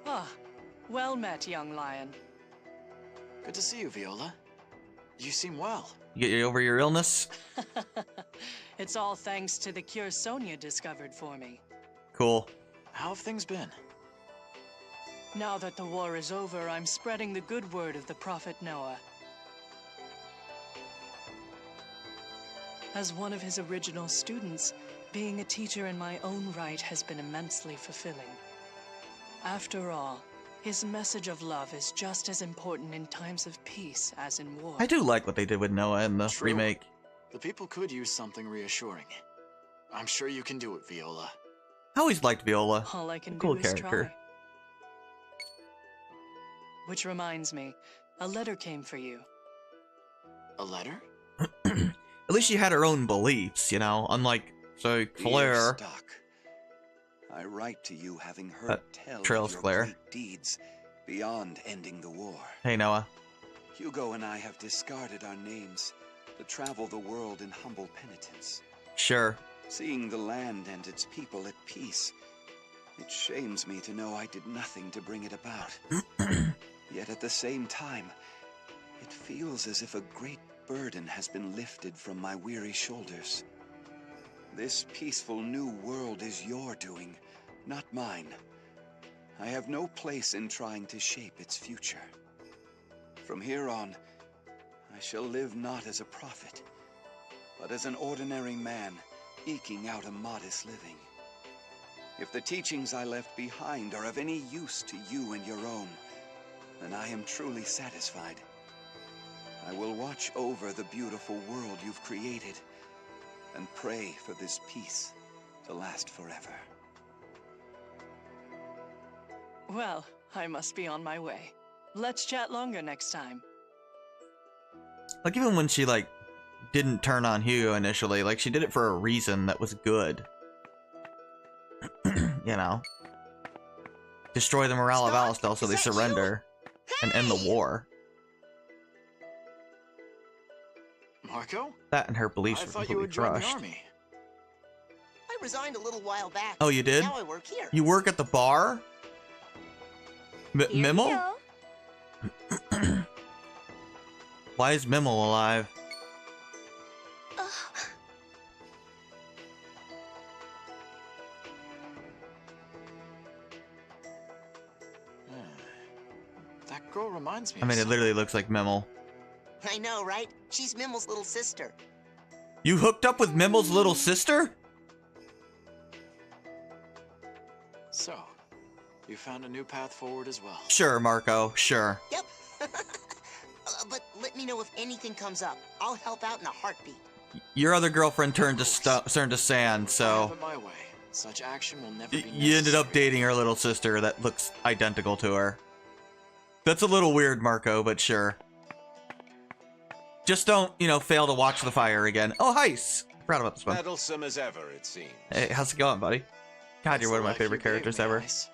Ah, well met, young lion. Good to see you, Viola. You seem well. You get over your illness? It's all thanks to the cure Sonia discovered for me. Cool. How have things been? Now that the war is over, I'm spreading the good word of the Prophet Noah. As one of his original students, being a teacher in my own right has been immensely fulfilling. After all, his message of love is just as important in times of peace as in war. I do like what they did with Noah in the True. remake. The people could use something reassuring. I'm sure you can do it, Viola. I always liked Viola. All I can Cool do is character. try. Which reminds me, a letter came for you. A letter? At least she had her own beliefs, you know, unlike, say, Claire. Dear Stock, I write to you having heard tell Trails of your Claire. great deeds beyond ending the war. Hey, Noah. Hugo and I have discarded our names to travel the world in humble penitence. Sure. Seeing the land and its people at peace, it shames me to know I did nothing to bring it about. Yet at the same time, it feels as if a great burden has been lifted from my weary shoulders. This peaceful new world is your doing, not mine. I have no place in trying to shape its future. From here on, I shall live not as a prophet, but as an ordinary man, eking out a modest living. If the teachings I left behind are of any use to you and your own, then I am truly satisfied. I will watch over the beautiful world you've created and pray for this peace to last forever. Well, I must be on my way. Let's chat longer next time. Like, even when she, like, didn't turn on Hugo initially, like, she did it for a reason that was good. You know? Destroy the morale of Alistel so they surrender and end the war. Marco? That and her beliefs I were thought you completely would join the crushed. army. I resigned a little while back. Oh, you did? Now I work here. You work at the bar? Mimmel? Why is Mimmel alive? That girl reminds me I mean, of it literally looks like Mimmel. I know, right? She's Mimmel's little sister. You hooked up with Mimmel's little sister? So, you found a new path forward as well. Sure, Marco, sure. Yep. But let me know if anything comes up. I'll help out in a heartbeat. Your other girlfriend turned to sand, Have so it my way. Such action will never be you ended up dating her little sister that looks identical to her. That's a little weird, Marco, but sure. Just don't, you know, fail to watch the fire again. Oh, Heis! Forgot about this one. Meddlesome as ever, it seems. Hey, how's it going, buddy? God, you're one of my life favorite you gave characters me, ever. Ice.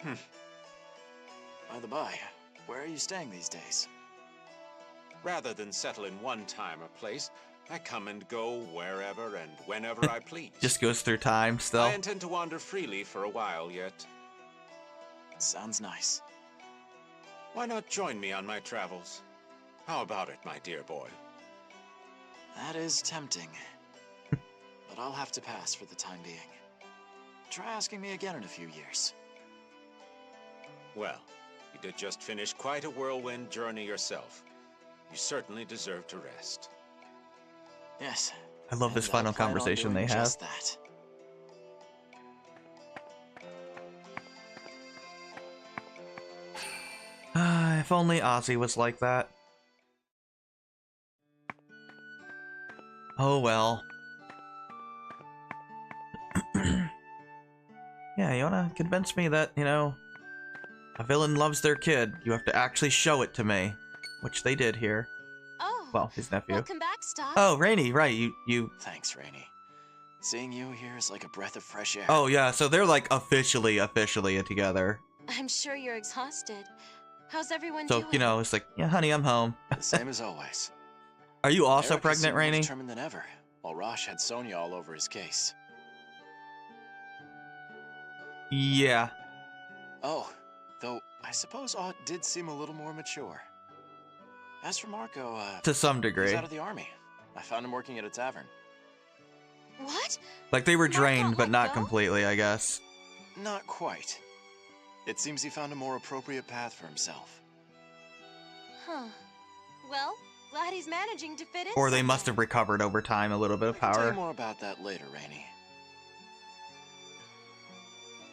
By the by, where are you staying these days? Rather than settle in one time or place, I come and go wherever and whenever I please. Just goes through time still. I intend to wander freely for a while yet. Sounds nice. Why not join me on my travels? How about it, my dear boy? That is tempting. But I'll have to pass for the time being. Try asking me again in a few years. Well, you did just finish quite a whirlwind journey yourself. You certainly deserve to rest. Yes. I love this and final I plan on conversation doing they have. just that. If only Ozzy was like that. Oh well. Yeah, you wanna convince me that, you know, a villain loves their kid. You have to actually show it to me. Which they did here. Oh. Well, his nephew. Welcome back, Stott. Oh, Rainy, right, you... Thanks, Rainy. Seeing you here is like a breath of fresh air. Oh, yeah, so they're, like, officially together. I'm sure you're exhausted. How's everyone So, doing? you know, it's like, yeah, honey, I'm home. The same as always. Are you also Eric pregnant, seemed more Rainy? determined than ever, while Rosh had Sonya all over his case. Yeah. Oh, though I suppose Ott did seem a little more mature. As for Marco, To some degree. he's out of the army. I found him working at a tavern. What? Like, they were drained, but not go? completely, I guess. Not quite. It seems he found a more appropriate path for himself. Huh. Well, glad he's managing to fit in. Or they must have recovered over time a little bit of I'll tell you power. more about that later, Rainy.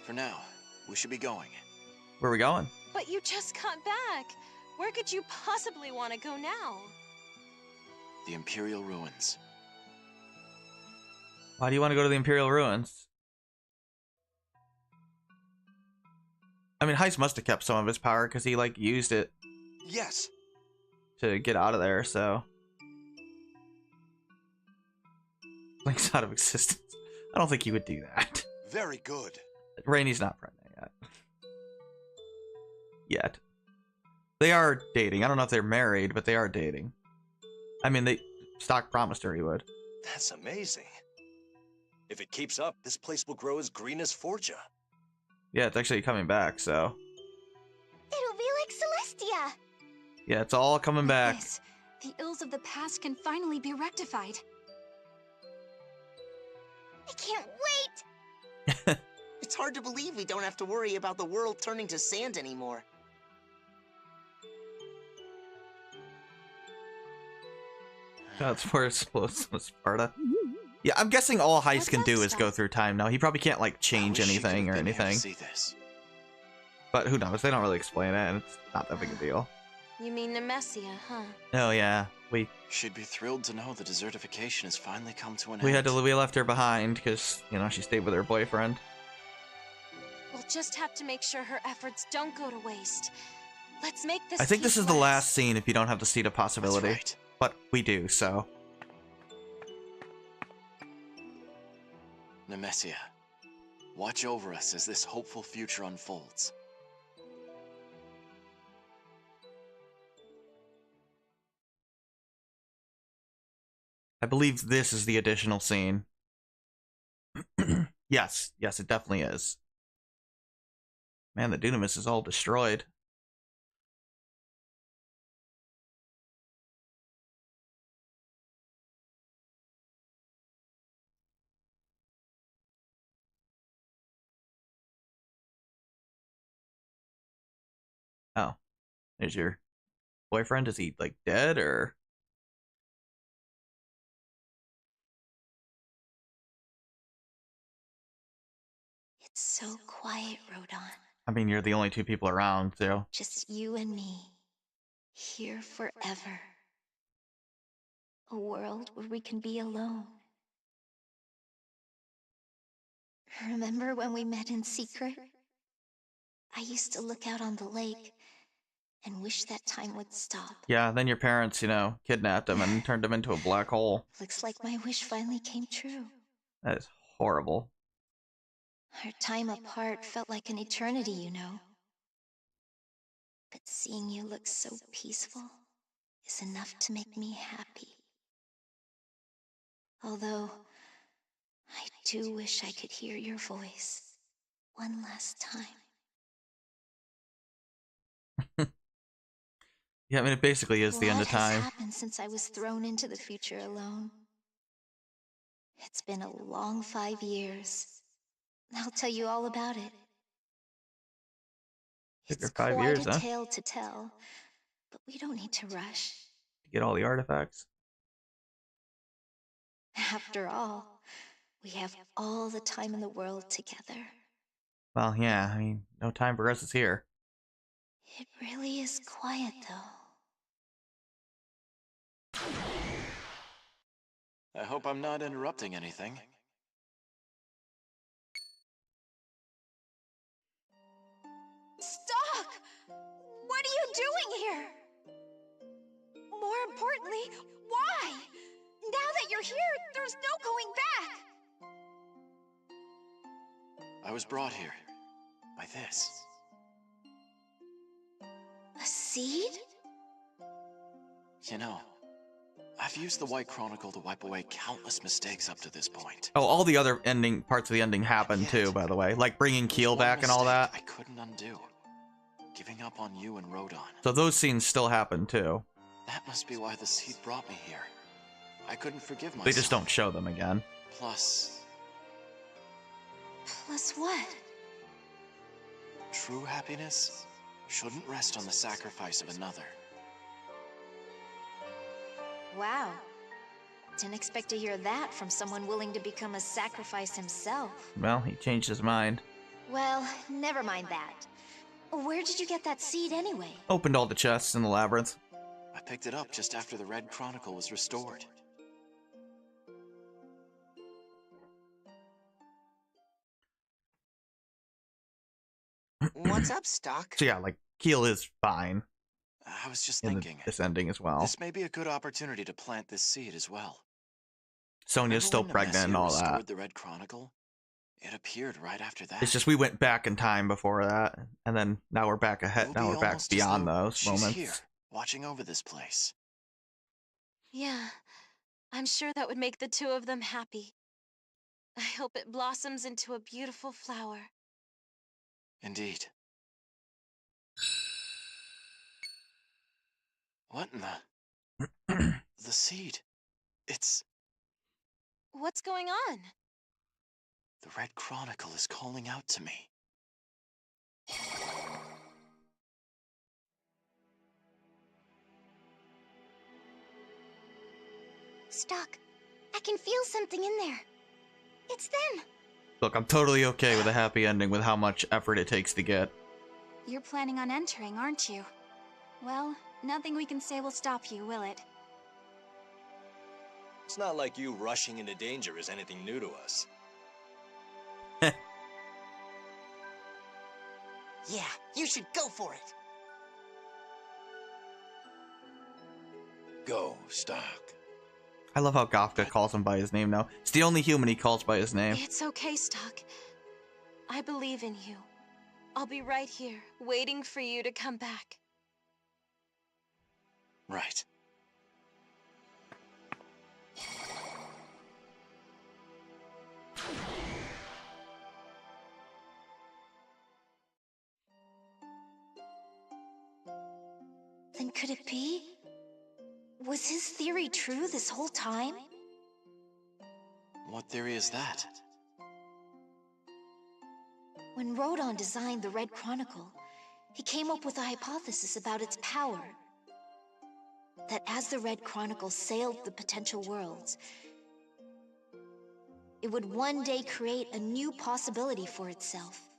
For now, we should be going. Where are we going? But you just got back. Where could you possibly want to go now? The Imperial Ruins. Why do you want to go to the Imperial Ruins? I mean, Heist must have kept some of his power because he, like, used it Yes. to get out of there, so... Link's out of existence. I don't think he would do that. Very good. Rainy's not pregnant yet. They are dating. I don't know if they're married, but they are dating. I mean, Stock promised her he would. That's amazing. If it keeps up, this place will grow as green as Forja. Yeah, it's actually coming back, so... It'll be like Celestia. Yeah, it's all coming back. This, the ills of the past can finally be rectified. I can't wait! It's hard to believe we don't have to worry about the world turning to sand anymore. That's where it's supposed to Sparta. Yeah, I'm guessing all Heist can do is go through time now. He probably can't, like, change anything or anything. See this. But who knows? They don't really explain it, and it's not that big a deal. You mean Nemesia, huh? Oh, yeah. She'd be thrilled to know the desertification has finally come to an We end. we left her behind because, you know, she stayed with her boyfriend. We'll just have to make sure her efforts don't go to waste. Let's make this I think this peace is the last. last scene if you don't have the Seed of Possibility. That's right. But we do, so. Nemesia, watch over us as this hopeful future unfolds. I believe this is the additional scene. Yes, it definitely is. Man, the Dunamis is all destroyed. Oh, there's your boyfriend. Is he, like, dead, or? It's so quiet, Rodon. I mean, you're the only two people around, so. Just you and me. Here forever. A world where we can be alone. Remember when we met in secret? I used to look out on the lake and wish that time would stop. Yeah, then your parents, you know, kidnapped him and turned him into a black hole. Looks like my wish finally came true. That is horrible. Our time apart felt like an eternity, you know. But seeing you look so peaceful is enough to make me happy. Although, I do wish I could hear your voice one last time. Yeah, I mean, it basically is the end of time. What has happened since I was thrown into the future alone? It's been a long 5 years. I'll tell you all about it. Took her It's 5 quite years, a huh? tale to tell, but we don't need to rush. To get all the artifacts. After all, we have all the time in the world together. Well, yeah, I mean, no time for us is here. It really is quiet, though. I hope I'm not interrupting anything. Stop! What are you doing here? More importantly, why? Now that you're here, there's no going back! I was brought here by this. A seed? You know, I've used the White Chronicle to wipe away countless mistakes up to this point. Oh, all the other parts of the ending happened too, by the way. Like bringing Keel back and all that. I couldn't undo. Giving up on you and Rodon. So those scenes still happen too. That must be why the seed brought me here. I couldn't forgive myself. They just don't show them again. Plus, what? True happiness shouldn't rest on the sacrifice of another. Wow. Didn't expect to hear that from someone willing to become a sacrifice himself. Well, he changed his mind. Well, never mind that. Where did you get that seed anyway? Opened all the chests in the labyrinth. I picked it up just after the Red Chronicle was restored. What's up, Stock? So yeah, like, Keel is fine. I was just in thinking. this ending as well. This may be a good opportunity to plant this seed as well. Sonya's still pregnant and all that. The Red Chronicle? It appeared right after that. It's just we went back in time before that, and then now we're back ahead. Now we're back beyond those moments. Here, watching over this place. Yeah, I'm sure that would make the two of them happy. I hope it blossoms into a beautiful flower. Indeed. What in the... the seed. It's... What's going on? The Red Chronicle is calling out to me. Stuck. I can feel something in there. It's them. Look, I'm totally okay with a happy ending with how much effort it takes to get. You're planning on entering, aren't you? Well, nothing we can say will stop you, will it? It's not like you rushing into danger is anything new to us. Yeah, you should go for it. Go, Stock. I love how Kafka calls him by his name now. It's the only human he calls by his name. It's okay, Stock. I believe in you. I'll be right here, waiting for you to come back. Right. Then could it be? Was his theory true this whole time? What theory is that? When Rodon designed the Red Chronicle, he came up with a hypothesis about its power. That as the Red Chronicle sailed the potential worlds, it would one day create a new possibility for itself.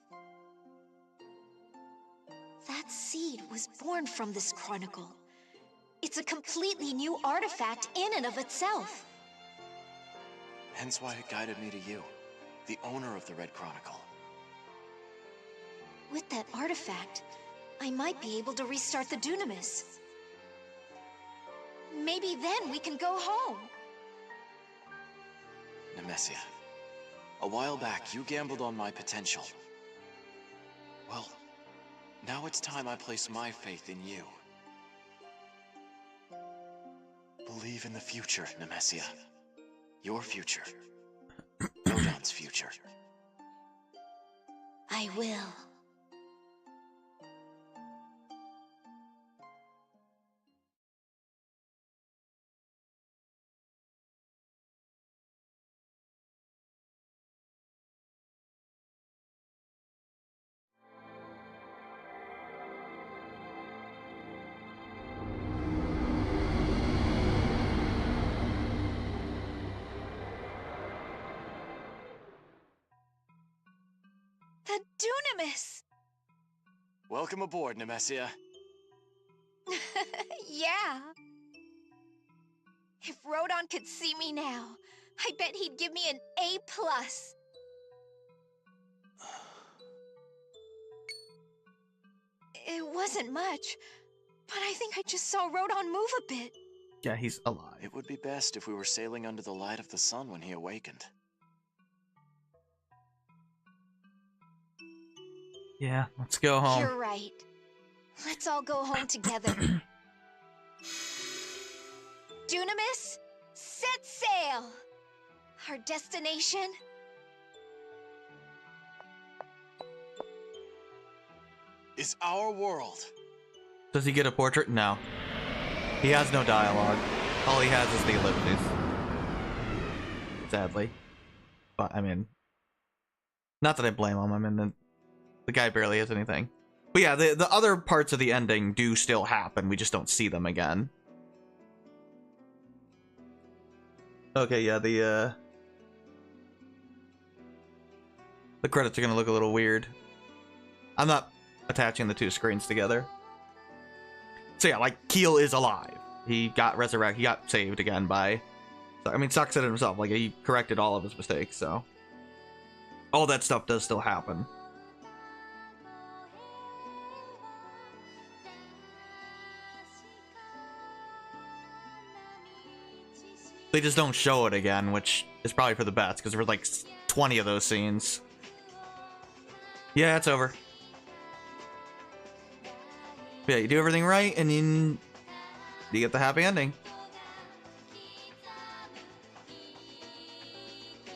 That seed was born from this chronicle. It's a completely new artifact in and of itself. Hence why it guided me to you, the owner of the Red Chronicle. With that artifact, I might be able to restart the Dunamis. Maybe then we can go home. Nemesia, a while back you gambled on my potential. Well, now it's time I place my faith in you. Believe in the future, Nemesia. Your future. Rodon's future. I will. The Dunamis! Welcome aboard, Nemesia. Yeah. If Rodon could see me now, I bet he'd give me an A+. It wasn't much, but I think I just saw Rodon move a bit. Yeah, he's alive. It would be best if we were sailing under the light of the sun when he awakened. Yeah, let's go home. You're right. Let's all go home together. Dunamis, set sail! Our destination? Is our world. Does he get a portrait? No. He has no dialogue. All he has is the ellipses. Sadly. But, I mean... Not that I blame him, I mean, the guy barely has anything. But yeah, the other parts of the ending do still happen, we just don't see them again. Okay, yeah, the credits are gonna look a little weird. I'm not attaching the two screens together. So yeah, like, Keel is alive. He got resurrected, he got saved again by... I mean, Suck said it himself, like, he corrected all of his mistakes, so... All that stuff does still happen. They just don't show it again, which is probably for the best, because there were like 20 of those scenes. Yeah, it's over. Yeah, you do everything right, and you get the happy ending.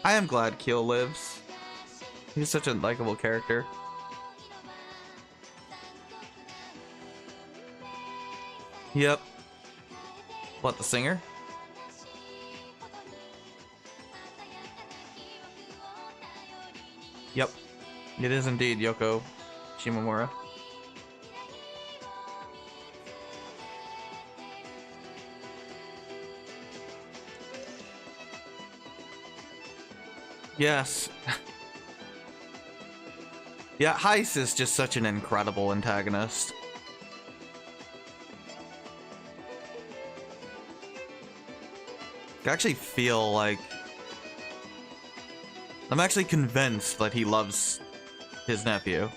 I am glad Keel lives. He's such a likable character. Yep. What, the singer? Yep. It is indeed Yoko Shimomura. Yes. Yeah, Heist is just such an incredible antagonist. I actually feel like I'm actually convinced that he loves his nephew.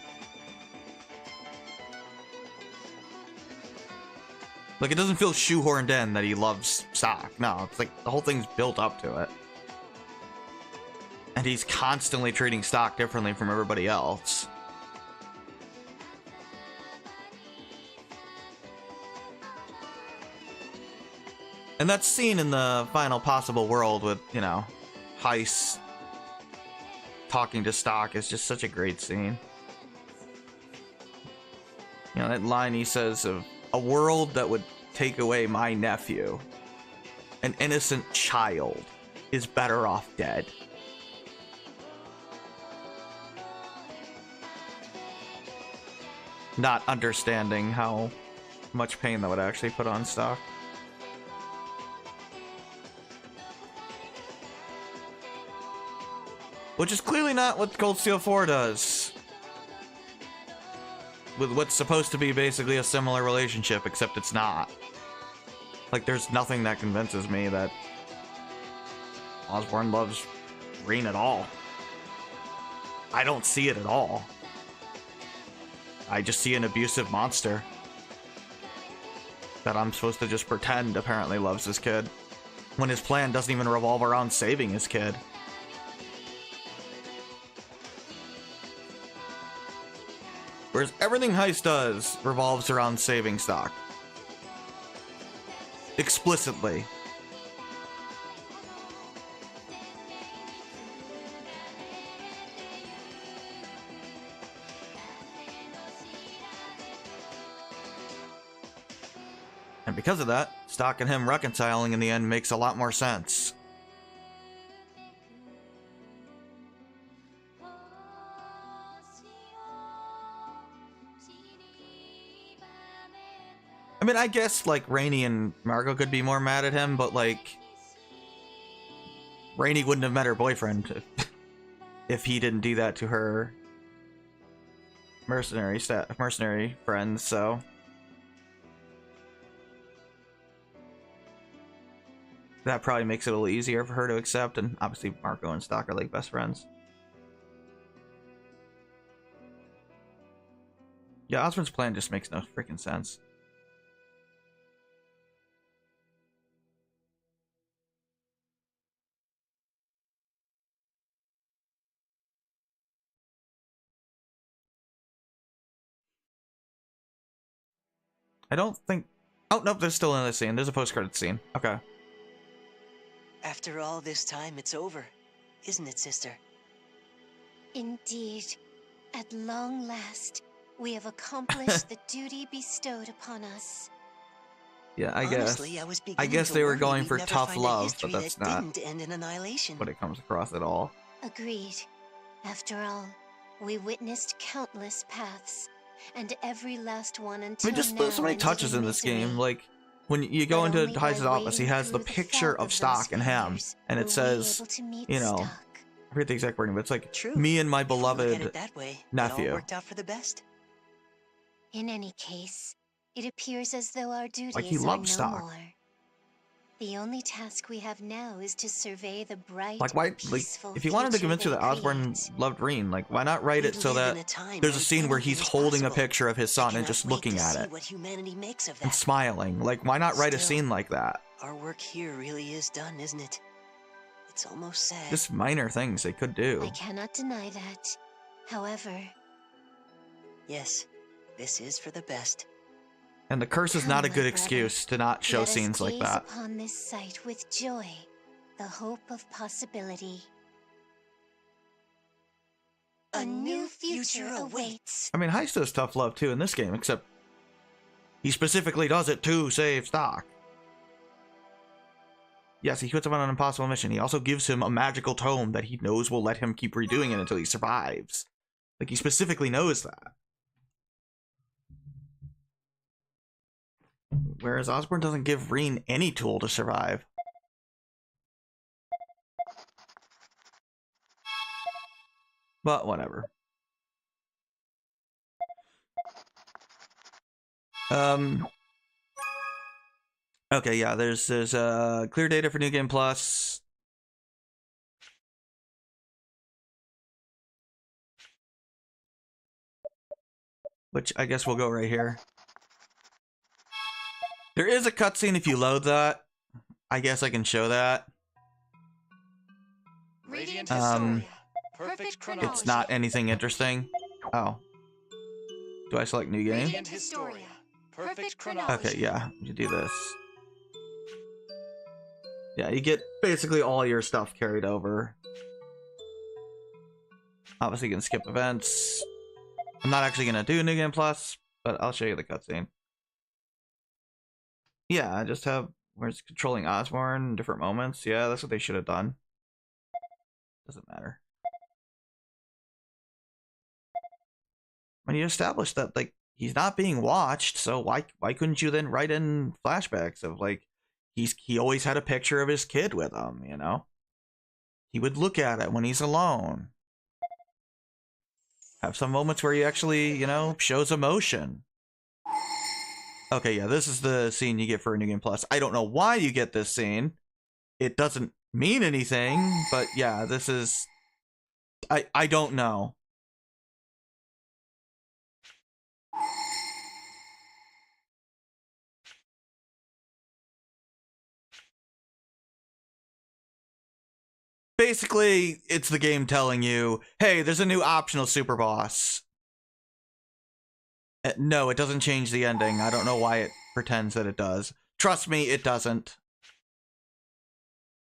Like, it doesn't feel shoehorned in that he loves Stock. No, it's like the whole thing's built up to it. And he's constantly treating Stock differently from everybody else. And that scene in the final possible world with, you know, Heist talking to Stock is just such a great scene. You know, that line he says of, a world that would take away my nephew, an innocent child, is better off dead. Not understanding how much pain that would actually put on Stock. Which is clearly not what Cold Steel 4 does. With what's supposed to be basically a similar relationship, except it's not. Like, there's nothing that convinces me that Osborn loves Rean at all. I don't see it at all. I just see an abusive monster that I'm supposed to just pretend apparently loves this kid, when his plan doesn't even revolve around saving his kid. Whereas everything Heist does revolves around saving Stock. Explicitly. And because of that, Stock and him reconciling in the end makes a lot more sense. I mean, I guess, like, Rainey and Margot could be more mad at him, but, like, Rainey wouldn't have met her boyfriend if he didn't do that to her mercenary friends, so... that probably makes it a little easier for her to accept, and obviously Margot and Stock are, like, best friends. Yeah, Osborn's plan just makes no freaking sense. I don't think... oh, nope, there's still another scene. There's a post-credit scene. Okay. After all this time, it's over, isn't it, sister? Indeed. At long last, we have accomplished the duty bestowed upon us. Yeah, Honestly, I guess they were going for tough love, but that that's not didn't end in annihilation. what it comes across at all. Agreed. After all, we witnessed countless paths, and every last one I until mean, just now there's so many ended touches in this game. Like, when you go into Heist's office, he has the picture of Stock and him, and it says, you know, I forget the exact wording, but it's like, me and my beloved That way, it nephew. all worked out for the best. In any case, it appears as though our duties Like, he are loves no Stock. more. The only task we have now is to survey the bright, Like, why, like, peaceful if you wanted to future convince you they that Osborn loved Rean, like, why not write it so that there's a scene where he's holding a picture of his son and just looking at it What humanity makes of and that. smiling? Like, why not write a Still, scene like that? Our work here really is done, isn't it? It's almost sad. Just minor things they could do. I cannot deny that. However, yes, this is for the best. And the curse is not a good excuse to not show let us scenes like gaze that. upon this sight with joy, the hope of possibility. A new future awaits. I mean, Heist does tough love too in this game, except he specifically does it to save Stock. Yes, he puts him on an impossible mission. He also gives him a magical tome that he knows will let him keep redoing it until he survives. Like, he specifically knows that. Whereas Osborn doesn't give Reen any tool to survive. But whatever. Okay, yeah, there's clear data for New Game Plus. Which I guess we'll go right here. There is a cutscene if you load that. I guess I can show that. Radiant Historia Perfect Chronology. It's not anything interesting. Oh. Do I select new game? Radiant Historia Perfect Chronology. Okay, yeah, you do this. Yeah, you get basically all your stuff carried over. Obviously, you can skip events. I'm not actually gonna do New Game Plus, but I'll show you the cutscene. Yeah, I just have where it's controlling Osborn in different moments. Yeah, that's what they should have done. Doesn't matter. When you establish that, like, he's not being watched, so why couldn't you then write in flashbacks of, like, he always had a picture of his kid with him, you know? He would look at it when he's alone. Have some moments where he actually, you know, shows emotion. Okay, yeah, this is the scene you get for a New Game Plus. I don't know why you get this scene. It doesn't mean anything, but yeah, this is... I don't know. Basically, it's the game telling you, hey, there's a new optional super boss. No, it doesn't change the ending. I don't know why it pretends that it does. Trust me, it doesn't.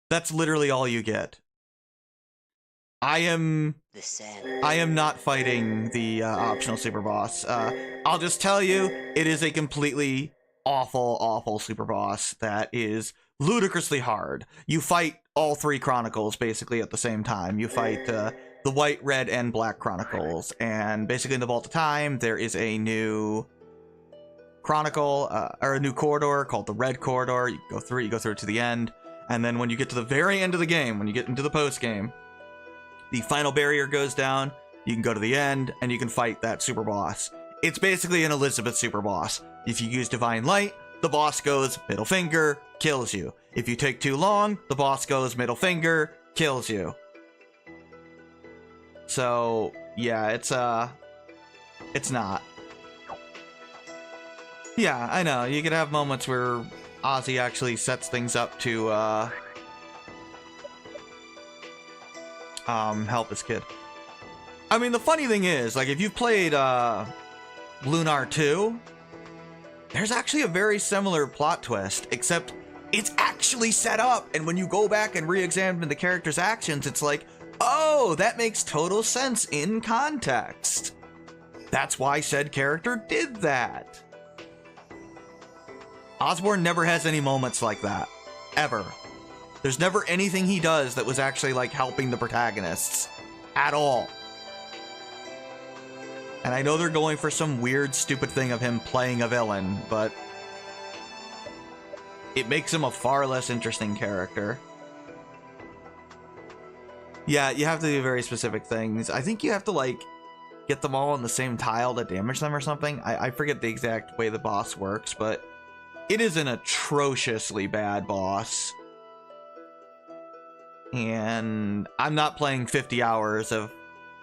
That's literally all you get. I am not fighting the optional super boss. I'll just tell you, it is a completely awful super boss that is ludicrously hard. You fight all three Chronicles basically at the same time. You fight the White, Red, and Black Chronicles, and basically in the Vault of Time, there is a new Chronicle, or a new corridor called the Red Corridor. You go through it to the end, and then when you get to the very end of the game, when you get into the post-game, the final barrier goes down, you can go to the end, and you can fight that super boss. It's basically an Elizabeth super boss. If you use Divine Light, the boss goes middle finger, kills you. If you take too long, the boss goes middle finger, kills you. So, yeah, it's not. Yeah, I know, you could have moments where Ozzy actually sets things up to, help his kid. I mean, the funny thing is, like, if you've played, Lunar 2, there's actually a very similar plot twist, except it's actually set up, and when you go back and re-examine the character's actions, it's like, oh, that makes total sense in context. That's why said character did that. Osborn never has any moments like that. Ever. There's never anything he does that was actually, like, helping the protagonists. At all. And I know they're going for some weird, stupid thing of him playing a villain, but it makes him a far less interesting character. Yeah, you have to do very specific things. I think you have to, like, get them all on the same tile to damage them or something. I forget the exact way the boss works, but it is an atrociously bad boss. And I'm not playing 50 hours of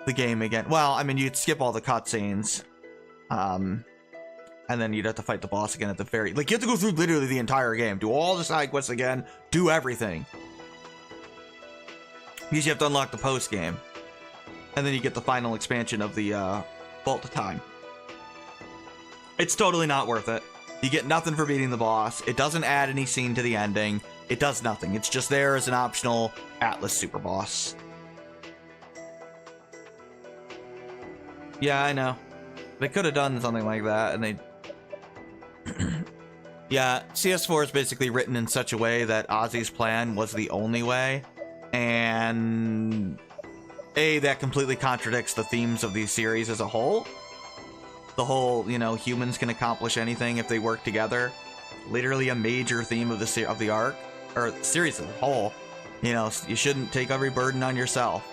the game again. Well, I mean, you'd skip all the cutscenes. And then you'd have to fight the boss again at the very... Like, you have to go through literally the entire game. Do all the side quests again. Do everything. Because you have to unlock the post-game. And then you get the final expansion of the Vault of Time. It's totally not worth it. You get nothing for beating the boss. It doesn't add any scene to the ending. It does nothing. It's just there as an optional Atlas super boss. Yeah, I know. They could have done something like that, and they... Yeah, CS4 is basically written in such a way that Ozzy's plan was the only way, and that completely contradicts the themes of these series as a whole. The whole, humans can accomplish anything if they work together. Literally a major theme of the arc, or series as a whole. You shouldn't take every burden on yourself.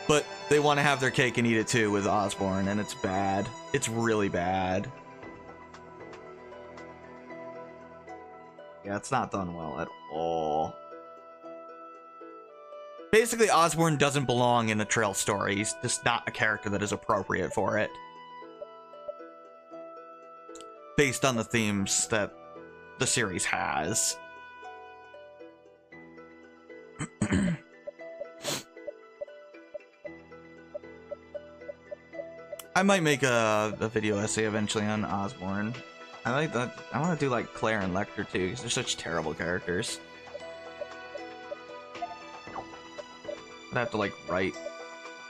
But they want to have their cake and eat it too with Osborn, and it's bad. It's really bad. Yeah, it's not done well at all. Basically, Osborn doesn't belong in a Trail story. He's just not a character that is appropriate for it. Based on the themes that the series has. I might make a video essay eventually on Osborn. I like that. I want to do like Claire and Lecter too, because they're such terrible characters. I'd have to like write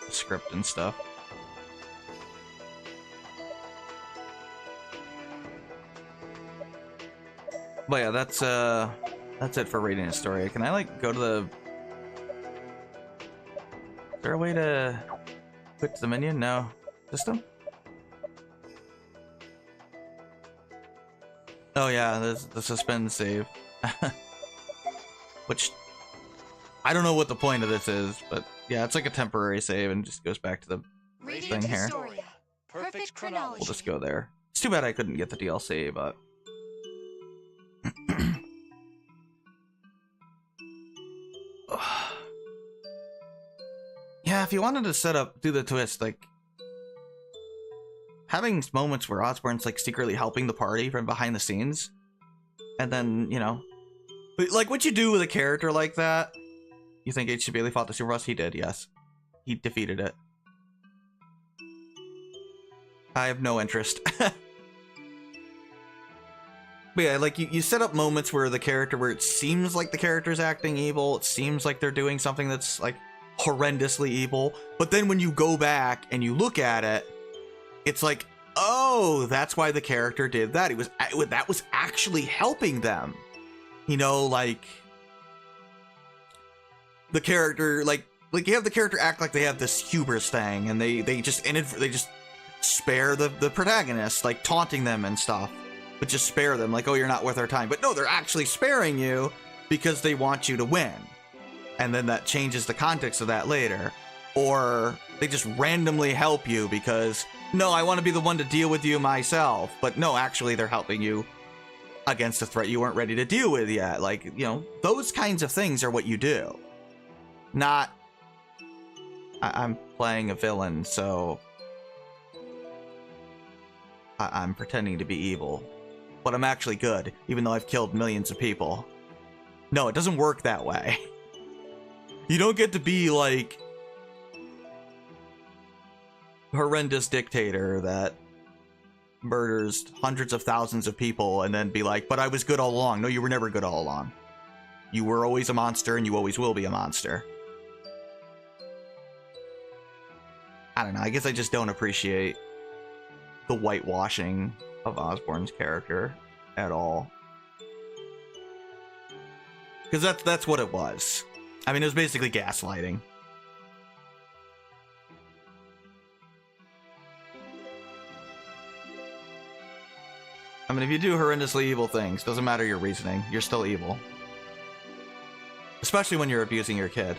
the script and stuff. But yeah, that's it for Radiant Historia. Can I like go to the? Is there a way to quit the minion? No. System? Oh yeah, there's the suspend save. Which I don't know what the point of this is, but yeah, it's like a temporary save and just goes back to the Radiant thing here. Historia Perfect Chronology. We'll just go there. It's too bad I couldn't get the DLC, but yeah, if you wanted to do the twist, like having moments where Osborn's like secretly helping the party from behind the scenes, and then, like what you do with a character like that. You think H.C. Bailey fought the Super Boss? He did, yes. He defeated it. I have no interest. But yeah, like you set up moments where it seems like the character's acting evil, it seems like they're doing something that's like horrendously evil, but then when you go back and you look at it, it's like, oh, that's why the character did that. That was actually helping them. Like the character, like you have the character act like they have this hubris thing, and they just spare the protagonist, like taunting them and stuff, but just spare them, like, oh, you're not worth our time. But no, they're actually sparing you because they want you to win, and then that changes the context of that later. Or they just randomly help you because, no, I want to be the one to deal with you myself. But no, actually, they're helping you against a threat you weren't ready to deal with yet. Like, those kinds of things are what you do. Not, I'm playing a villain, so I'm pretending to be evil. But I'm actually good, even though I've killed millions of people. No, it doesn't work that way. You don't get to be like horrendous dictator that murders hundreds of thousands of people and then be like, but I was good all along. No, you were never good all along. You were always a monster, and you always will be a monster. I don't know, I guess I just don't appreciate the whitewashing of Osborn's character at all. Because that's what it was. I mean, it was basically gaslighting. I mean, if you do horrendously evil things, doesn't matter your reasoning, you're still evil. Especially when you're abusing your kid.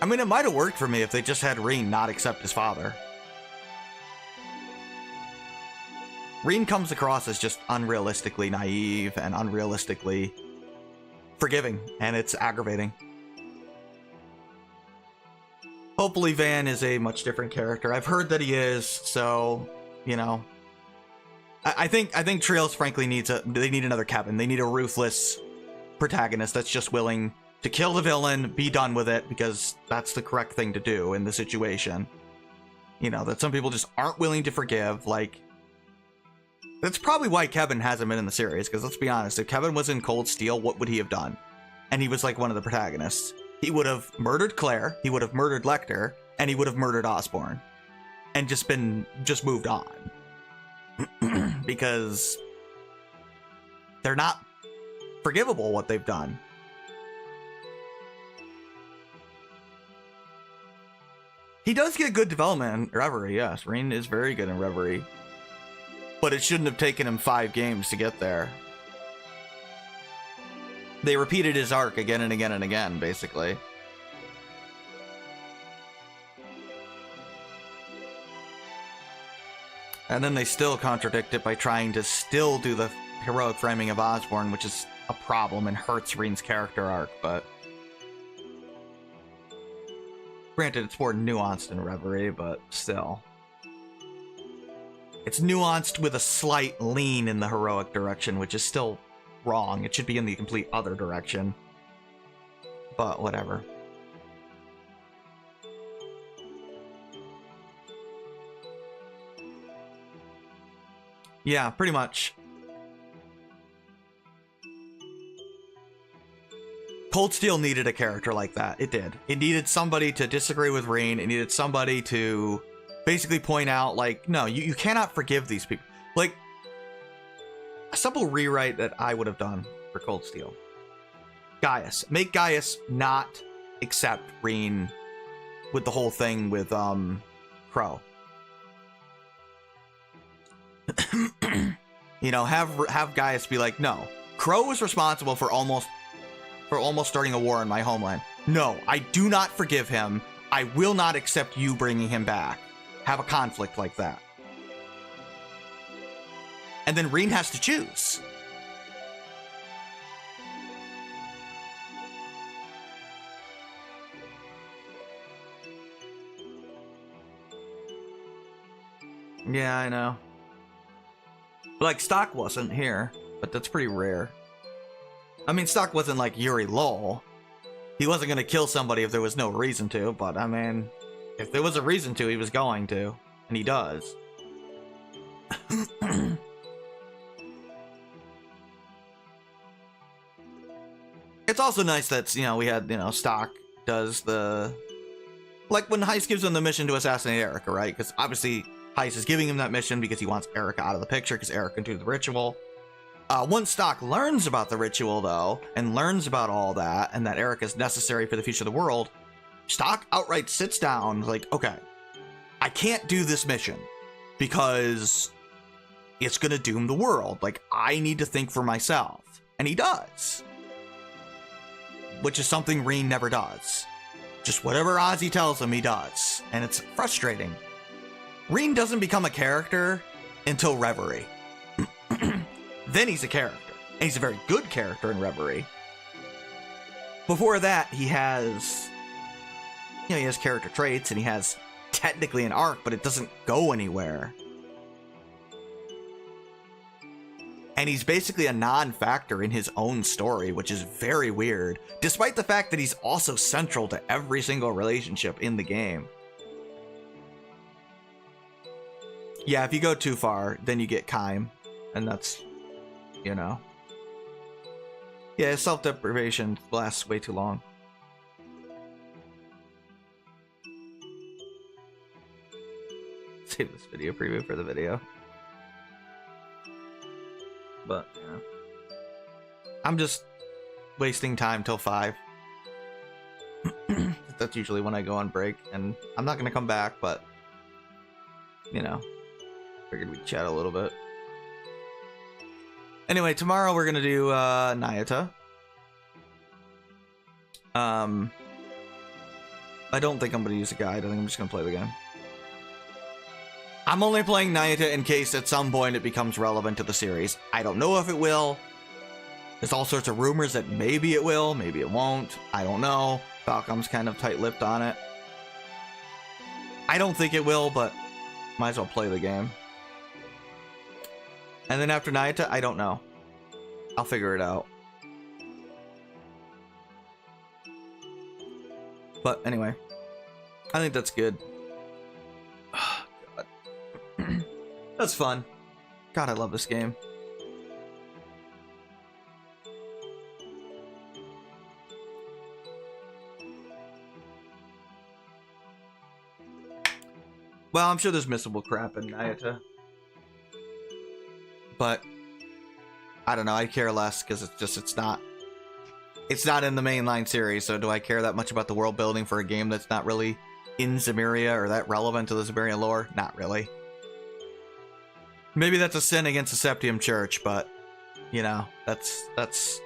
I mean, it might have worked for me if they just had Reen not accept his father. Reen comes across as just unrealistically naive and unrealistically forgiving, and it's aggravating. Hopefully Van is a much different character. I've heard that he is, so, I think Trails frankly they need another Kevin. They need a ruthless protagonist that's just willing to kill the villain, be done with it, because that's the correct thing to do in the situation. That some people just aren't willing to forgive. Like, that's probably why Kevin hasn't been in the series, because let's be honest, if Kevin was in Cold Steel, what would he have done? And he was like one of the protagonists. He would have murdered Claire, he would have murdered Lecter, and he would have murdered Osborn. And just moved on. because they're not forgivable what they've done. He does get good development in Reverie, yes. Rean is very good in Reverie. But it shouldn't have taken him 5 games to get there. They repeated his arc again and again and again, basically. And then they still contradict it by trying to still do the heroic framing of Osborne, which is a problem and hurts Rean's character arc, but... Granted, it's more nuanced in Reverie, but still. It's nuanced with a slight lean in the heroic direction, which is still wrong. It should be in the complete other direction. But whatever. Yeah, pretty much. Cold Steel needed a character like that. It did. It needed somebody to disagree with Rean. It needed somebody to basically point out, like, no, you cannot forgive these people. Like, a simple rewrite that I would have done for Cold Steel. Gaius. Make Gaius not accept Rean with the whole thing with, Crow. You know, have Gaius be like, no, Crow was responsible for almost starting a war in my homeland. No, I do not forgive him. I will not accept you bringing him back. Have a conflict like that. And then Rean has to choose. Yeah, I know. Like, Stock wasn't here, but that's pretty rare. I mean, Stock wasn't like Yuri Lowell. He wasn't going to kill somebody if there was no reason to, but I mean, if there was a reason to, he was going to, and he does. It's also nice that, you know, we had, you know, Stock does the... Like, when Heist gives him the mission to assassinate Erica, right? Because obviously, Heist is giving him that mission because he wants Erica out of the picture, because Erica can do the ritual. Once Stock learns about the ritual, though, and learns about all that, and that Erica is necessary for the future of the world, Stock outright sits down, like, okay, I can't do this mission because it's gonna doom the world. Like, I need to think for myself. And he does. Which is something Rean never does. Just whatever Ozzy tells him, he does. And it's frustrating. Rean doesn't become a character until Reverie. Then he's a character. And he's a very good character in Reverie. Before that, he has... You know, he has character traits, and he has technically an arc, but it doesn't go anywhere. And he's basically a non-factor in his own story, which is very weird, despite the fact that he's also central to every single relationship in the game. Yeah, if you go too far, then you get Kaim, and that's, you know. Yeah, self-deprivation lasts way too long. Save this video preview for the video. But, yeah. I'm just wasting time till 5. That's usually when I go on break, and I'm not going to come back, but, you know, figured we'd chat a little bit. Anyway, tomorrow we're going to do Nayata. I don't think I'm going to use a guide. I think I'm just going to play the game. I'm only playing Nayata in case at some point it becomes relevant to the series. I don't know if it will. There's all sorts of rumors that maybe it will, maybe it won't. I don't know. Falcom's kind of tight-lipped on it. I don't think it will, but might as well play the game. And then after Nayata, I don't know. I'll figure it out. But anyway, I think that's good. That's fun. God, I love this game. Well, I'm sure there's missable crap in Nayata. but I don't know. I care less because it's not in the mainline series. So do I care that much about the world building for a game that's not really in Zemuria or that relevant to the Zemurian lore? Not really. Maybe that's a sin against the Septium Church, but you know, that's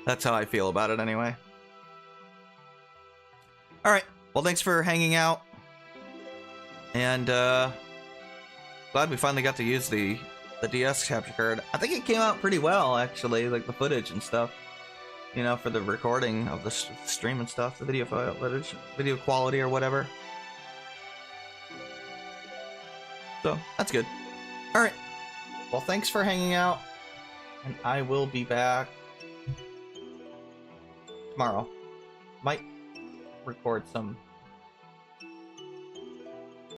how I feel about it anyway. All right. Well, thanks for hanging out, and glad we finally got to use the DS capture card. I think it came out pretty well, actually, like the footage and stuff. You know, for the recording of the stream and stuff, the video footage, video quality or whatever. So that's good. All right. Well, thanks for hanging out, and I will be back tomorrow. Might record some